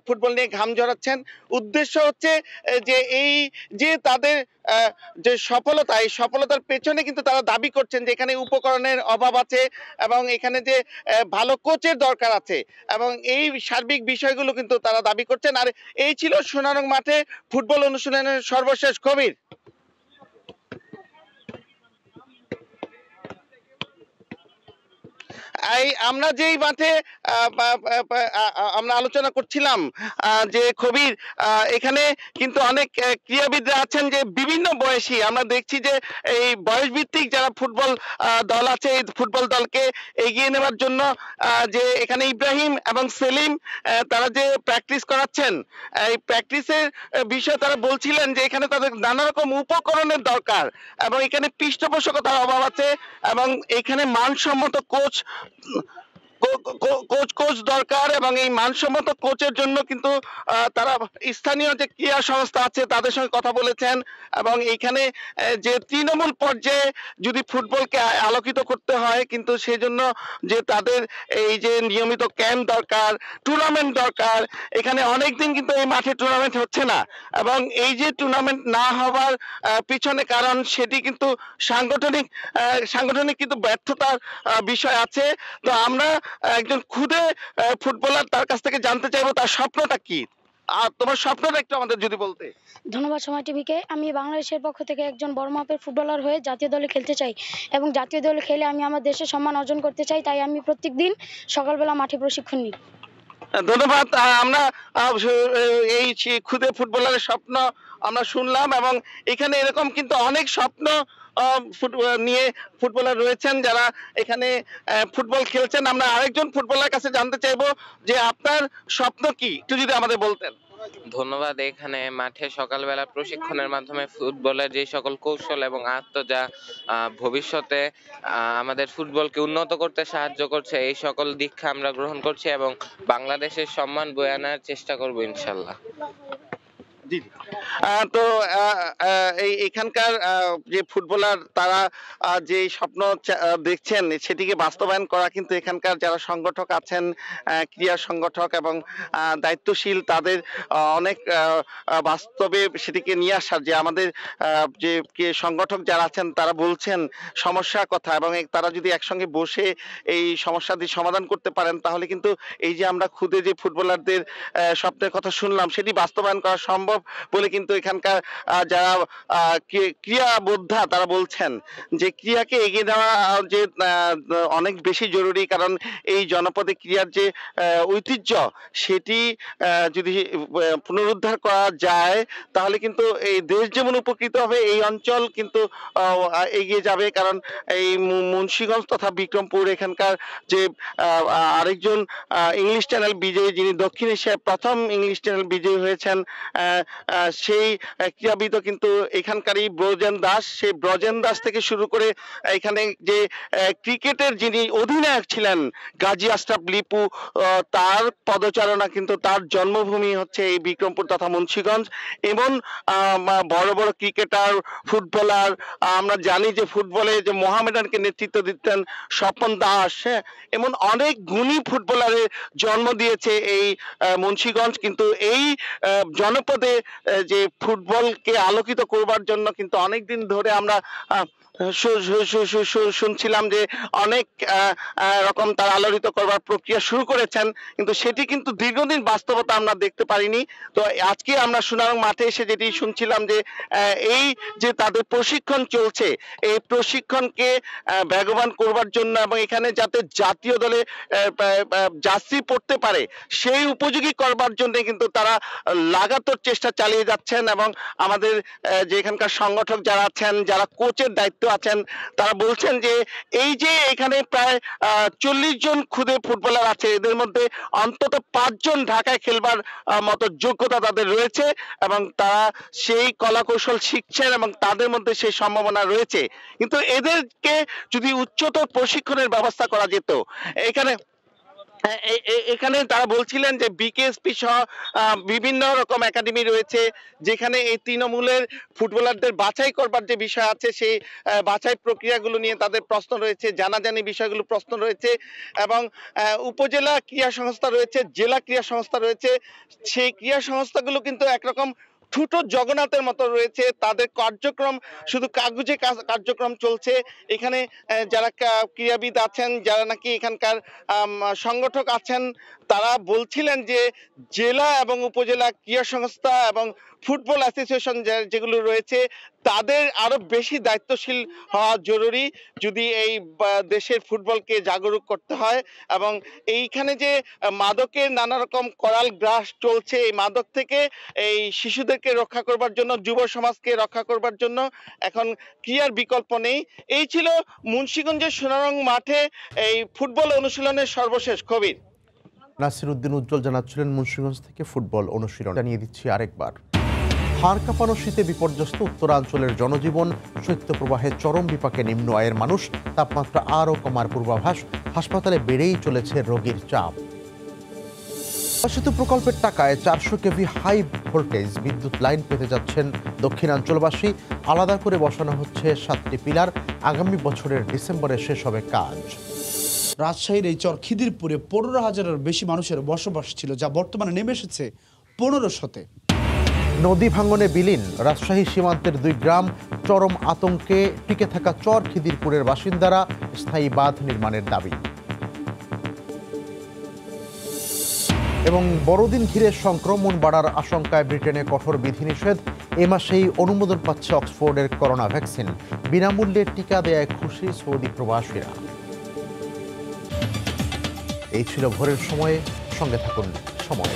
ফুটবল নিয়ে ঘাম ঝরাচ্ছেন। উদ্দেশ্য হচ্ছে যে এই যে তাদের যে সফলতা, এই সফলতার পেছনে কিন্তু তারা দাবি করছেন যে এখানে উপকরণের অভাব আছে, এবং এখানে যে ভালো কোচের দরকার আছে, এবং এই সার্বিক বিষয়গুলো কিন্তু তারা দাবি করছেন। আর এই ছিল সোনারং মাঠে ফুটবল অনুশীলনের সর্বশেষ খবর। আমরা যেই মাঠে আমরা আলোচনা করছিলাম যে কবির, এখানে কিন্তু অনেক ক্রীড়াবিদরা আছেন যে বিভিন্ন বয়সী। আমরা দেখছি যে এই বয়স ভিত্তিক যারা ফুটবল দল আছে, এই ফুটবল দলকে এগিয়ে নেওয়ার জন্য যে এখানে ইব্রাহিম এবং সেলিম তারা যে প্র্যাকটিস করাচ্ছেন, এই প্র্যাকটিসের বিষয়ে তারা বলছিলেন যে এখানে তাদের নানা রকম উপকরণের দরকার, এবং এখানে পৃষ্ঠপোষকতার অভাব আছে, এবং এখানে মানসম্মত কোচ দরকার, এবং এই মানসম্মত কোচের জন্য কিন্তু তারা স্থানীয় যে ক্রীড়া সংস্থা আছে তাদের সঙ্গে কথা বলেছেন, এবং এইখানে যে তৃণমূল পর্যায়ে যদি ফুটবলকে আলোকিত করতে হয়, কিন্তু সেই জন্য যে তাদের এই যে নিয়মিত ক্যাম্প দরকার, টুর্নামেন্ট দরকার। এখানে অনেকদিন কিন্তু এই মাঠে টুর্নামেন্ট হচ্ছে না, এবং এই যে টুর্নামেন্ট না হওয়ার পিছনে কারণ সেটি কিন্তু সাংগঠনিক কিন্তু ব্যর্থতার বিষয় আছে। তো আমরা একজন খুদে ফুটবলার, তার কাছ থেকে জানতে চাইবো তার স্বপ্নটা কি, আর তোমার স্বপ্নটা একটু আমাদের যদি বলতে। ধন্যবাদ সময় টিভিকে। আমি বাংলাদেশের পক্ষ থেকে একজন বড় মাপের ফুটবলার হয়ে জাতীয় দলে খেলতে চাই, এবং জাতীয় দলে খেলে আমি আমার দেশের সম্মান অর্জন করতে চাই। তাই আমি প্রত্যেকদিন সকালবেলা মাঠে প্রশিক্ষণ নিই। ধন্যবাদ। আমরা এই খুদে ফুটবলারের স্বপ্ন আমরা শুনলাম, এবং এখানে এরকম কিন্তু অনেক স্বপ্ন নিয়ে ফুটবলার রয়েছেন যারা এখানে ফুটবল খেলছেন। আমরা আরেকজন ফুটবলার কাছে জানতে চাইবো যে আপনার স্বপ্ন কি, একটু যদি আমাদের বলতেন। ধন্যবাদ। এখানে মাঠে সকালবেলা প্রশিক্ষণের মাধ্যমে ফুটবলের যে সকল কৌশল এবং আত্মজা ভবিষ্যতে আমাদের ফুটবলকে উন্নত করতে সাহায্য করছে, এই সকল দীক্ষা আমরা গ্রহণ করছি, এবং বাংলাদেশের সম্মান বয়ে আনার চেষ্টা করব ইনশাল্লাহ। তো এখানকার যে ফুটবলার তারা যে স্বপ্ন দেখছেন সেটিকে বাস্তবায়ন করা কিন্তু এখানকার যারা সংগঠক আছেন, ক্রীড়া সংগঠক এবং দায়িত্বশীল, তাদের অনেক বাস্তবে সেটিকে নিয়ে আসার, যে আমাদের যে সংগঠক যারা আছেন তারা বলছেন সমস্যার কথা, এবং তারা যদি একসঙ্গে বসে এই সমস্যাটি সমাধান করতে পারেন তাহলে কিন্তু এই যে আমরা খুদে যে ফুটবলারদের স্বপ্নের কথা শুনলাম সেটি বাস্তবায়ন করা সম্ভব। বলে কিন্তু এখানকার যারা ক্রিয়াবোদ্ধা তারা বলছেন যে ক্রিয়াকে এগিয়ে নেওয়া যে অনেক বেশি জরুরি, কারণ এই জনপদে ক্রিয়ার যে ঐতিহ্য সেটি যদি পুনরুদ্ধার করা যায় তাহলে কিন্তু এই দেশ যেমন উপকৃত হবে, এই অঞ্চল কিন্তু এগিয়ে যাবে। কারণ এই মুন্সিগঞ্জ তথা বিক্রমপুর এখানকার যে আরেকজন ইংলিশ চ্যানেল বিজয়ী, যিনি দক্ষিণ এশিয়ার প্রথম ইংলিশ চ্যানেল বিজয়ী হয়েছেন, সেই ক্রীড়াবিদও কিন্তু এখানকারই ব্রজেন দাস। সেই ব্রজেন দাস থেকে শুরু করে এখানে যে ক্রিকেটের যিনি অধিনায়ক ছিলেন গাজী আশরাফ লিপু, তার পদচারণা কিন্তু তার জন্মভূমি হচ্ছে এই বিক্রমপুর তথা মুন্সিগঞ্জ। এমন বড় বড় ক্রিকেটার, ফুটবলার, আমরা জানি যে ফুটবলে যে মোহামেডানকে নেতৃত্ব দিতেন স্বপন দাস, এমন অনেক গুণী ফুটবলারের জন্ম দিয়েছে এই মুন্সিগঞ্জ। কিন্তু এই জনপদে যে ফুটবলকে আলোকিত করবার জন্য কিন্তু অনেকদিন ধরে আমরা শুনছিলাম যে অনেক রকম তার আলোড়িত করবার প্রক্রিয়া শুরু করেছেন, কিন্তু সেটি কিন্তু দীর্ঘদিন বাস্তবতা আমরা দেখতে পারিনি। তো আজকে আমরা সুনারং মাঠে এসে যেটি শুনছিলাম যে এই যে তাদের প্রশিক্ষণ চলছে, এই প্রশিক্ষণকে বেগবান করবার জন্য এবং এখানে যাতে জাতীয় দলে জার্সি পড়তে পারে সেই উপযোগী করবার জন্য কিন্তু তারা লাগাতার চেষ্টা চালিয়ে যাচ্ছেন। এবং আমাদের যে এখানকার সংগঠক যারা আছেন, যারা কোচের দায়িত্ব আছেন, তারা বলছেন যে এই যে এখানে প্রায় 40 জন খুদে ফুটবলার আছে, এদের মধ্যে অন্তত 5 জন ঢাকায় খেলবার মতো যোগ্যতা তাদের রয়েছে এবং তারা সেই কলা কৌশল শিখছেন এবং তাদের মধ্যে সেই সম্ভাবনা রয়েছে। কিন্তু এদেরকে যদি উচ্চতর প্রশিক্ষণের ব্যবস্থা করা যেত, এখানে তারা বলছিলেন যে বিকেএসপি সহ বিভিন্ন রকম একাডেমি রয়েছে, যেখানে এই তৃণমূলের ফুটবলারদের বাছাই করবার যে বিষয় আছে সেই বাছাই প্রক্রিয়াগুলো নিয়ে তাদের প্রশ্ন রয়েছে, জানাজানি বিষয়গুলো প্রশ্ন রয়েছে। এবং উপজেলা ক্রীড়া সংস্থা রয়েছে, জেলা ক্রীড়া সংস্থা রয়েছে, সেই ক্রীড়া সংস্থাগুলো কিন্তু একরকম ছোট জগন্নাথের মতো রয়েছে, তাদের কার্যক্রম শুধু কাগজে কার্যক্রম চলছে। এখানে যারা ক্রীড়াবিদ আছেন, যারা নাকি এখানকার সংগঠক আছেন, তারা বলছিলেন যে জেলা এবং উপজেলা ক্রীড়া সংস্থা এবং ফুটবল অ্যাসোসিয়েশন যেগুলো রয়েছে তাদের আরো বেশি দায়িত্বশীল হওয়া জরুরি যদি এই দেশের ফুটবলকে জাগরুক করতে হয়। এবং এইখানে যে মাদকের নানা রকম করাল গ্রাস চলছে, এই মাদক থেকে এই শিশুদেরকে রক্ষা করবার জন্য, যুব সমাজকে রক্ষা করবার জন্য এখন ক্রীড়ার বিকল্প নেই। এই ছিল মুন্সিগঞ্জের সোনারং মাঠে এই ফুটবল অনুশীলনের সর্বশেষ খবর। নাসির উদ্দিন উজ্জ্বল জানাচ্ছিলেন মুন্সিগঞ্জ থেকে ফুটবল অনুশীলন। জানিয়ে দিচ্ছি আরেকবার, হাড় কাঁপানো শীতে বিপর্যস্ত উত্তরাঞ্চলের জনজীবন, শৈত্যপ্রবাহে চরম বিপাকে নিম্ন আয়ের মানুষ, তাপমাত্রা আরও কমার পূর্বাভাস, হাসপাতালে বেড়েই চলেছে রোগীর চাপ। সেতু প্রকল্পের টাকায় 400 কেভি হাই ভোল্টেজ বিদ্যুৎ লাইন পেতে যাচ্ছেন দক্ষিণাঞ্চলবাসী। আলাদা করে বসানো হচ্ছে 7টি পিলার। আগামী বছরের ডিসেম্বরে শেষ হবে কাজ। রাজশাহীর এই চর খিদিরপুরে 15,000-এর বেশি মানুষের বসবাস ছিল, যা বর্তমানে নেমে এসেছে 1500-তে। নদী ভাঙনে বিলীন রাজশাহী সীমান্তের 2 গ্রাম, চরম আতঙ্কে টিকে থাকা চর খিদিরপুরের বাসিন্দারা, স্থায়ী বাঁধ নির্মাণের দাবি। এবং বড়দিন ঘিরে সংক্রমণ বাড়ার আশঙ্কায় ব্রিটেনে কঠোর বিধিনিষেধ। এ মাসেই অনুমোদন পাচ্ছে অক্সফোর্ডের করোনা ভ্যাকসিন। বিনামূল্যে টিকা দেয়ায় খুশি সৌদি প্রবাসীরা। এই ছিল ভোরের সময়ে, সঙ্গে থাকুন সময়।